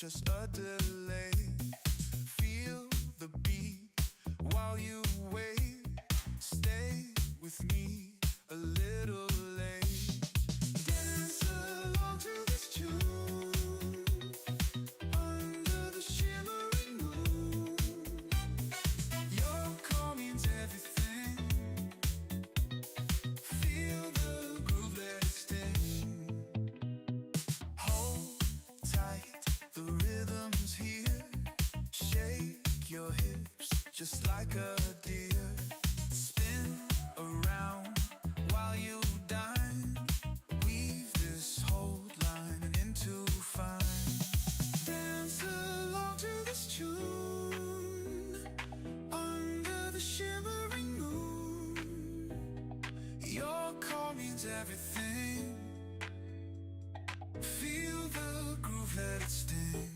just a delay. Feel the beat while you wait. Stay with me a little late. Dance along to this tune under the shimmering moon. Your call means everything. Feel the groove, let it sting. Hold tight, the rhythm's here. Shake your hips just like a deer. Spin around while you dine. Weave this whole line into fine. Dance along to this tune under the shimmering moon. Your call means everything. Feel the groove, let it sting.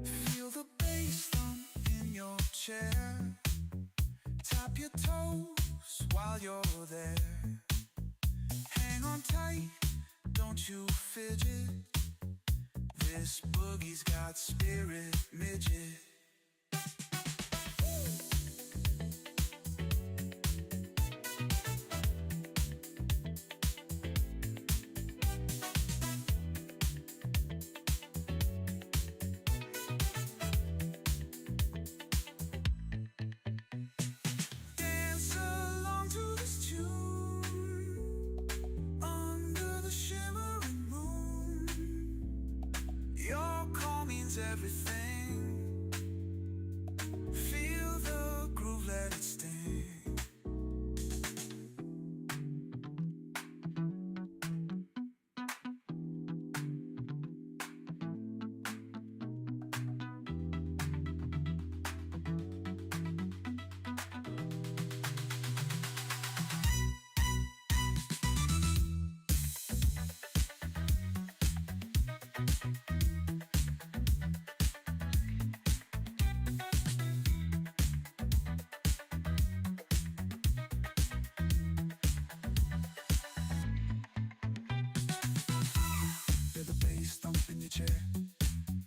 Feel the bass thump in your chair. Tap your toes while you're there. Hang on tight, don't you fidget. This boogie's got spirit, midget. Dance along to this tune under the shimmering moon. Your call means everything. Feel the groove, let it sting. Feel the bass thump in your chair.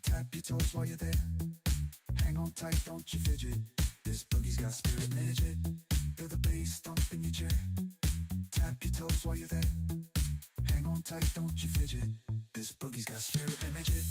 Tap your toes while you're there. Hang on tight, don't you fidget. This boogie's got spirit, midget. Feel the bass thump in your chair. Tap your toes while you're there. Hang on tight, don't you fidget. This boogie's got spirit, midget.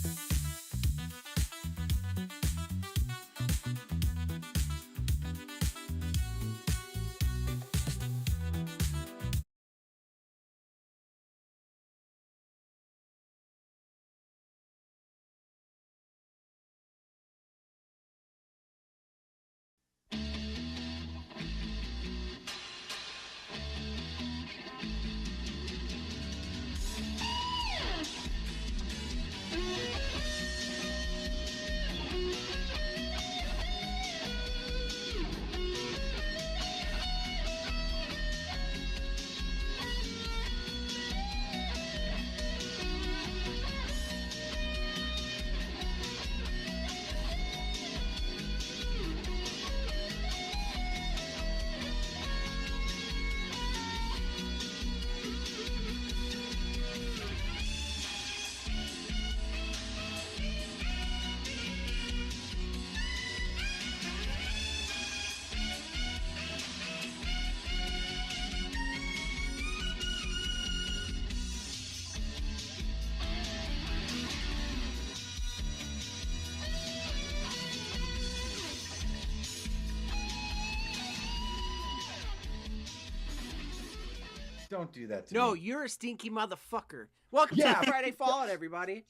Don't do that to No, me. you're a stinky motherfucker. Welcome Yeah. to Friday Fallout, everybody.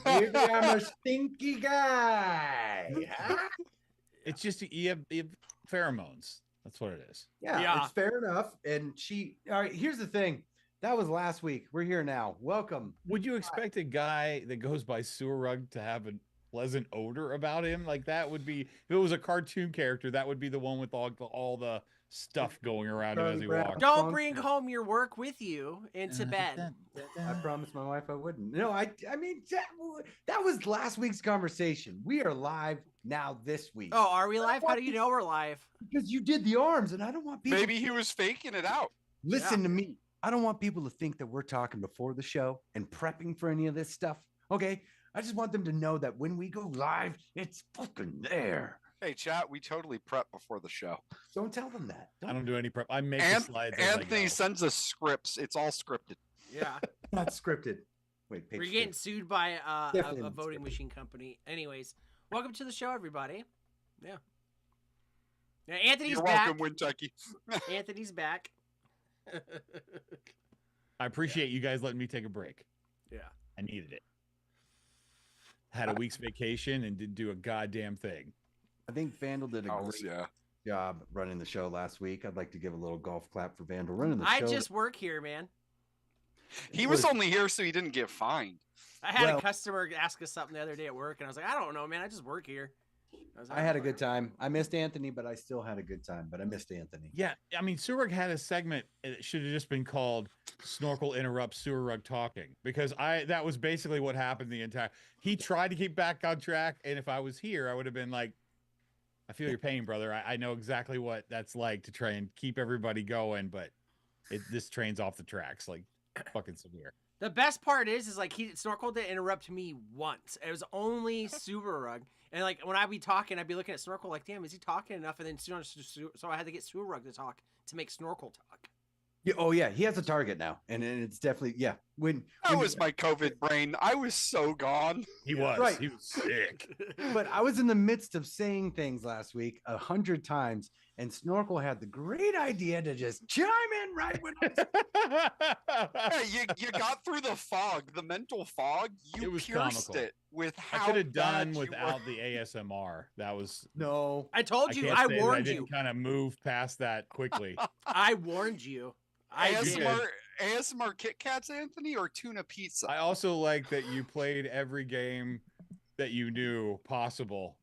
Maybe I'm a stinky guy. Huh? It's just you have pheromones. That's what it is. Yeah, Yeah. it's fair enough. And all right, here's the thing. That was last week. We're here now. Welcome. Would you expect a guy that goes by sewer rug to have a pleasant odor about him? Like that would be, if it was a cartoon character, that would be the one with all the stuff going around him as he Brown. walked. Don't Funk. bring home your work with you into bed. I promised my wife I wouldn't. No, I mean that was last week's conversation. We are live now this week. Oh, are we live? How do you know we're live? Because you did the arms, and I don't want people. Maybe he was faking it out. Listen to me. I don't want people to think that we're talking before the show and prepping for any of this stuff. Okay, I just want them to know that when we go live, it's fucking there. Hey, chat, we totally prep before the show. Don't tell them that. I don't do any prep. I make the slides as I Anthony go. sends us scripts. It's all scripted. Yeah. Not scripted. Wait, page We're getting sued by a Definitely voting scripted. machine company. Anyways, welcome to the show, everybody. Yeah. Now, Anthony's You're back. welcome, Wintucky. Anthony's back. I appreciate you guys letting me take a break. Yeah. I needed it. Had a week's vacation and didn't do a goddamn thing. I think Vandal did a Oh, great yeah. job running the show last week. I'd like to give a little golf clap for Vandal running the I show. just work here, man. He was only here so he didn't get fined. I had Well- a customer ask us something the other day at work, and I was like, I don't know, man. I just work here. was like, I had a "Oh, good whatever." time. I missed Anthony, but I still had a good time. But I missed Anthony. Yeah, I mean, Sewerug had a segment. It should have just been called "Snorkel Interrupts Sewerug Talking" because that was basically what happened the entire. He tried to keep back on track, and if I was here, I would have been like, "I feel your pain, brother. I know exactly what that's like to try and keep everybody going, but this train's off the tracks like fucking severe." The best part is like Snorkel didn't interrupt me once. It was only Subarug. And like when I'd be talking, I'd be looking at Snorkel like, damn, is he talking enough? And then so I had to get Subarug to talk to make Snorkel talk. Yeah, oh yeah, he has a target now, and it's definitely When That was my COVID brain. I was so gone. He was Right. He was sick. but I was in the midst of saying things last week 100 times, and Snorkel had the great idea to just chime in right when Hey, you got through the fog, the mental fog. You It was pierced comical. it with I how could have bad done you without were. the ASMR. That was. No. I told you, can't I say that warned I you. didn't kind of move past that quickly. I warned you. I did. ASMR Kit Kats, Anthony, or tuna pizza? I also like that you played every game that you knew possible.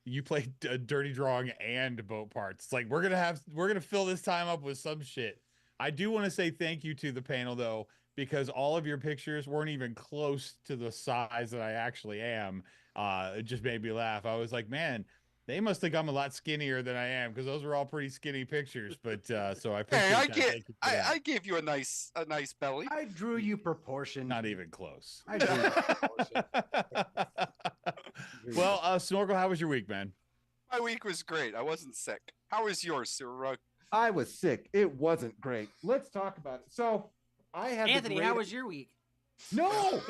You played Dirty Drawing and Boat Parts. It's like we're gonna fill this time up with some shit. I do want to say thank you to the panel though, because all of your pictures weren't even close to the size that I actually am. It just made me laugh. I was like, man, they must think I'm a lot skinnier than I am because those were all pretty skinny pictures. But so I appreciate Hey, that. Thank you for that. I gave you a nice belly. I drew you proportion. Not even close. I drew you proportion. Well, Snorkel, how was your week, man? My week was great. I wasn't sick. How was yours, Surug? I was sick. It wasn't great. Let's talk about it. So I had Anthony, how was your week? No.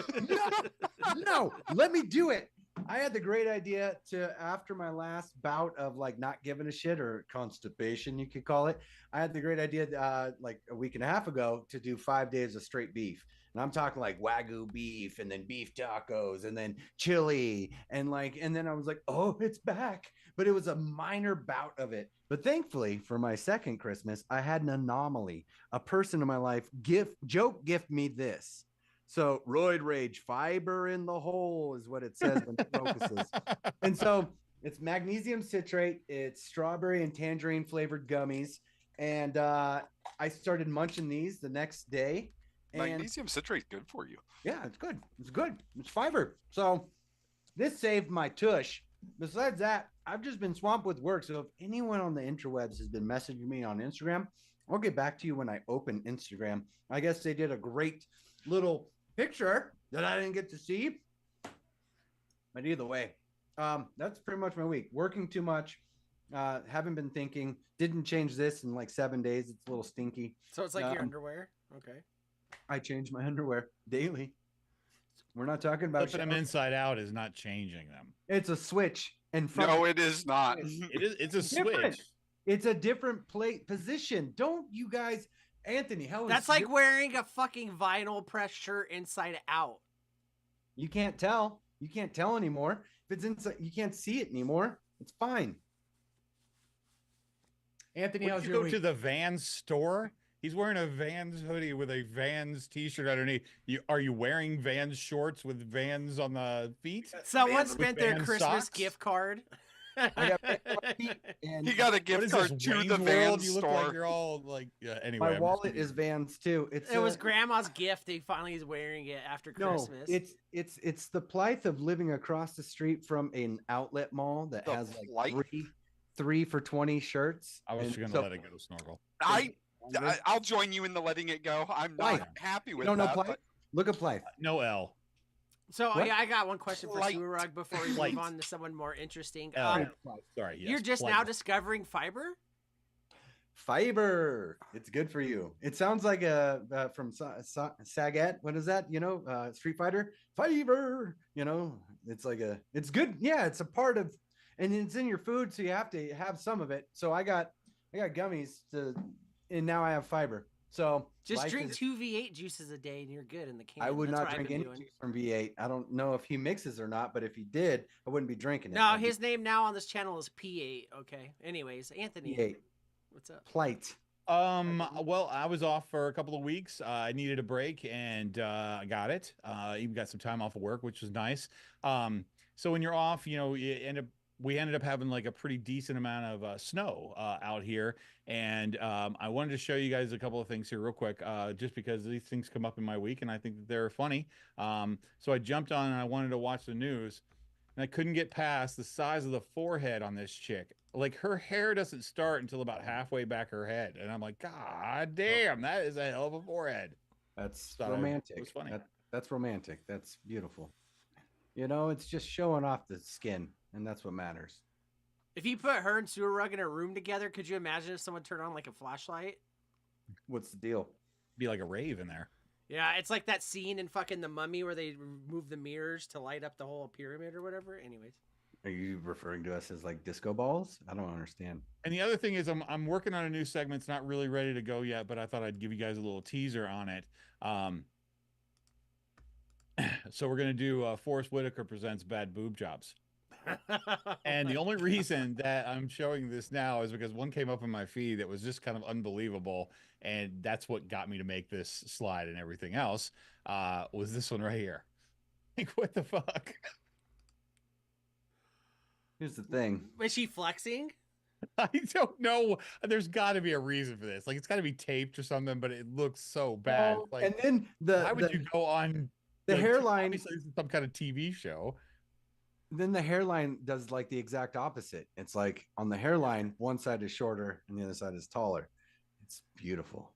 Let me do it. I had the great idea to, after my last bout of like not giving a shit or constipation, you could call it. I had the great idea like a week and a half ago to do 5 days of straight beef. And I'm talking like Wagyu beef and then beef tacos and then chili and then I was like, oh, it's back. But it was a minor bout of it. But thankfully for my second Christmas, I had an anomaly. A person in my life gift me this. So roid rage, fiber in the hole is what it says when it focuses. And so it's magnesium citrate, it's strawberry and tangerine flavored gummies. And I started munching these the next day. And Magnesium citrate is good for you. yeah, it's good. It's good. It's fiber. So this saved my tush. Besides that, I've just been swamped with work. So if anyone on the interwebs has been messaging me on Instagram, I'll get back to you when I open Instagram. I guess they did a great little picture that I didn't get to see. But either way, that's pretty much my week. Working too much. Haven't been thinking. Didn't change this in like 7 days. It's a little stinky. So it's like your Um, underwear? Okay. I change my underwear daily. We're not talking about Flipping them inside out is not changing them. It's a switch. And from No, it is not. It is. It's a different. switch. It's a different plate position. Don't you guys, Anthony? How is That's like your- wearing a fucking vinyl press shirt inside out. you can't tell. You can't tell anymore. If it's inside, you can't see it anymore. It's fine. Anthony, Would how's you your go week? to the Vans store? He's wearing a Vans hoodie with a Vans t-shirt underneath. Are you wearing Vans shorts with Vans on the feet? Someone Vans with spent their Vans Christmas socks? gift card. I got Vans on my feet, and He got a What gift is card this, to Wayne's the World? Vans You look store. like you're all like. Anyway, my I'm wallet just- is Vans too. It's It was grandma's gift. He finally is wearing it after no. Christmas. It's the plight of living across the street from an outlet mall that The has like plight? three for 20 shirts. I was And going to so- let it go, Snorkel. I'll join you in the letting it go. I'm Why? not happy You with don't know that. Blythe? but Look at Blythe. No L. So What? yeah, I got one question for Flight. Sewer Rug before we Flight. move on to someone more interesting. Sorry, yes, You're just flight. now discovering fiber? Fiber. It's good for you. It sounds like a from Sagat. What is that? Street Fighter. Fiber. It's good. Yeah, it's a part of, and it's in your food, so you have to have some of it. So I got gummies and now I have fiber. So Just life drink is- 2 V8 juices a day and you're good in the can. I would That's not what I've drink been any doing. juice from V8. I don't know if he mixes or not, but if he did, I wouldn't be drinking it. No, I'd be his name now on this channel is P8. Okay. Anyways, Anthony, V8 what's up? plight. Well, I was off for a couple of weeks. I needed a break and I got it. Even got some time off of work, which was nice. So when you're off, we ended up having like a pretty decent amount of snow out here. And I wanted to show you guys a couple of things here real quick, just because these things come up in my week and I think that they're funny. So I jumped on and I wanted to watch the news. And I couldn't get past the size of the forehead on this chick. Like her hair doesn't start until about halfway back her head. And I'm like, God damn, that is a hell of a forehead. That's Thought romantic. it was funny. That's romantic. That's beautiful. It's just showing off the skin, and that's what matters. If you put her and Sewer Rug in a room together, could you imagine if someone turned on like a flashlight? What's the deal? Be like a rave in there. Yeah, it's like that scene in fucking The Mummy where they remove the mirrors to light up the whole pyramid or whatever. Anyways. Are you referring to us as like disco balls? I don't understand. And the other thing is I'm working on a new segment. It's not really ready to go yet, but I thought I'd give you guys a little teaser on it. So we're going to do Forrest Whitaker presents Bad Boob Jobs. And the only reason that I'm showing this now is because one came up in my feed that was just kind of unbelievable. And that's what got me to make this slide, and everything else was this one right here. Like, what the fuck? Here's the thing. Is she flexing? I don't know. There's got to be a reason for this. Like, it's got to be taped or something, but it looks so bad. Well, Like, and then why would you go on the like, hairline? Obviously, this is some kind of TV show. Then the hairline does like the exact opposite. It's like on the hairline, one side is shorter and the other side is taller. It's beautiful.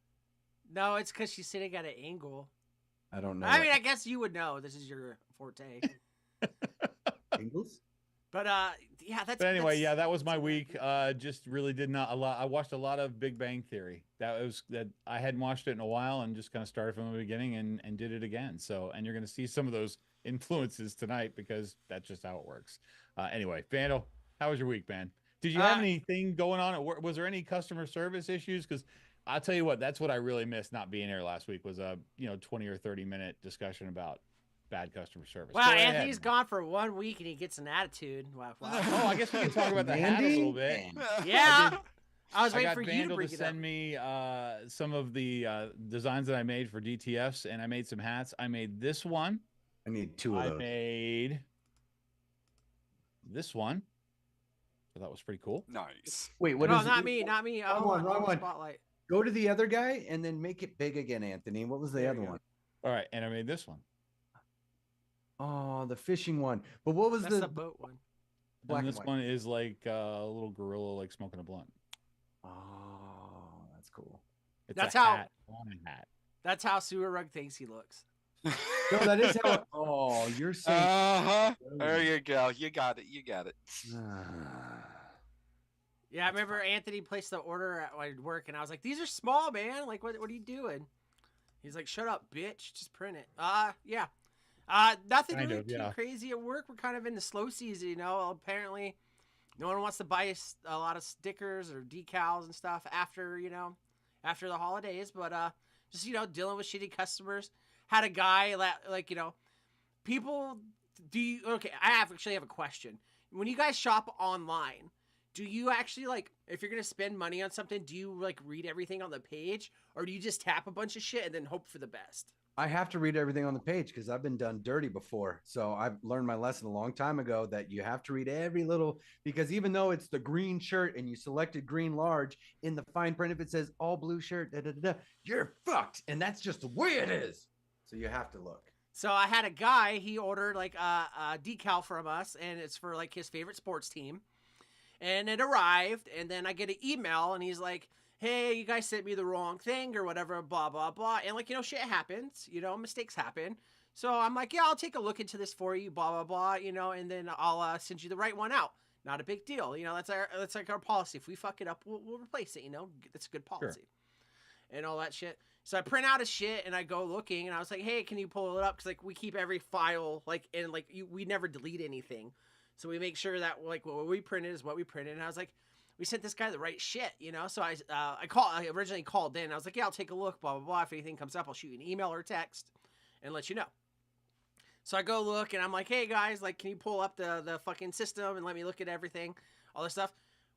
No, it's because she's sitting at an angle. I don't know. I mean, I guess you would know. This is your forte. angles. But yeah, that's. But anyway, that's, yeah, that was my week. Just really did not a lot. I watched a lot of Big Bang Theory. That I hadn't watched it in a while, and just kind of started from the beginning and did it again. So, and you're going to see some of those influences tonight because that's just how it works. Anyway, Vandal, how was your week, man? Did you have anything going on? Was there any customer service issues? Because I'll tell you what, that's what I really missed not being here last week was a 20 or 30-minute discussion about bad customer service. Wow, Go ahead, Anthony's man. gone for 1 week and he gets an attitude. Wow. Oh, I guess we can talk about the hat a Mandy? little bit. Yeah. I was I waiting got for you to Vandal bring to it up. send me some of the designs that I made for DTFs, and I made some hats. I made this one. I need two of I those. made this one. So that was pretty cool. Nice. Wait, what no, is not it? me, not me. Wrong Hold one, on, wrong hold on, one. Spotlight. Go to the other guy and then make it big again, Anthony. What was the There other we go. one? All right, and I made this one. Oh, the fishing one. But what was That's the the boat one. black And and this white? one is like a little gorilla, like smoking a blunt. Oh, that's cool. It's That's a how- hat on a hat. That's how Sewer Rug thinks he looks. No, that is how. Oh, you're saying. Uh-huh. There you go. You got it. You got it. Yeah, I remember Anthony placed the order at work, and I was like, "These are small, man. Like, what are you doing?" He's like, "Shut up, bitch. Just print it." Yeah. Nothing Kind really of, too yeah. crazy at work. We're kind of in the slow season, you know. Apparently, no one wants to buy a lot of stickers or decals and stuff after the holidays. But just dealing with shitty customers. Had a guy people. Okay? I actually have a question. When you guys shop online, do you actually if you're gonna spend money on something, do you read everything on the page, or do you just tap a bunch of shit and then hope for the best? I have to read everything on the page because I've been done dirty before. So I've learned my lesson a long time ago that you have to read every little, because even though it's the green shirt and you selected green large, in the fine print, if it says all blue shirt, you're fucked. And that's just the way it is. So you have to look. So I had a guy, he ordered a decal from us, and it's for his favorite sports team. And it arrived, and then I get an email, and he's like, "Hey, you guys sent me the wrong thing," or whatever, blah, blah, blah. And shit happens, mistakes happen. So I'm like, yeah, I'll take a look into this for you, blah blah blah, you know, and then I'll send you the right one out. Not a big deal, you know. That's like our policy. If we fuck it up, we'll replace it. You know, that's a good policy, and all that shit. So I print out a shit and I go looking, and I was like, hey, can you pull it up? Because like we keep every file like and like we never delete anything, so we make sure that like what we printed is what we printed. And I was like, we sent this guy the right shit, you know. So I originally called in. I was like, yeah, I'll take a look, blah blah blah. If anything comes up, I'll shoot you an email or text and let you know. So I go look and I'm like, hey guys, like, can you pull up the fucking system and let me look at everything, all this stuff.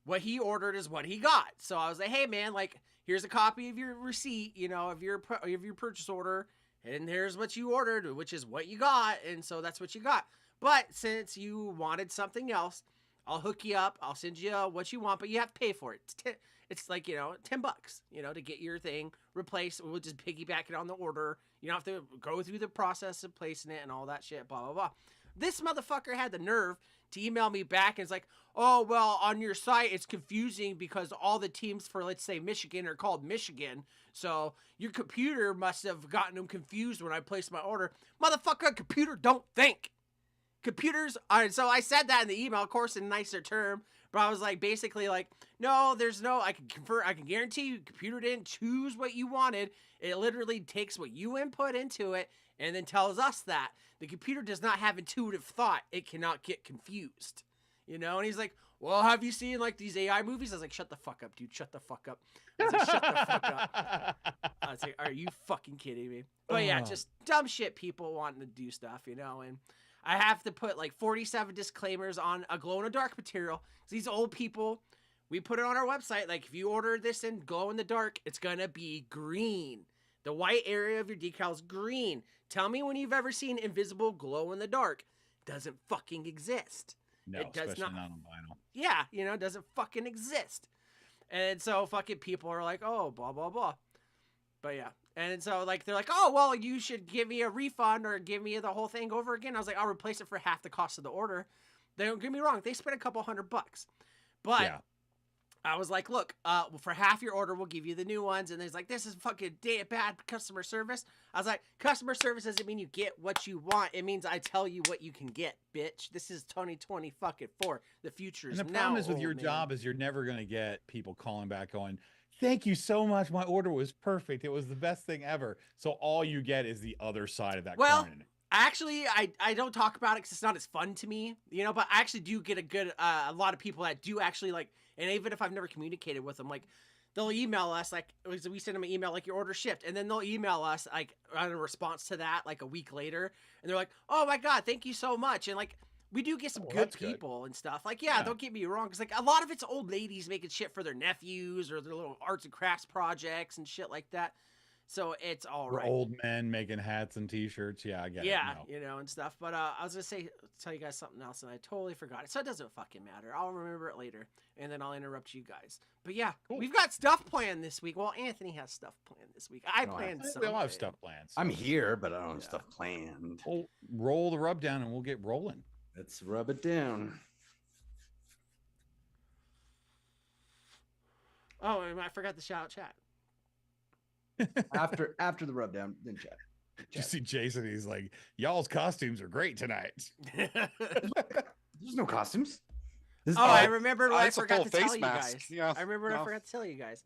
What he ordered is what he got. So I was like, hey man, like, here's a copy of your receipt, you know, of your purchase order, and here's what you ordered, which is what you got, and so that's what you got. But since you wanted something else, I'll hook you up. I'll send you what you want, but you have to pay for it. It's like, you know, $10, you know, to get your thing replaced. We'll just piggyback it on the order. You don't have to go through the process of placing it and all that shit, blah, blah, blah. This motherfucker had the nerve to email me back and it's like, oh, well, on your site, it's confusing because all the teams for, let's say, Michigan are called Michigan. So your computer must have gotten them confused when I placed my order. Motherfucker, computer don't think. Computers are, so I said that in the email, of course, in a nicer term, but I was like, basically like, no, there's no, I can guarantee you, computer didn't choose what you wanted. It literally takes what you input into it and then tells us that. The computer does not have intuitive thought. It cannot get confused, you know? And he's like, well, have you seen like these AI movies? I was like, shut the fuck up, dude. Shut the fuck up. I was like, shut the fuck up. I was like, are you fucking kidding me? But yeah, just dumb shit, people wanting to do stuff, you know? And I have to put like 47 disclaimers on a glow-in-the-dark material. These old people, we put it on our website. Like, if you order this in glow-in-the-dark, it's going to be green. The white area of your decal is green. Tell me when you've ever seen invisible glow-in-the-dark. Doesn't fucking exist. No, it does especially not on vinyl. Yeah, you know, it doesn't fucking exist. And so fucking people are like, oh, blah, blah, blah. But yeah. And so, like, they're like, oh, well, you should give me a refund or give me the whole thing over again. I was like, I'll replace it for half the cost of the order. They don't get me wrong. They spent a couple $100. But Yeah. I was like, look, for half your order, we'll give you the new ones. And he's like, this is fucking bad customer service. I was like, customer service doesn't mean you get what you want. It means I tell you what you can get, bitch. This is 2020 fucking 4. The future is now. And the problem is with old, your man. job is you're never going to get people calling back going, thank you so much. My order was perfect. It was the best thing ever. So all you get is the other side of that coin. Actually, I don't talk about it because it's not as fun to me, you know, but I actually do get a lot of people that do actually like, and even if I've never communicated with them, like they'll email us, like we send them an email, like your order shipped, and then they'll email us like on a response to that, like a week later, and they're like, oh my God, thank you so much. And like, we do get some good people and stuff. Like, yeah, don't get me wrong. Cause like a lot of it's old ladies making shit for their nephews or their little arts and crafts projects and shit like that. So it's all right. Old men making hats and t-shirts. Yeah, I get it. Yeah, No. you know, and stuff. But I was gonna tell you guys something else, and I totally forgot it. So it doesn't fucking matter. I'll remember it later, and then I'll interrupt you guys. But yeah, we've got stuff planned this week. Well, Anthony has stuff planned this week. I planned We something. all have stuff planned. I'm here, but I don't have stuff planned. We'll roll the rub down and we'll get rolling. Let's rub it down. Oh, and I forgot to shout out chat. After the rub down, then chat. You see Jason, he's like, y'all's costumes are great tonight. There's no costumes. I remembered what I it's a forgot full to tell face you mask. guys. Yeah, I remember what I no. forgot to tell you guys.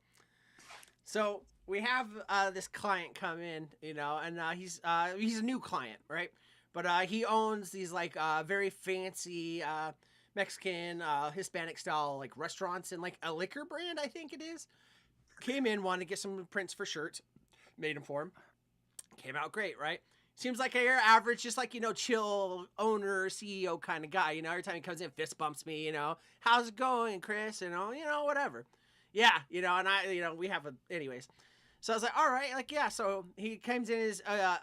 So we have this client come in, you know, and he's a new client, right? But he owns these like very fancy Mexican Hispanic style like restaurants and like a liquor brand, I think it is. Came in, wanted to get some prints for shirts, made them for him. Came out great, right? Seems like your average, just like, you know, chill owner, CEO kind of guy. You know, every time he comes in, fist bumps me, you know, how's it going, Chris? You know, whatever. Yeah, you know, and we have anyways. So I was like, all right, like, yeah. So he comes in,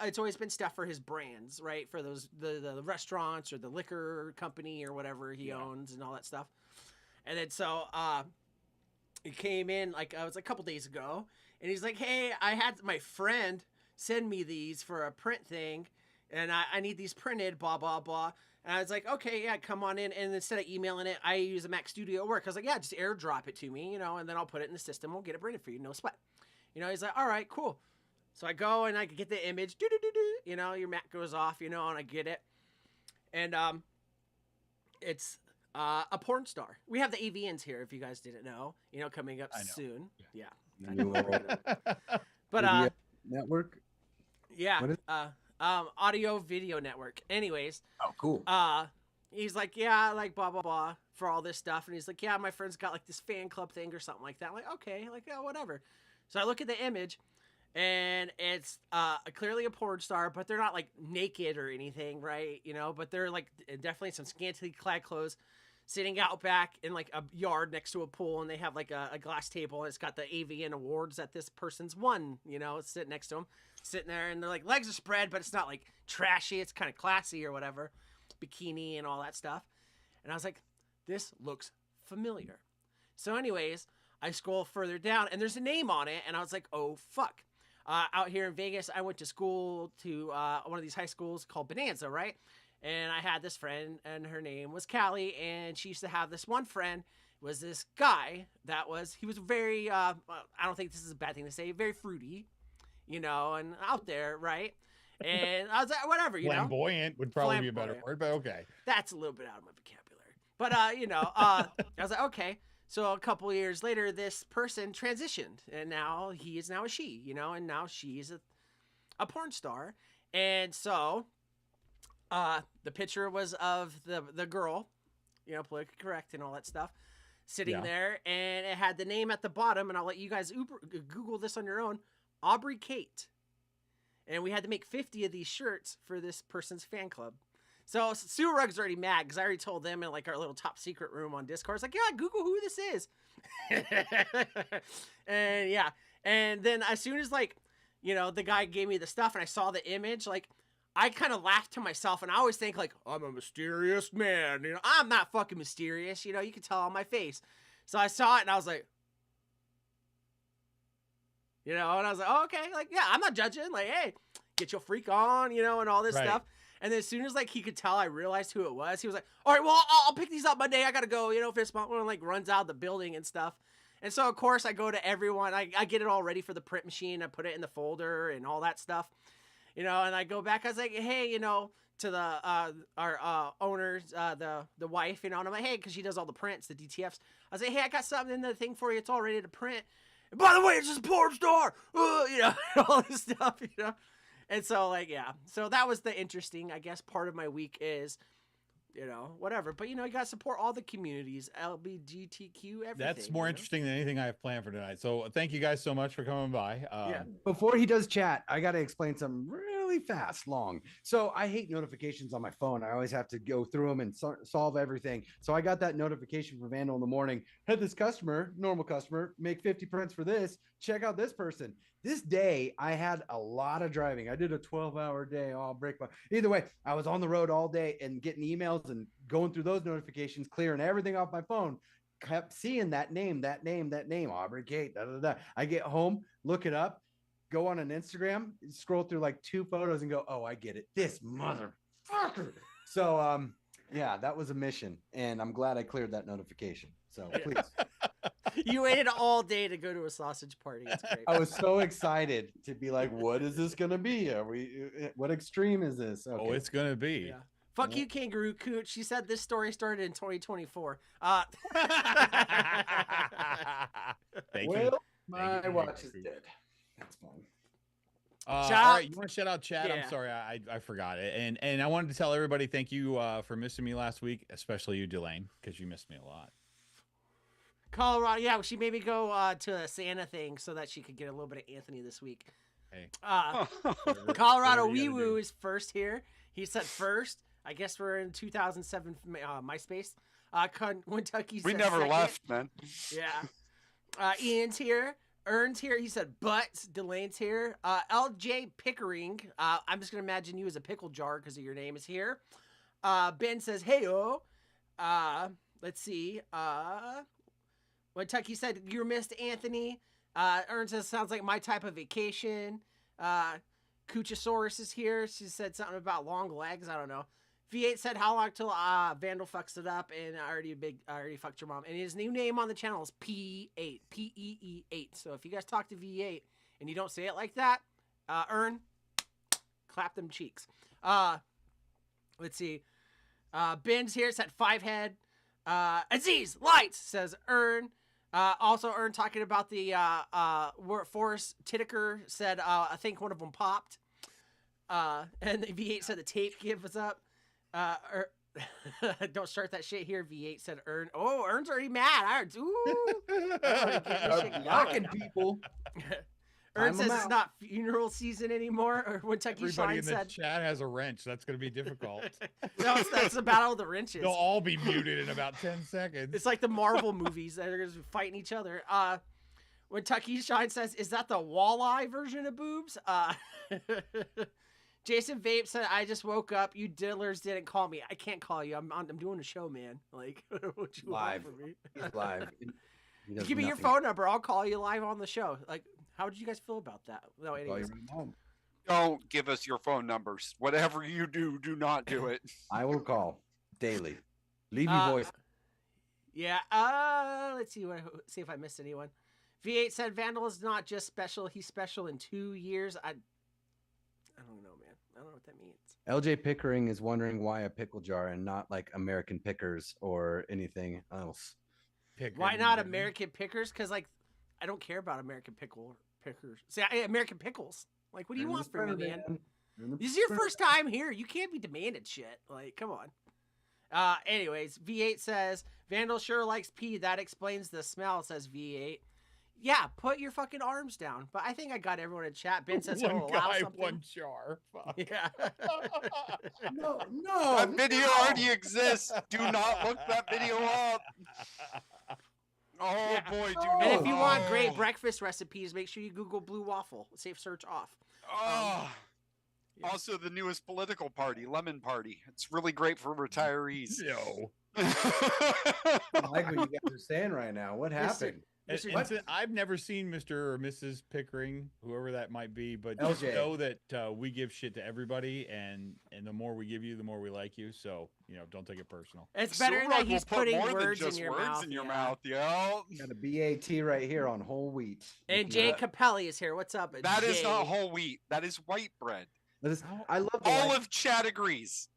it's always been stuff for his brands, right? For those, the restaurants or the liquor company or whatever he owns and all that stuff. And then so, he came in, like, it was a couple days ago, and he's like, hey, I had my friend send me these for a print thing, and I need these printed, blah, blah, blah. And I was like, okay, yeah, come on in. And instead of emailing it, I use a Mac Studio at work. I was like, yeah, just airdrop it to me, you know, and then I'll put it in the system. We'll get it printed for you, no sweat. You know, he's like, all right, cool. So I go and I get the image. Do. You know, your Mac goes off. You know, and I get it. And it's a porn star. We have the AVNs here, if you guys didn't know. You know, coming up I know. soon. Yeah. New But media network. yeah. What is- Audio video network. Anyways, Oh, cool. he's like, yeah, like blah blah blah for all this stuff, and he's like, yeah, my friend's got like this fan club thing or something like that. I'm like, okay, like yeah, whatever. So I look at the image, and it's clearly a porn star, but they're not like naked or anything, right? You know, but they're like definitely some scantily clad clothes, sitting out back in like a yard next to a pool, and they have like a glass table, and it's got the AVN awards that this person's won. You know, it's sitting next to them, sitting there, and they're like legs are spread, but it's not like trashy. It's kind of classy or whatever, bikini and all that stuff. And I was like, this looks familiar. So anyways, I scroll further down, and there's a name on it, and I was like, oh fuck. Out here in Vegas, I went to school to one of these high schools called Bonanza, right? And I had this friend, and her name was Callie, and she used to have this one friend, was this guy he was very, I don't think this is a bad thing to say, very fruity, you know, and out there, right? And I was like, whatever, you know. Flamboyant would probably be a better Flamboyant. word, but okay. That's a little bit out of my vocabulary. But, you know, I was like, okay. So a couple years later, this person transitioned, and now he is now a she, you know, and now she's a porn star. And so the picture was of the girl, you know, politically correct and all that stuff, sitting Yeah. there, and it had the name at the bottom, and I'll let you guys Google this on your own, Aubrey Kate. And we had to make 50 of these shirts for this person's fan club. So Sewer Rug's already mad because I already told them in like our little top secret room on Discord. It's like, yeah, Google who this is. And yeah. And then as soon as like, you know, the guy gave me the stuff and I saw the image, like I kind of laughed to myself, and I always think like, I'm a mysterious man. You know, I'm not fucking mysterious. You know, you can tell on my face. So I saw it and I was like, you know, and I was like, oh, okay, like, yeah, I'm not judging. Like, hey, get your freak on, you know, and all this Right. stuff. And then as soon as like he could tell I realized who it was, he was like, all right, well, I'll pick these up Monday. I gotta go, you know, fist bump, and like runs out of the building and stuff. And so of course I go to everyone. I get it all ready for the print machine. I put it in the folder and all that stuff, you know. And I go back. I was like, hey, you know, to the our owners, the wife, you know. And I'm like, hey, because she does all the prints, the DTFs. I was like, hey, I got something in the thing for you. It's all ready to print. And by the way, it's just a porn star, you know, all this stuff, you know. And so, like, yeah. So that was the interesting, I guess, part of my week is, you know, whatever. But, you know, you got to support all the communities, LGBTQ, everything. That's more you know? interesting than anything I have planned for tonight. So thank you guys so much for coming by. Yeah. Before he does chat, I got to explain something really fast, long. So I hate notifications on my phone. I always have to go through them and solve everything. So I got that notification from Vandal in the morning. Had this customer, normal customer, make 50 prints for this. Check out this person. This day, I had a lot of driving. I did a 12-hour day. Oh, I'll break my... Either way, I was on the road all day and getting emails and going through those notifications, clearing everything off my phone. Kept seeing that name, Aubrey Kate. Da, da, da. I get home, look it up, go on an Instagram, scroll through like 2 photos and go, oh, I get it. This motherfucker. So, yeah, that was a mission. And I'm glad I cleared that notification. So please. You waited all day to go to a sausage party. It's great. I was so excited to be like, what is this going to be? What extrrime is this? Okay. Oh, it's going to be. Yeah. Fuck you, Kangaroo Coot. She said this story started in 2024. Thank Well, you. my you, watch thank is you. dead. That's fine. All Shout- right, you want to shout out chat? Yeah. I'm sorry, I forgot it, and I wanted to tell everybody thank you for missing me last week, especially you, Delane, because you missed me a lot. Colorado, yeah, she made me go to a Santa thing so that she could get a little bit of Anthony this week. Hey, Colorado whatever you Wee gotta do. Woo is first here. He said first. I guess we're in 2007 MySpace. Kentucky We said never second. left, man. Yeah. Ian's here. Ern's here. He said butts. Delane's here. LJ Pickering. I'm just going to imagine you as a pickle jar because of your name is here. Ben says, hey-o. Let's see. Kentucky said, you missed Anthony. Ern says, sounds like my type of vacation. Kuchasaurus is here. She said something about long legs. I don't know. V8 said, how long till Vandal fucks it up? And I already fucked your mom. And his new name on the channel is P8. P-E-E-8. So if you guys talk to V8 and you don't say it like that, Earn, clap them cheeks. Let's see. Ben's here. It's at 5 head. Aziz, lights, says Earn. Also, Earn talking about the Forrest Titaker said, I think one of them popped. And the V8 said the tape gives us up. Don't start that shit here, V8 said Earn. Oh, Earn's already mad. Knocking people. Earn Time says 'em it's out. not funeral season anymore. Or when Tucky Everybody Shine in the said, chat has a wrench. That's going to be difficult. no, that's the battle of the wrenches. They'll all be muted in about 10 seconds. It's like the Marvel movies that are going to be fighting each other. When Tucky Shine says, is that the walleye version of boobs? Jason Vape said, I just woke up. You diddlers didn't call me. I can't call you. I'm doing a show, man. Like, what you Live. want from me? He's live. He does Give me your nothing. phone number. I'll call you live on the show. Like, how did you guys feel about that? No, Call you anyways. right now. Don't give us your phone numbers. Whatever you do, do not do it. I will call daily. Leave your Uh, voice. Yeah. Let's see. See if I missed anyone. V8 said Vandal is not just special. He's special in 2 years. I don't know, man. I don't know what that means. LJ Pickering is wondering why a pickle jar and not like American Pickers or anything else. Why not American Pickers? Because like, I don't care about American pickers. See, American pickles. Like, what do you want from me, man? This is your first time here. You can't be demanding shit. Like, come on. Anyways, V8 says Vandal sure likes pee. That explains the smell. Says V8. Yeah, put your fucking arms down. But I think I got everyone in chat. Ben says he'll One allow guy, something. one jar. Fuck. Yeah. No, That video already exists. Do not look that video up. Oh Yeah. boy, do Oh. not. And if you want Oh. great breakfast recipes, make sure you Google Blue Waffle. Safe search off. Oh. Yeah. Also, the newest political party, Lemon Party. It's really great for retirees. No. I like what you guys are saying right now. What happened? And, Mr. and I've never seen Mr. or Mrs. Pickering, whoever that might be, but just LJ. know that we give shit to everybody, and the more we give you, the more we like you. So don't take it personal. It's better Surag that will he's put putting more than words in just your words mouth. in your yeah. mouth, yo. Got a BAT right here on whole wheat. And Jay Capelli is here. What's up? That is Jay? not whole wheat. That is white bread. I love the All white- of chat agrees.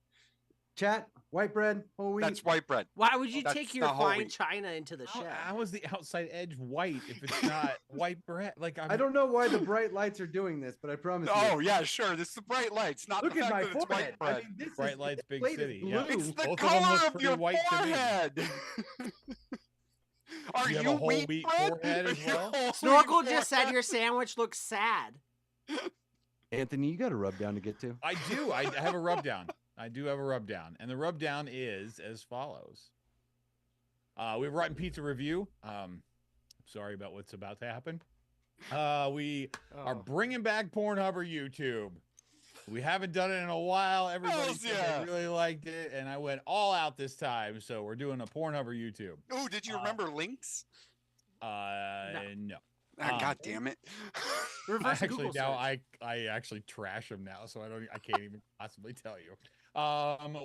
chat, white bread, whole wheat. That's white bread. Why would you That's take your not whole fine wheat. china into the How, shed? how is the outside edge white if it's not white bread? Like I don't know why the bright lights are doing this, but I promise Oh you. yeah, sure. This is the bright lights, not Look the at fact my that it's forehead. white bread. I mean, this Bright is, lights, this big plate is city. Yeah. blue. It's the Both of them color look of pretty your white to me. forehead. Are You have you a whole wheat wheat bread? forehead as Your well? whole wheat Snorkel just said forehead? your sandwich looks sad. Anthony, you got a rub down to get to. I do. I have a rub down. I do have a rub down, and the rub down is as follows. We have Rotten Pizza review. Sorry about what's about to happen. We are Oh. bringing back Pornhub or YouTube. We haven't done it in a while. Everybody Hells said yeah. they really liked it, and I went all out this time. So we're doing a Pornhub or YouTube. Oh, did you remember links? No. God damn it. Reverse Actually, Google now search. I actually trash them now, so I can't even possibly tell you.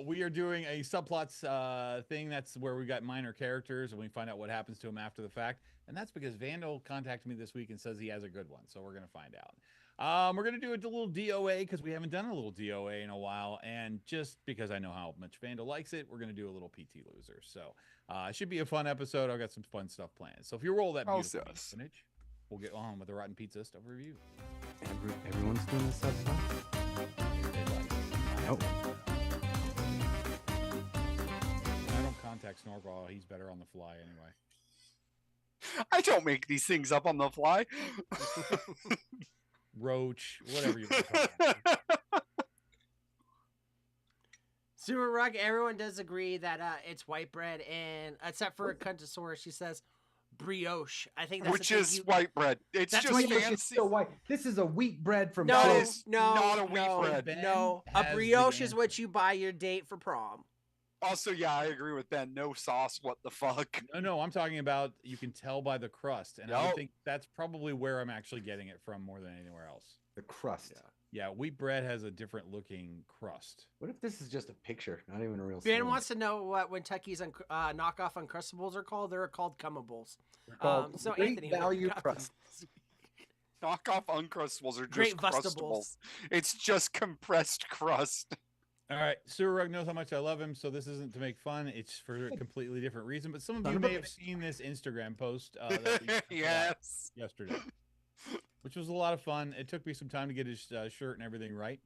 We are doing a subplots thing. That's where we got minor characters, and we find out what happens to them after the fact. And that's because Vandal contacted me this week and says he has a good one, so we're gonna find out. We're gonna do a little DOA because we haven't done a little DOA in a while, and just because I know how much Vandal likes it, we're gonna do a little PT loser. So it should be a fun episode. I've got some fun stuff planned. So if you roll that beautiful yes. spinach, we'll get on with the Rotten Pizza stuff review. Everyone's doing this stuff. I hope. I don't contact Snorkel. He's better on the fly anyway. I don't make these things up on the fly. Roach, whatever you want to call it. Super Rug, everyone does agree that it's white bread, and except for Cuntosaurus, she says brioche. I think that's Which the thing is you- white bread. It's That's just what you- It's fancy. still white. This is a wheat bread from No, That Bell's. is no, not a wheat no, bread. Ben no. A has the brioche is what answer. you buy your date for prom. Also, yeah, I agree with Ben. No sauce. What the fuck? No, I'm talking about you can tell by the crust, and I Yup. would think that's probably where I'm actually getting it from more than anywhere else. The crust. Yeah, wheat bread has a different looking crust. What if this is just a picture, not even a real? Ben sandwich? wants to know what when Tucky's knockoff Uncrustables are called. They're called Cummables. They're called So great Anthony, value what- crust. Knockoff Uncrustables are Great just Crustables. Vustables. It's just compressed crust. All right, Sewer Rug knows how much I love him, so this isn't to make fun. It's for a completely different reason. But some of Son you of a may have seen this Instagram post that we put out Yes. yesterday, which was a lot of fun. It took me some time to get his shirt and everything right.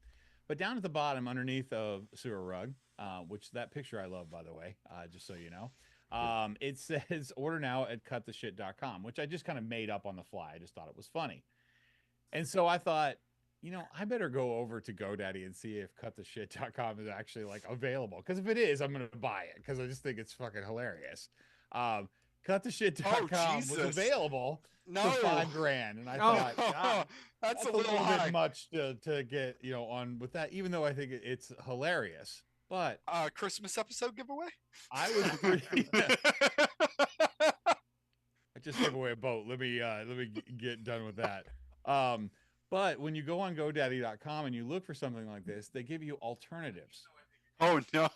But down at the bottom, underneath of Sewer Rug, which that picture I love, by the way, just so you know, it says order now at cuttheshit.com, which I just kind of made up on the fly. I just thought it was funny. And so I thought, you know, I better go over to GoDaddy and see if cuttheshit.com is actually like available. Because if it is, I'm going to buy it because I just think it's fucking hilarious. Cuttheshit.com was Jesus. available No. for $5,000. And I Oh, thought, God. That's a a little little high. bit much to get, you know, on with that, even though I think it's hilarious. But Christmas episode giveaway? I was pretty, I just gave away a boat. Let me get done with that. But when you go on GoDaddy.com and you look for something like this, they give you alternatives Oh no.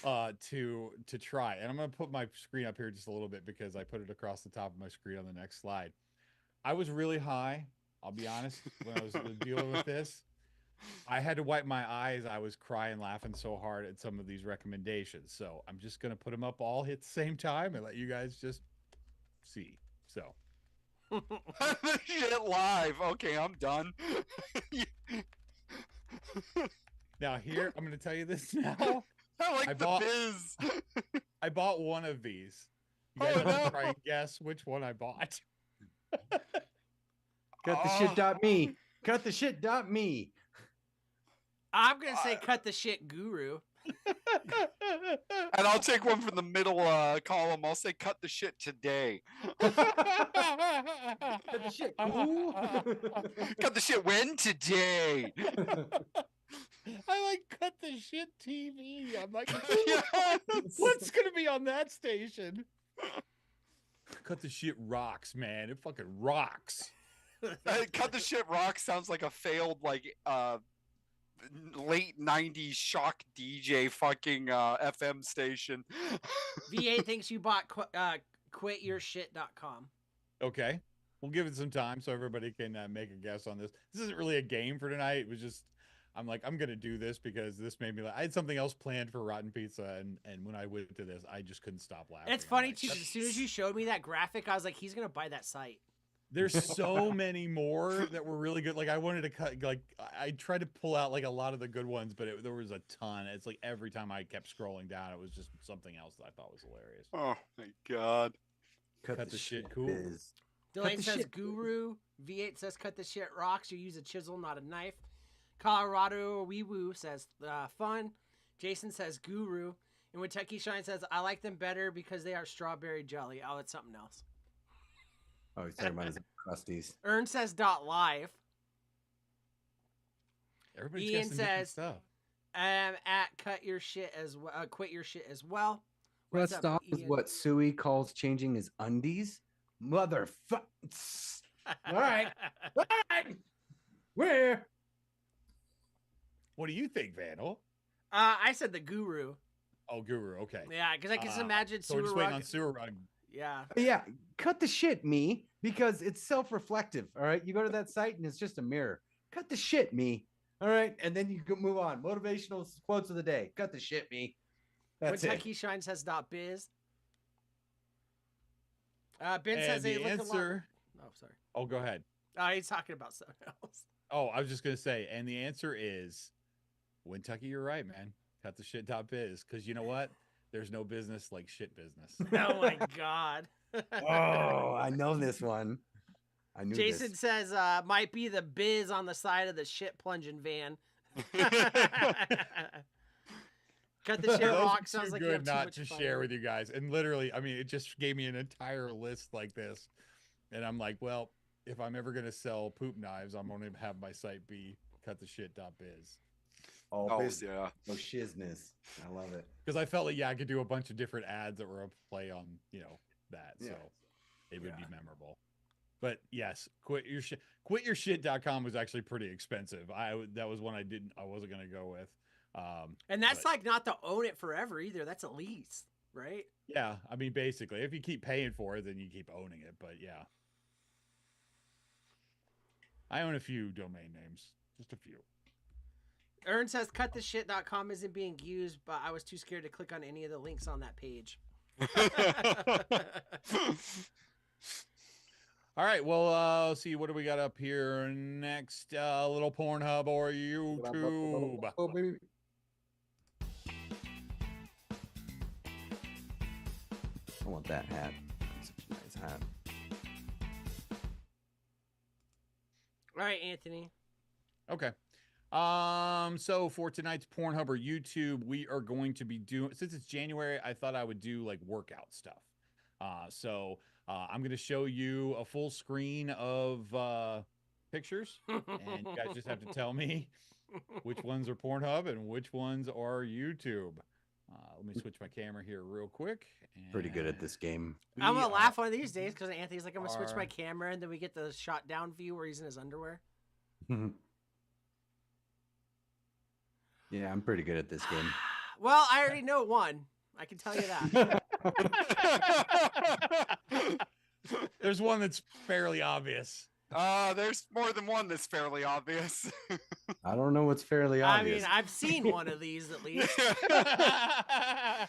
to try. And I'm gonna put my screen up here just a little bit because I put it across the top of my screen on the next slide. I was really high, I'll be honest, when I was dealing with this. I had to wipe my eyes. I was crying, laughing so hard at some of these recommendations. So I'm just gonna put them up all at the same time and let you guys just see. So Shit live. Okay, I'm done. now here, I'm gonna tell you this now. I like I the bought- biz. I bought one of these. You guys Oh, want to no. try and guess which one I bought? Cuttheshit.me. Cuttheshit.me. I'm gonna say cut the shit guru. And I'll take one from the middle column. I'll say cut the shit today. Cut the shit. Ooh. Cut the shit when? Today. I like cut the shit TV. I'm like, Yes. what's gonna be on that station? Cut the shit rocks, man. It fucking rocks. Cut the shit rock sounds like a failed late 90s shock DJ fucking FM station. V8 thinks you bought quityourshit.com. Okay, we'll give it some time so everybody can make a guess on this. This isn't really a game for tonight. It was just, I'm like, I'm gonna do this because this made me I had something else planned for Rotten Pizza, and when I went to this, I just couldn't stop laughing. It's I'm funny like, too. 'Cause as soon as you showed me that graphic, I was like, he's gonna buy that site. There's so many more that were really good. Like I wanted to cut, like I tried to pull out like a lot of the good ones, but there was a ton. It's like every time I kept scrolling down, it was just something else that I thought was hilarious. Oh my god. Cut the shit cool. biz. Delane the says shit. guru. V8 says cut the shit rocks. You use a chisel, not a knife. Colorado Wee Woo says fun. Jason says guru. And when Techie Shine says I like them better because they are strawberry jelly. Oh, it's something else. Oh, he's talking about his crusties. Ern says dot live. Everybody's Ian got some different says, stuff. At cut your shit as well. Quit your shit as well. Rest What's up, off is Ian? what Suey calls changing his undies. Motherfucker. All right. All right. Where? What do you think, Vandal? I said the guru. Oh, Guru. Okay. Yeah, because I can just Uh, imagine So we're sewer just waiting rug. on Sewer Rug. Yeah. Yeah, cut the shit, me, because it's self-reflective. All right, you go to that site and it's just a mirror. Cut the shit, me. All right, and then you can move on. Motivational quotes of the day. Cut the shit, me. That's when it. Techie Shine says dot biz. Ben And says they the look a lot. answer. Oh, sorry. Oh, go ahead. He's talking about something else. Oh, I was just gonna say, and the answer is, Wintucky, you're right, man. Cut the shit biz, because you know what? There's no business like shit business. Oh my god. Oh, I know this one. I knew Jason this. says might be the biz on the side of the shit plunging van. Cut the shit Those are rock sounds too like you have good too not much to fun. share with you guys. And literally, I mean, it just gave me an entire list like this. And I'm like, well, if I'm ever gonna sell poop knives, I'm gonna have my site be cuttheshit.biz. All Oh business, yeah. no shizness. I love it. Because I felt like, yeah, I could do a bunch of different ads that were a play on, you know, that. Yeah. So it would be memorable. But yes, quityourshit.com was actually pretty expensive. That was one I wasn't gonna go with. And that's but- like not to own it forever either. That's a lease, right? Yeah, I mean, basically, if you keep paying for it, then you keep owning it. But yeah. I own a few domain names, just a few. Ern says cuttheshit.com isn't being used, but I was too scared to click on any of the links on that page. All right, well, let's see, what do we got up here next? Little Pornhub or YouTube? Oh, baby. I want that hat. That's such a nice hat. All right, Anthony. Okay. So for tonight's Pornhub or YouTube, we are going to be doing, since it's January, I thought I would do like workout stuff. I'm going to show you a full screen of pictures, and you guys just have to tell me which ones are Pornhub and which ones are YouTube. Let me switch my camera here real quick. Pretty good at this game. I'm going to laugh one of these days because Anthony's like, I'm going to switch my camera, and then we get the shot down view where he's in his underwear. Yeah, I'm pretty good at this game. Well, I already know one. I can tell you that. There's one that's fairly obvious. There's more than one that's fairly obvious. I don't know what's fairly obvious. I mean, I've seen one of these at least. I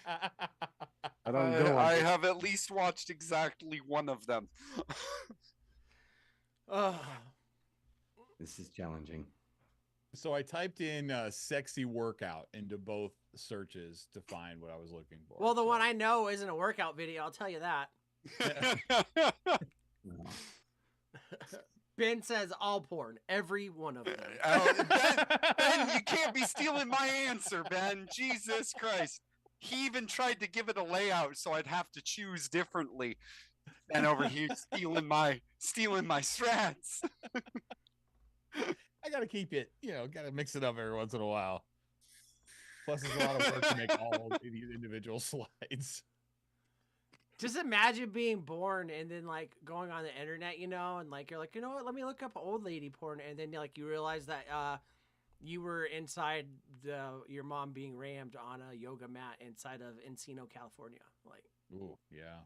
don't know. I have at least watched exactly one of them. Oh. This is challenging. So I typed in sexy workout into both searches to find what I was looking for. Well, the one I know isn't a workout video, I'll tell you that. No. Ben says all porn, every one of them. Ben, you can't be stealing my answer, Ben. Jesus Christ. He even tried to give it a layout so I'd have to choose differently. And over here stealing my strats. I gotta keep it, gotta mix it up every once in a while. Plus, it's a lot of work to make all of these individual slides. Just imagine being born and then like going on the internet, and like you're like, you know what? Let me look up old lady porn, and then like you realize that you were inside your mom being rammed on a yoga mat inside of Encino, California. Like, Ooh, yeah.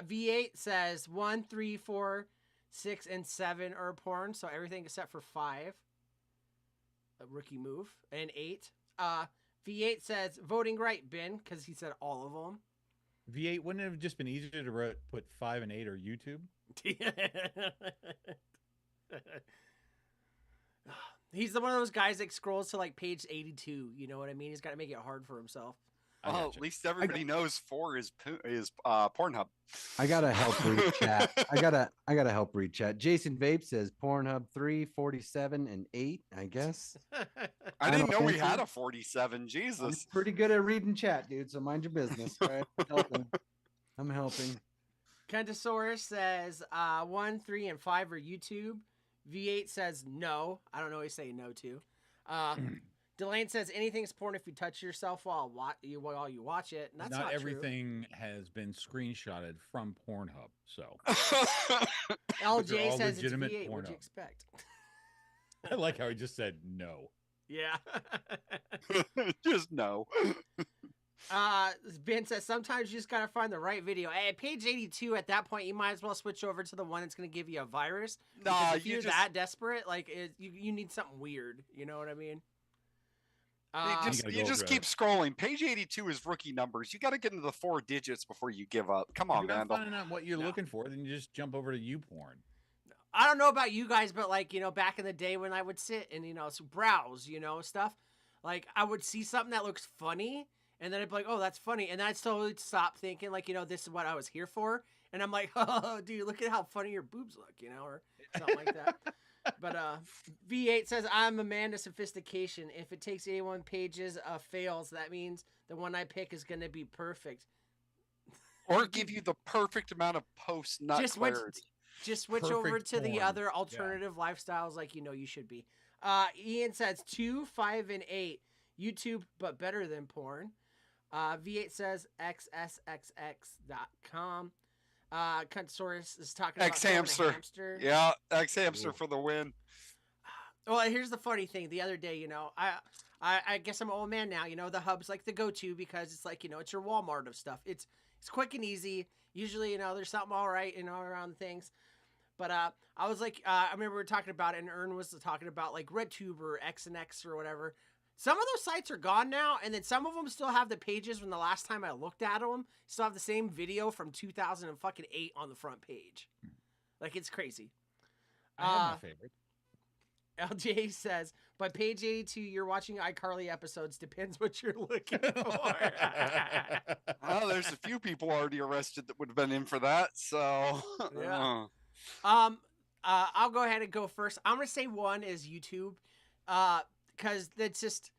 V8 says 1, 3, 4, 6, and 7 are porn, so everything except for 5. A rookie move. And 8. V8 says voting right, Ben, because he said all of them. V8, wouldn't it have just been easier to put 5 and 8 or YouTube? He's one of those guys that scrolls to like page 82. You know what I mean? He's got to make it hard for himself. Well, at least everybody knows 4 is Pornhub. I gotta help read chat. I gotta help read chat. Jason Vape says Pornhub 3, 47, and 8. I guess. I didn't know we fancy. had a 47. I'm Jesus. pretty good at reading chat, dude. So mind your business. All right? I'm helping. Kentosaurus says 1, 3, and 5 are YouTube. V8 says no. I don't know what he's saying no to. Delane says anything's porn if you touch yourself while you watch it. And that's not everything has been screenshotted from Pornhub, so. LJ says it's legitimate V8. What'd porno. you expect? I like how he just said no. Yeah. Just no. Ben says sometimes you just gotta find the right video. At page 82, at that point, you might as well switch over to the one that's gonna give you a virus. Nah, if you're that desperate, like you need something weird. You know what I mean? You just keep scrolling. Page 82 is rookie numbers. You got to get into the 4 digits before you give up. Come on, man. Finding out what you're looking for, then you just jump over to YouPorn. I don't know about you guys, but like, back in the day when I would sit and, browse, stuff, like I would see something that looks funny and then I'd be like, oh, that's funny. And then I'd slowly stop thinking like, this is what I was here for. And I'm like, oh, dude, look at how funny your boobs look, or something like that. But V8 says, I'm a man of sophistication. If it takes 81 pages of fails, that means the one I pick is going to be perfect. Or give you the perfect amount of post-nut clarity. Just switch over to the other alternative lifestyles like you should be. Ian says 2, 5, and 8. YouTube, but better than porn. V8 says xsxx.com. Cuntosaurus is talking about hamster. Yeah, X-Hamster for the win. Well, here's the funny thing. The other day, I guess I'm an old man now. The hub's like the go-to because it's like, it's your Walmart of stuff. It's quick and easy. Usually, there's something all right, around things. But I was like, I remember we were talking about it, and Ern was talking about like RedTube or X and X or whatever. Some of those sites are gone now, and then some of them still have the pages from the last time I looked at them. Still have the same video from 2008 on the front page. Like, it's crazy. I have my favorite. LJ says, by page 82, you're watching iCarly episodes. Depends what you're looking for. Well, there's a few people already arrested that would have been in for that. So Yeah. I'll go ahead and go first. I'm gonna say one is YouTube, because it's just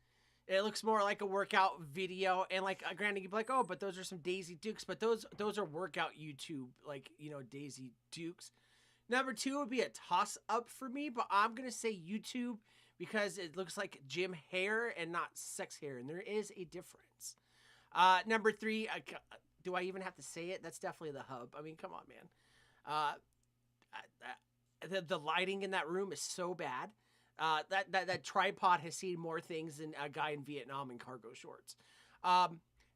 it looks more like a workout video, and like granted, you'd be like, oh, but those are some Daisy Dukes, but those are workout YouTube, like, you know, Daisy Dukes. Number 2 would be a toss up for me, but I'm gonna say YouTube because it looks like gym hair and not sex hair, and there is a difference. Number 3, do I even have to say it? That's definitely the hub. I mean, come on, man. The lighting in that room is so bad. That tripod has seen more things than a guy in Vietnam in cargo shorts.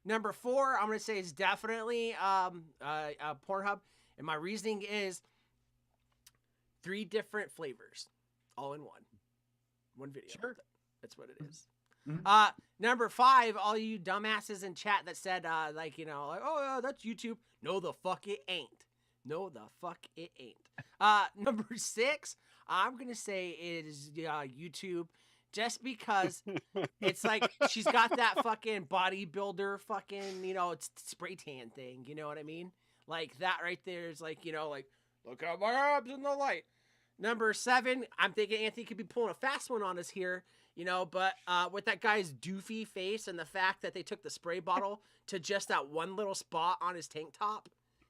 Number 4, I'm gonna say is definitely Pornhub, and my reasoning is 3 different flavors, all in one video. Sure. That's what it is. Mhm. Number 5, all you dumbasses in chat that said like, you know, like, oh yeah, that's YouTube. No, the fuck it ain't. No, the fuck it ain't. Number 6, I'm gonna say is YouTube, just because it's like she's got that fucking bodybuilder fucking, you know, it's spray tan thing. You know what I mean? Like that right there is like, you know, like, look at my abs in the light. Number 7, I'm thinking Anthony could be pulling a fast one on us here, you know, but with that guy's doofy face and the fact that they took the spray bottle to just that one little spot on his tank top,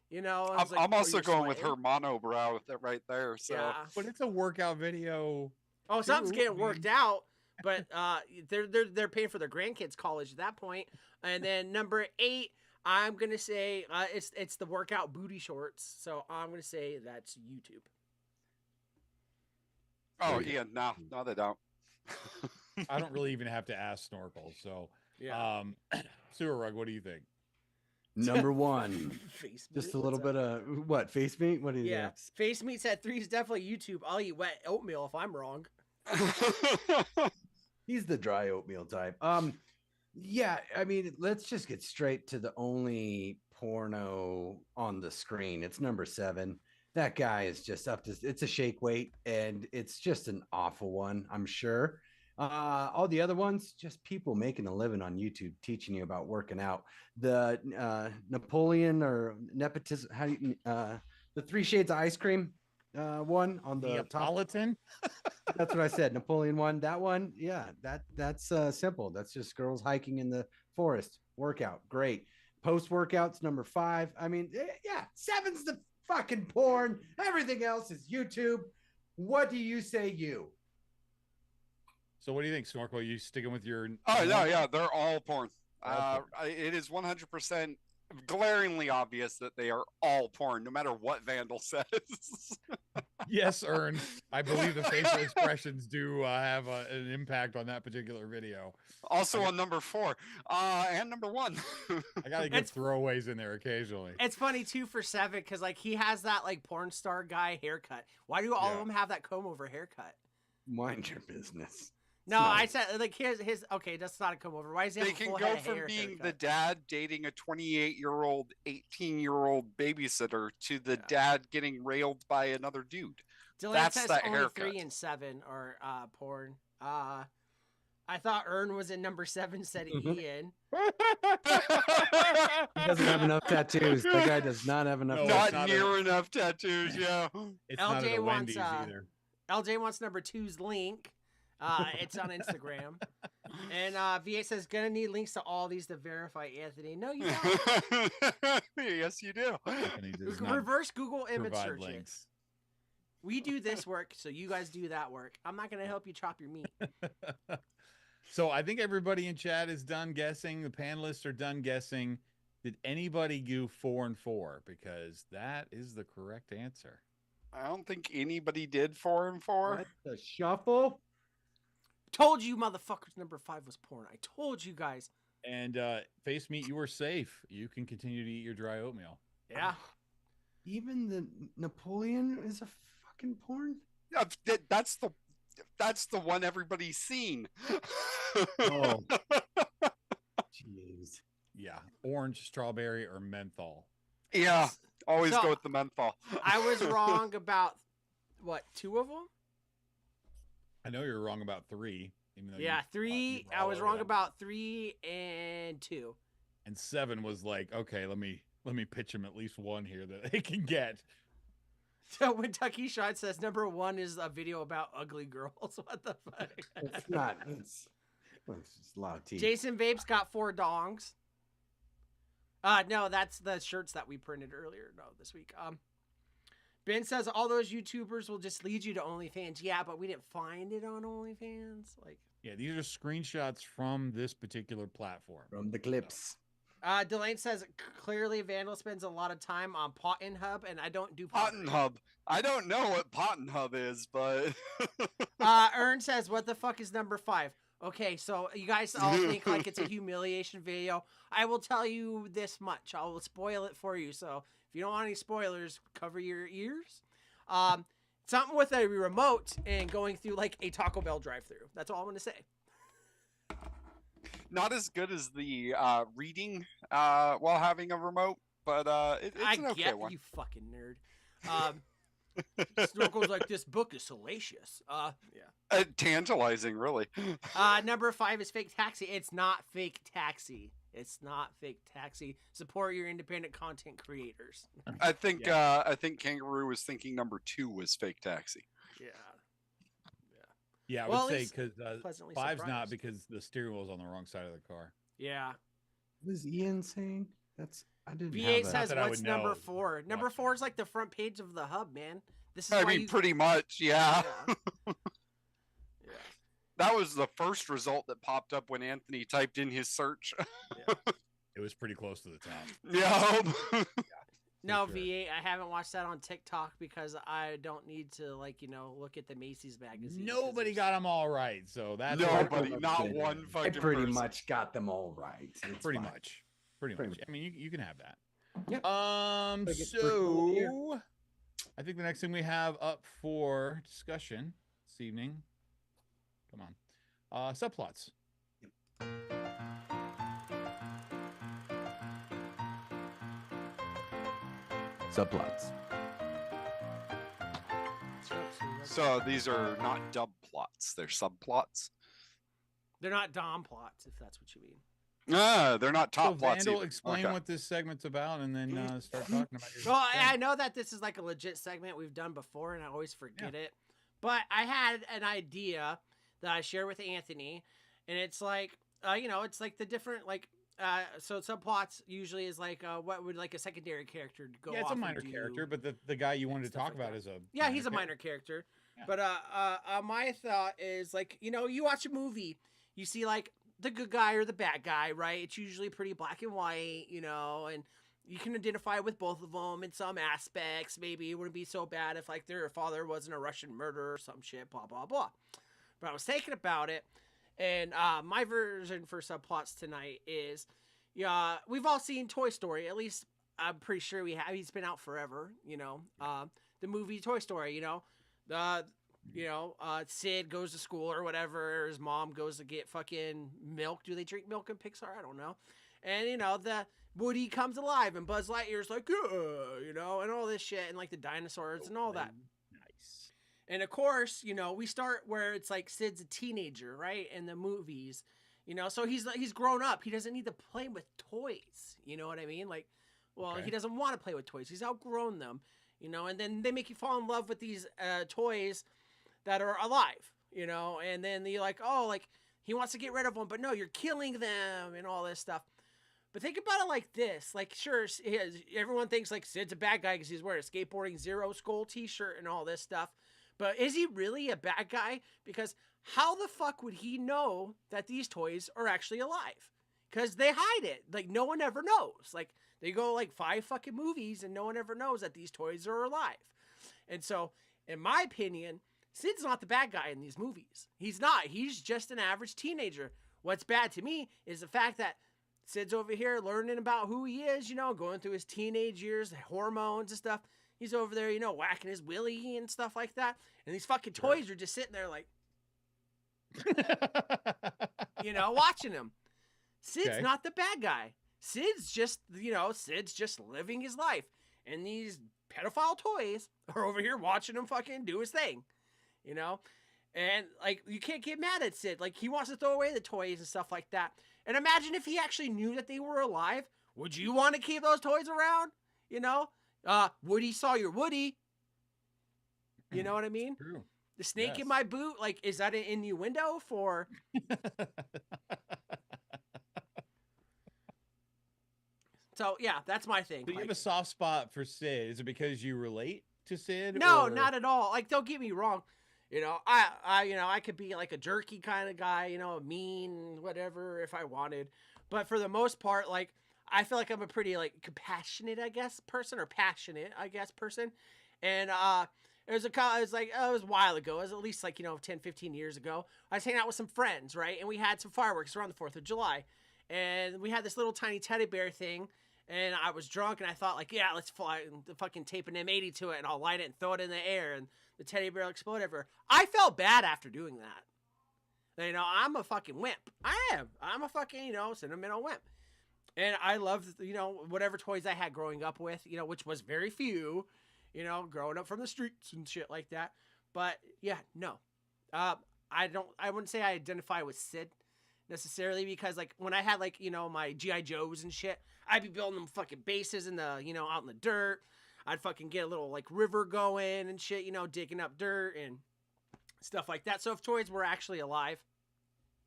you know. I was like, I'm oh, also you're going with sweating? her monobrow with it right there. So Yeah. But it's a workout video. Oh, something's too. getting worked out, but they're paying for their grandkids' college at that point. And then number 8, I'm gonna say it's the workout booty shorts. So I'm gonna say that's YouTube. oh yeah, no, they don't. I don't really even have to ask Snorkel. So, Yeah. Sewer Rug, what do you think? Number 1. Face Just meat, a little what's bit up? of what? Face meat? What do you Yeah. have? Face meat said 3 is definitely YouTube. I'll eat wet oatmeal if I'm wrong. He's the dry oatmeal type. Yeah, I mean, let's just get straight to the only porno on the screen. It's number 7. That guy is just up to, it's a shake weight, and it's just an awful one, I'm sure. All the other ones, just people making a living on YouTube teaching you about working out. The Napoleon or nepotism, how do you, the 3 shades of ice cream one on the top. Neapolitan? That's what I said. Napoleon one. That one, yeah, that's simple. That's just girls hiking in the forest. Workout, great. Post workouts, number 5. I mean, yeah, 7's the fucking porn. Everything else is YouTube. What do you say, you? So what do you think, Snorkel? You sticking with your? Oh no, yeah, they're all porn. All porn. It is 100% glaringly obvious that they are all porn, no matter what Vandal says. Yes, Ern. I believe the facial expressions do have an impact on that particular video. Also on number 4, and number 1. I gotta get throwaways in there occasionally. It's funny too for 7 because like he has that like porn star guy haircut. Why do all of them have that comb over haircut? Mind your business. No, I said like his okay, that's not a comb over. Why is he have They a can full go head of from hair being the haircut? dad dating a 28-year-old, 18-year-old babysitter to the dad getting railed by another dude. Dylan That's says that only haircut. 3 and 7 are porn. I thought Ern was in number 7, said Ian. He doesn't have enough tattoos. The guy does not have enough. No, tattoos. it's Not not near enough tattoos, yeah. It's not LJ at a wants, Wendy's either. LJ wants number 2's link. It's on Instagram. And V8 says, gonna need links to all these to verify Anthony. No, you don't. Yes, you do. Anthony does not Reverse Google image provide search it. links. We do this work, so you guys do that work. I'm not gonna help you chop your meat. So I think everybody in chat is done guessing. The panelists are done guessing. Did anybody do 4 and 4? Because that is the correct answer. I don't think anybody did 4 and 4. What the shuffle? Told you, motherfuckers. Number 5 was porn. I told you guys. And Face Meat, you were safe. You can continue to eat your dry oatmeal. Yeah. Even the Napoleon is a fucking porn? That's the one everybody's seen. Oh, jeez. Yeah, orange, strawberry, or menthol. Yeah, always So- go with the menthol. I was wrong about what, 2 of them? I know you're wrong about 3. Even though Yeah, you thought you 3. were I all was over wrong that. about 3 and 2. And 7 was like, okay, let me pitch him at least one here that they can get. So when Tucky Shot says number 1 is a video about ugly girls, what the fuck? It's not. It's just a lot of teeth. Jason Vapes got 4 dongs. No, that's the shirts that we printed earlier. No, this week. Ben says all those YouTubers will just lead you to OnlyFans. Yeah, but we didn't find it on OnlyFans. Like, Yeah, these are screenshots from this particular platform. From the clips. Delane says clearly Vandal spends a lot of time on Pottin Hub, and I don't do Pottin Hub. I don't know what Pottin Hub is, but Ern says, what the fuck is number 5? Okay, so you guys all think like it's a humiliation video. I will tell you this much. I will spoil it for you. So if you don't want any spoilers, cover your ears. Something with a remote and going through like a Taco Bell drive-through. That's all I'm going to say. not as good as the reading while having a remote, but it's I an okay get one. you fucking nerd. Snorkel's like, this book is salacious. Yeah. Tantalizing, really. Number 5 is Fake Taxi. It's not Fake Taxi. It's not Fake Taxi. Support your independent content creators. I think Kangaroo was thinking number 2 was Fake Taxi. Yeah. Yeah, I Well, would at say least because pleasantly 5's not surprised. because the steering wheel's on the wrong side of the car. Yeah. What is Ian saying? I didn't V8 have that. says, that I what's would number know 4? Number watching 4 is like the front page of the hub, man. This is I why mean, you... pretty much, yeah. Yeah. That was the first result that popped up when Anthony typed in his search. It was pretty close to the top. Yeah. No, sure. V8, I haven't watched that on TikTok because I don't need to, like, look at the Macy's magazine. 'cause Nobody there's- got them all right, so that's Nobody, Okay. not one I fucking pretty person. much got them all right. It's pretty fine. much. Pretty Pretty much. I mean, you can have that. Yep. Take it for a year. So I think the next thing we have up for discussion this evening. Come on. Subplots. Subplots. So these are not dub plots; they're subplots. They're not Dom plots, if that's what you mean. Ah, they're not So top plots. Vandal, either. explain Okay. what this segment's about, and then start talking about your. Well, thing. I know that this is like a legit segment we've done before, and I always forget it. But I had an idea that I shared with Anthony, and it's like, it's like the different so subplots usually is like what would like a secondary character go? Yeah, it's off a and minor do. character, but the guy you wanted to stuff talk like about that. is a Yeah, he's a character. minor character. Yeah. But my thought is like, you watch a movie, you see like the good guy or the bad guy, right? It's usually pretty black and white, and you can identify with both of them in some aspects. Maybe it wouldn't be so bad if like their father wasn't a Russian murderer or some shit, blah, blah, blah. But I was thinking about it, and my version for subplots tonight is, we've all seen Toy Story. At least I'm pretty sure we have. He's been out forever, the movie Toy Story, Sid goes to school or whatever. His mom goes to get fucking milk. Do they drink milk in Pixar? I don't know. And, the Woody comes alive and Buzz Lightyear's like, and all this shit and like the dinosaurs and all that. Nice. And of course, we start where it's like Sid's a teenager, right? In the movies, so he's grown up. He doesn't need to play with toys. You know what I mean? Like, well, Okay. he doesn't want to play with toys. He's outgrown them, and then they make you fall in love with these toys that are alive, and then you're like, oh, like he wants to get rid of them, but no, you're killing them and all this stuff. But think about it like this. Like, sure, everyone thinks like Sid's a bad guy because he's wearing a skateboarding Zero Skull t-shirt and all this stuff. But is he really a bad guy? Because how the fuck would he know that these toys are actually alive? Because they hide it. Like, no one ever knows. Like, they go like 5 fucking movies and no one ever knows that these toys are alive. And so, in my opinion, Sid's not the bad guy in these movies. He's not. He's just an average teenager. What's bad to me is the fact that Sid's over here learning about who he is, going through his teenage years, hormones and stuff. He's over there, whacking his willy and stuff like that. And these fucking toys are just sitting there like, watching him. Sid's Okay. not the bad guy. Sid's just living his life. And these pedophile toys are over here watching him fucking do his thing, And like, you can't get mad at Sid. Like, he wants to throw away the toys and stuff like that. And imagine if he actually knew that they were alive. Would you want to keep those toys around? Woody saw your Woody. You know what I mean? True. The snake Yes. in my boot, like, is that an innuendo for? So yeah, that's my thing. So you Like, have a soft spot for Sid. Is it because you relate to Sid? no, or- not at all. Like, don't get me wrong. I could be like a jerky kind of guy, mean, whatever, if I wanted. But for the most part, like, I feel like I'm a pretty, like, compassionate, I guess, person, or passionate, I guess, person. And it was a while ago. It was at least like, 10, 15 years ago. I was hanging out with some friends, right? And we had some fireworks around the 4th of July. And we had this little tiny teddy bear thing. And I was drunk, and I thought, like, yeah, let's fucking tape an M80 to it, and I'll light it and throw it in the air, and the teddy bear will explode everywhere. I felt bad after doing that. I'm a fucking wimp. I am. I'm a fucking, sentimental wimp. And I loved, whatever toys I had growing up with, which was very few, growing up from the streets and shit like that. But, yeah, no. I wouldn't say I identify with Sid necessarily, because, like, when I had, like, my G.I. Joes and shit, I'd be building them fucking bases in the, out in the dirt. I'd fucking get a little, like, river going and shit, digging up dirt and stuff like that. So if toys were actually alive.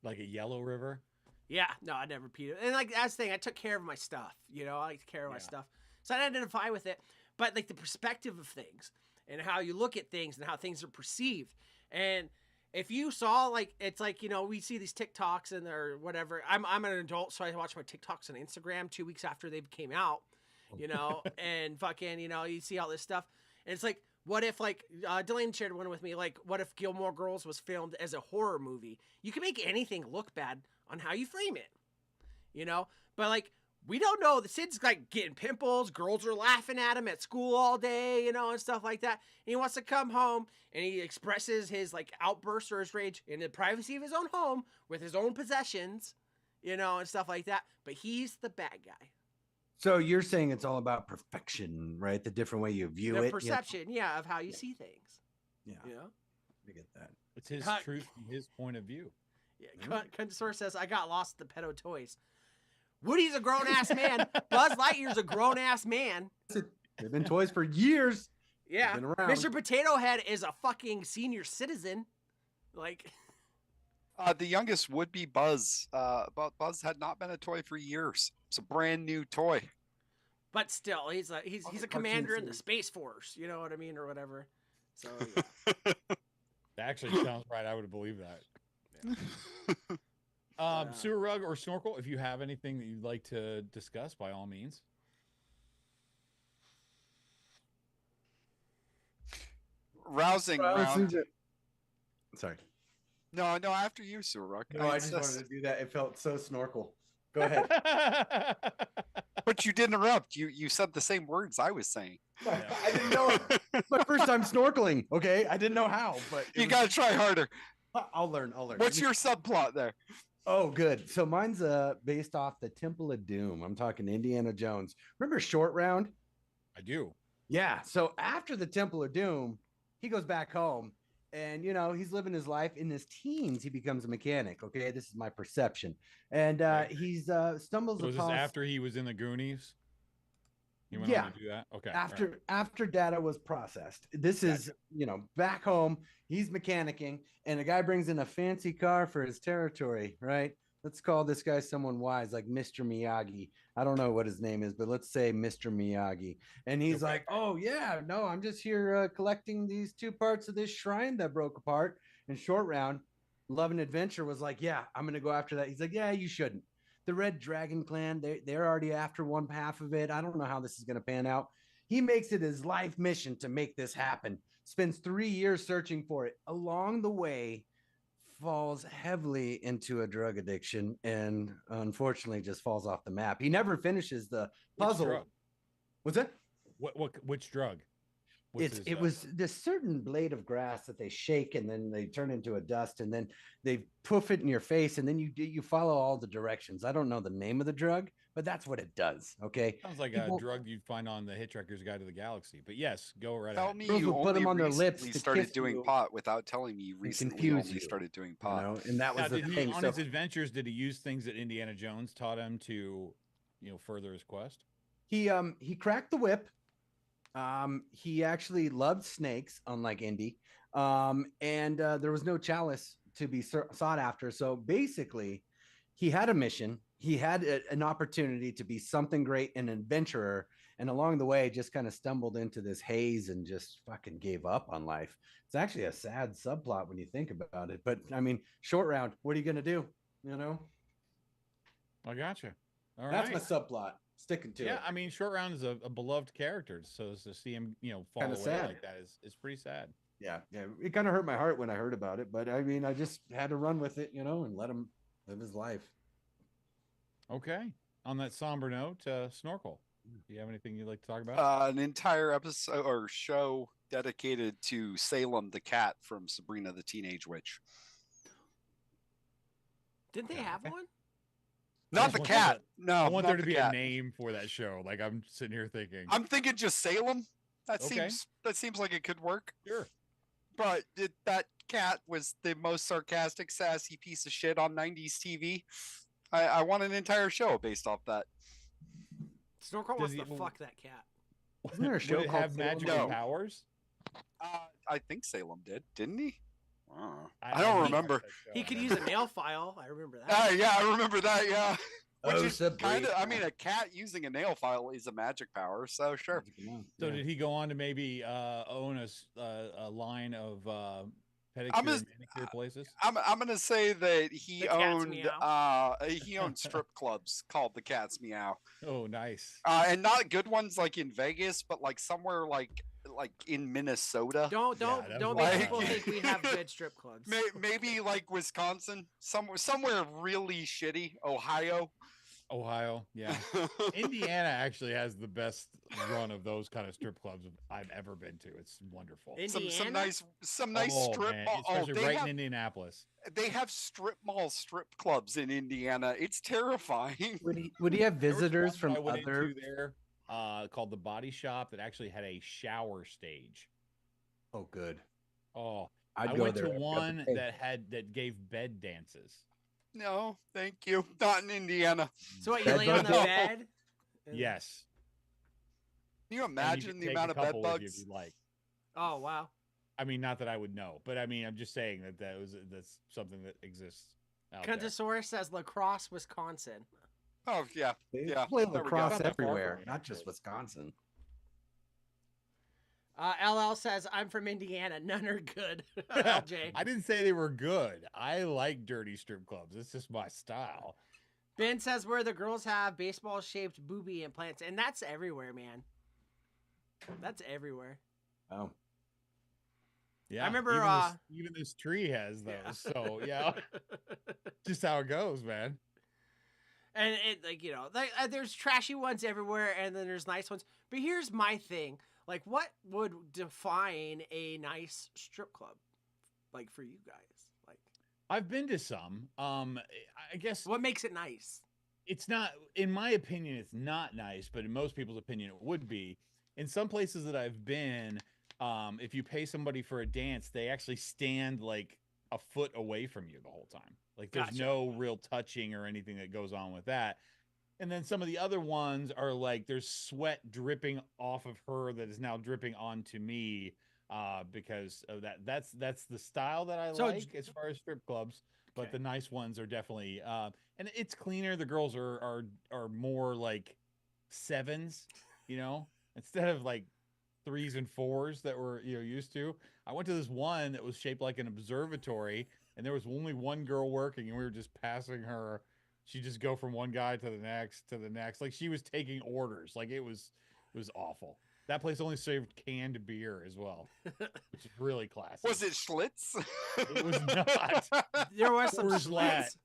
Like a yellow river? Yeah, no, I never peed. And, like, that's the thing, I took care of my stuff, I like to care of my stuff. So I identify with it. But, like, the perspective of things and how you look at things and how things are perceived. And if you saw, like, it's like, we see these TikToks and or whatever. I'm an adult, so I watch my TikToks on Instagram 2 weeks after they came out, and fucking, you see all this stuff. And it's like, what if, like, Delaney shared one with me, like, what if Gilmore Girls was filmed as a horror movie? You can make anything look bad on how you frame it, But, like, we don't know. The Sid's, like, getting pimples. Girls are laughing at him at school all day, and stuff like that. And he wants to come home, and he expresses his, like, outburst or his rage in the privacy of his own home with his own possessions, and stuff like that. But he's the bad guy. So you're saying it's all about perfection, right? The different way you view The it. perception, of how you see things. Yeah, You know? I get that. It's his Cut. truth from his point of view. Yeah, Consor says, I got lost at the pedo toys. Woody's a grown-ass man. Buzz Lightyear's a grown-ass man. They've been toys for years. Yeah. Been around. Mr. Potato Head is a fucking senior citizen. Like, The youngest would be Buzz. But Buzz had not been a toy for years. It's a brand new toy. but still, he's a Cartoon commander in the series. Space Force. You know what I mean, or whatever. So That actually sounds right. I would believe that. Sewer rug or snorkel, if you have anything that you'd like to discuss, by all means. Rousing round. Sorry. No, after you, Suruk. No, I just wanted to do that. It felt so snorkel. Go ahead. But you did interrupt. You said the same words I was saying. I didn't know. It's my first time snorkeling. Okay, I didn't know how, but You got to try harder. I'll learn. What's your subplot there? Oh, good. So mine's based off the Temple of Doom. I'm talking Indiana Jones. Remember Short Round? I do. Yeah. So after the Temple of Doom, he goes back home, and he's living his life. In his teens, he becomes a mechanic. Okay, this is my perception, and Right. he's stumbles So was this upon after he was in the Goonies? He went Yeah. on to do that? Okay. after data was processed. This is back home. He's mechanicking, and a guy brings in a fancy car for his territory. Right. Let's call this guy someone wise, like Mr. Miyagi. I don't know what his name is, but let's say Mr. Miyagi. And he's Okay. like, "Oh yeah, no, I'm just here collecting these 2 parts of this shrine that broke apart." And Short Round, Love and Adventure was like, "Yeah, I'm gonna go after that." He's like, "Yeah, you shouldn't. The Red Dragon Clan, they're already after one half of it. I don't know how this is gonna pan out." He makes it his life mission to make this happen. Spends 3 years searching for it. Along the way, falls heavily into a drug addiction and unfortunately just falls off the map. He never finishes the Which puzzle. drug? What's that? Which drug? It was this certain blade of grass that they shake and then they turn into a dust and then they poof it in your face and then you follow all the directions. I don't know the name of the drug, but that's what it does. Okay. Sounds like a drug you'd find on the Hitchhiker's Guide to the Galaxy. But yes, go right Tell ahead. me Girls you will put only them on their lips recently to started kiss doing you pot without telling me you and recently confuse only you, started doing you pot. know, and that Now, was the did he thing. on So his adventures? Did he use things that Indiana Jones taught him to, further his quest? he cracked the whip. He actually loved snakes, unlike Indy. And there was no chalice to be sought after. So basically, he had a mission. He had an opportunity to be something great, an adventurer, and along the way, just kind of stumbled into this haze and just fucking gave up on life. It's actually a sad subplot when you think about it. But I mean, short round, what are you gonna do? You know, I gotcha. All that's right. my subplot. Sticking to Yeah, it. I mean, Short Round is a beloved character, so to see him, fall Kinda away sad. like that is pretty sad. Yeah, it kind of hurt my heart when I heard about it, but I mean, I just had to run with it, and let him live his life. Okay. On that somber note, Snorkel, do you have anything you'd like to talk about? An entire episode or show dedicated to Salem the cat from Sabrina the Teenage Witch. Didn't they have one? Not the want cat. there No, I want not there to the be cat. a name for that show. Like I'm sitting here thinking, I'm thinking just Salem. That Okay. seems like it could work. sure. But that cat was the most sarcastic, sassy piece of shit on 90s TV. I want an entire show based off that. Snorkel Does wants to he- fuck that cat. Wasn't there a show Would it called have Salem? magical No. powers? I think Salem didn't he? I I don't didn't remember. watch that show. He I could never- use a nail file. I remember that. Yeah, I remember that. Yeah, which Oh, is kind of. Sabrina. I mean, a cat using a nail file is a magic power. So sure. So Yeah. did he go on to maybe own a line of pedicure I'm and manicure places? I'm gonna say that he The Cat's owned Meow. he owned strip clubs called the Cat's Meow, Oh, nice. and not good ones like in Vegas, but like somewhere like in Minnesota. Don't that don't was make wild. people think we have good strip clubs. Maybe like Wisconsin, somewhere really shitty, Ohio. Ohio, yeah. Indiana actually has the best run of those kind of strip clubs I've ever been to. It's wonderful. Indiana? some nice strip man, mall. especially they right have, in Indianapolis. they have strip clubs in Indiana. It's terrifying. Would he have There was visitors one from I went other? into there called the Body Shop that actually had a shower stage. Oh, good. Oh, I'd I go went there to every other one day. that gave bed dances. No, thank you. Not in Indiana. So what, you Bed lay on the bugs? bed? and- Yes. Can you And you imagine could the take amount a of bed couple with you bugs? if you like. Oh wow. I mean, not that I would know, but I mean, I'm just saying that's something that exists out there. Contosaurus says La Crosse, Wisconsin. Oh yeah, They yeah. play there we go. lacrosse Not that far from everywhere, me, not just actually. Wisconsin. LL says I'm from Indiana. None are good. LJ. I didn't say they were good. I like dirty strip clubs. It's just my style. Ben says where the girls have baseball-shaped booby implants, and that's everywhere, man. That's everywhere. Oh, Yeah, remember, even this tree has those. Yeah. So yeah, just how it goes, man. And it there's trashy ones everywhere, and then there's nice ones. But here's my thing: like, what would define a nice strip club, like for you guys? Like, I've been to some. I guess what makes it nice? it's not, in my opinion, it's not nice, but in most people's opinion, it would be. In some places that I've been, if you pay somebody for a dance, they actually stand like a foot away from you the whole time. Like there's Gotcha. no real touching or anything that goes on with that. And then some of the other ones are like there's sweat dripping off of her that is now dripping onto me because of that. That's the style that I So like as far as strip clubs. But Okay. the nice ones are definitely and it's cleaner. The girls are more like sevens, instead of like threes and fours that we're used to. I went to this one that was shaped like an observatory, and there was only one girl working, and we were just passing her. She'd just go from one guy to the next, like she was taking orders. Like it was awful. That place only served canned beer as well, which is really classy. Was it Schlitz? It was not. There was some Coors Light. slits.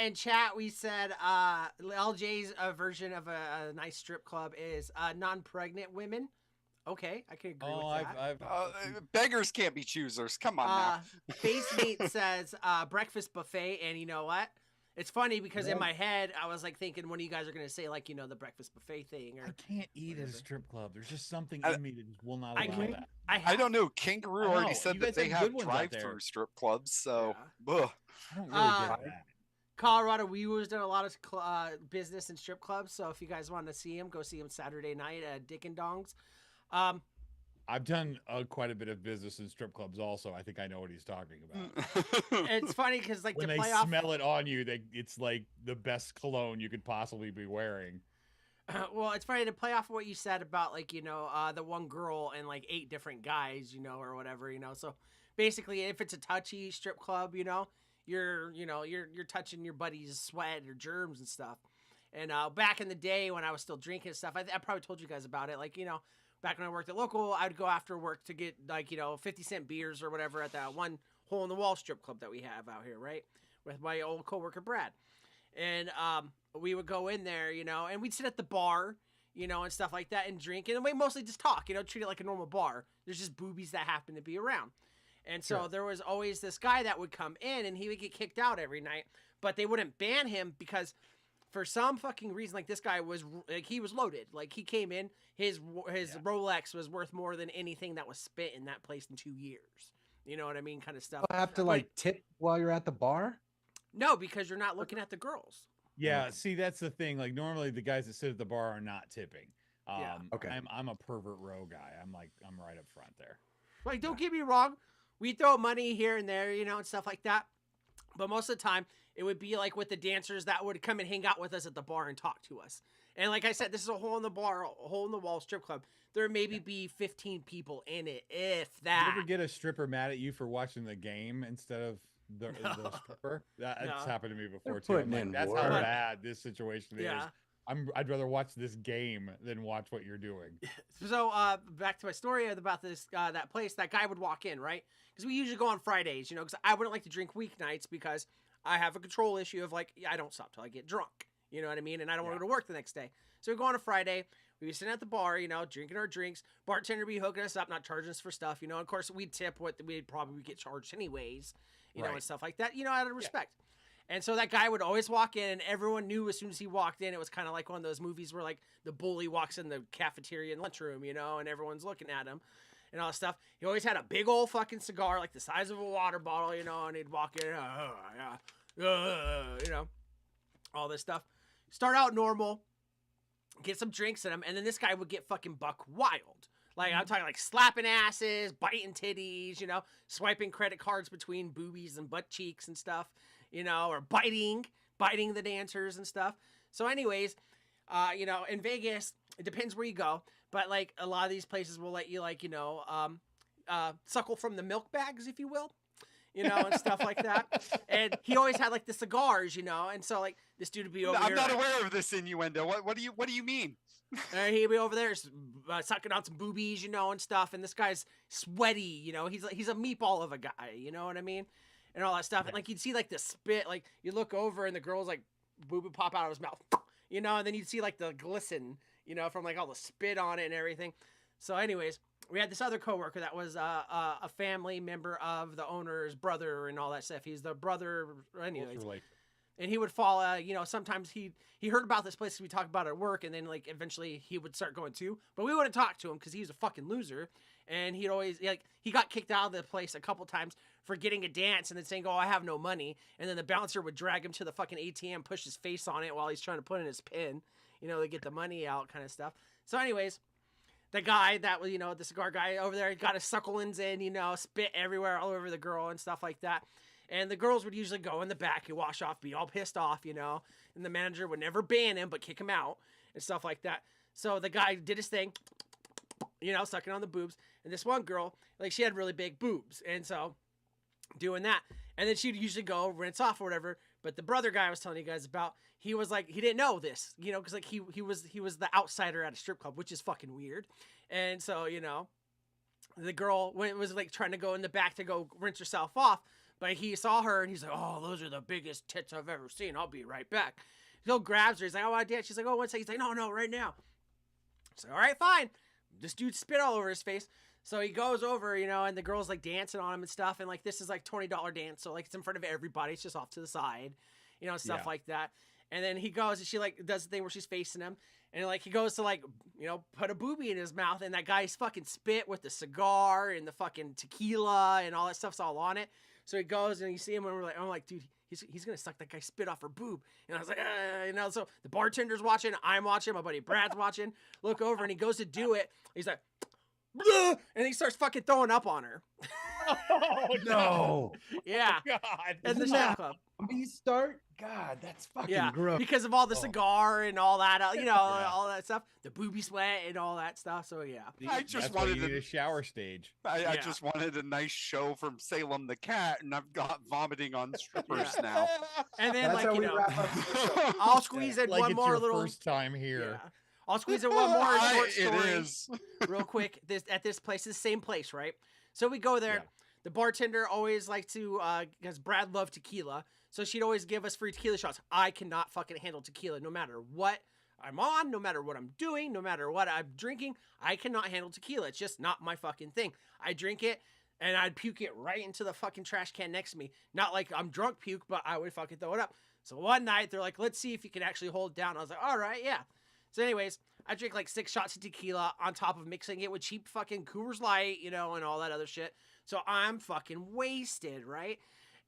In chat, we said LJ's version of a nice strip club is non-pregnant women. Okay, I can agree Oh, with that. Beggars can't be choosers. Come on now. Face Meat says breakfast buffet, and you know what? It's funny because in Right. my head I was like thinking one of you guys are gonna say like the breakfast buffet thing I or can't eat at a whatever. strip club. There's just something I- in me that just will not I allow can- that. I don't know. Kangaroo I already know, said you that guys they have have good ones out there. drive-through strip clubs, so Yeah. ugh. I don't really Uh, get that. Colorado Weaver's done a lot of business in strip clubs, so if you guys want to see him, go see him Saturday night at Dick and Dong's. I've done quite a bit of business in strip clubs also. I think I know what he's talking about. It's funny because like When to they play off. smell it on you, it's like the best cologne you could possibly be wearing. Well, it's funny to play off of what you said about like the one girl and like 8 different guys, or whatever, So basically, if it's a touchy strip club, you're touching your buddy's sweat or germs and stuff. And back in the day when I was still drinking and stuff, I probably told you guys about it. Like back when I worked at local, I'd go after work to get like 50-cent beers or whatever at that one hole in the wall strip club that we have out here, right, with my old coworker Brad. And we would go in there, and we'd sit at the bar, and stuff like that and drink. And we mostly just talk, treat it like a normal bar. There's just boobies that happen to be around. And so there was always this guy that would come in and he would get kicked out every night. But they wouldn't ban him because for some fucking reason, like this guy was like, he was loaded. Like he came in, his Rolex was worth more than anything that was spent in that place in 2 years. You know what I mean? Kind of stuff. You have to But- like tip while you're at the bar. No, because you're not looking at the girls. Yeah, see, that's the thing. Like normally the guys that sit at the bar are not tipping. Yeah. Okay. I'm a pervert row guy. I'm right up front there. Like, don't get me wrong. We throw money here and there, and stuff like that. But most of the time, it would be like with the dancers that would come and hang out with us at the bar and talk to us. And like I said, this is a hole in the wall strip club. There maybe be 15 people in it, if that. You ever get a stripper mad at you for watching the game instead of the stripper? That's No. happened to me before They're too. I'm putting like, in that's work. how bad this situation Yeah. is. I'd rather watch this game than watch what you're doing. So back to my story about this that place. That guy would walk in, right? Because we usually go on Fridays, because I wouldn't like to drink weeknights because I have a control issue of like I don't stop till I get drunk. You know what I mean? And I don't want to go to work the next day. So we go on a Friday. We be sitting at the bar, drinking our drinks. Bartender be hooking us up, not charging us for stuff. Of course, we tip what we'd probably get charged anyways, Right. and stuff like that. Out of respect. And so that guy would always walk in, and everyone knew as soon as he walked in, it was kind of like one of those movies where like the bully walks in the cafeteria and lunchroom, and everyone's looking at him and all that stuff. He always had a big old fucking cigar, like the size of a water bottle, and he'd walk in, all this stuff. Start out normal, get some drinks in him, and then this guy would get fucking buck wild. Like, I'm talking like slapping asses, biting titties, swiping credit cards between boobies and butt cheeks and stuff, or biting the dancers and stuff. So anyways, in Vegas, it depends where you go, but like a lot of these places will let you like, suckle from the milk bags, if you will. And stuff like that. And he always had like the cigars, and so like this dude would be over I'm here. not like, aware of this innuendo. What do you mean? he'd be over there sucking on some boobies, and stuff. And this guy's sweaty, he's a meatball of a guy, you know what I mean? And all that stuff. And like you'd see like the spit, like you look over and the girl's like boob would pop out of his mouth, and then you'd see like the glisten, from like all the spit on it and everything. So anyways, we had this other coworker that was a family member of the owner's brother and all that stuff. He's the brother, anyways. And he would fall, sometimes he heard about this place we talked about at work, and then like eventually he would start going too. But we wouldn't talk to him because he was a fucking loser, and he'd always he got kicked out of the place a couple times for getting a dance and then saying, "Oh, I have no money," and then the bouncer would drag him to the fucking ATM, push his face on it while he's trying to put in his pin, to get the money out, kind of stuff. So anyways. The guy that was, the cigar guy over there, got his sucklings in, spit everywhere, all over the girl and stuff like that. And the girls would usually go in the back and wash off, be all pissed off, and the manager would never ban him, but kick him out and stuff like that. So the guy did his thing, sucking on the boobs. And this one girl, like, she had really big boobs. And so doing that. And then she'd usually go rinse off or whatever. But the brother guy I was telling you guys about, he was like, he didn't know this, because like he was the outsider at a strip club, which is fucking weird. And so, the girl was like trying to go in the back to go rinse herself off, but he saw her and he's like, "Oh, those are the biggest tits I've ever seen. I'll be right back." He grabs her. He's like, "Oh, I did." She's like, "Oh, one second." He's like, "No, right now." So, all right, fine. this dude spit all over his face. So he goes over, you know, and the girl's like dancing on him and stuff. And like, this is like $20 dance. So like, it's in front of everybody. It's just off to the side, you know, stuff Yeah. like that. And then he goes and she like does the thing where she's facing him. And like, he goes to like, you know, put a boobie in his mouth. And that guy's fucking spit with the cigar and the fucking tequila and all that stuff's all on it. So he goes and you see him and I'm like, dude, he's going to suck that guy spit off her boob. And I was like, you know, so the bartender's watching, I'm watching, my buddy Brad's watching, look over and he goes to do it. He's like, "Bleh," and he starts fucking throwing up on her. Oh No. Yeah. God. In the Isn't shop that- club. We start. God, that's fucking Yeah. gross. Because of all the Oh. cigar and all that, you know, Yeah. all that stuff, the booby sweat and all that stuff. So yeah. I just That's why wanted you to- need a shower stage. I Yeah. just wanted a nice show from Salem the Cat, and I've got vomiting on strippers Yeah. now. And then That's like, how you we know, wrap up the show. I'll squeeze in Like one it's more your little. first time here. Yeah. I'll squeeze in one more short It story. is. Real quick. At this place, the same place, right? So we go there. Yeah. The bartender always liked to, because Brad loved tequila, so she'd always give us free tequila shots. I cannot fucking handle tequila, no matter what I'm on, no matter what I'm doing, no matter what I'm drinking. I cannot handle tequila. It's just not my fucking thing. I drink it and I'd puke it right into the fucking trash can next to me. Not like I'm drunk puke, but I would fucking throw it up. So one night they're like, let's see if you can actually hold it down. I was like, all right, yeah. So anyways, I drink like 6 shots of tequila on top of mixing it with cheap fucking Coors Light, you know, and all that other shit. So I'm fucking wasted, right?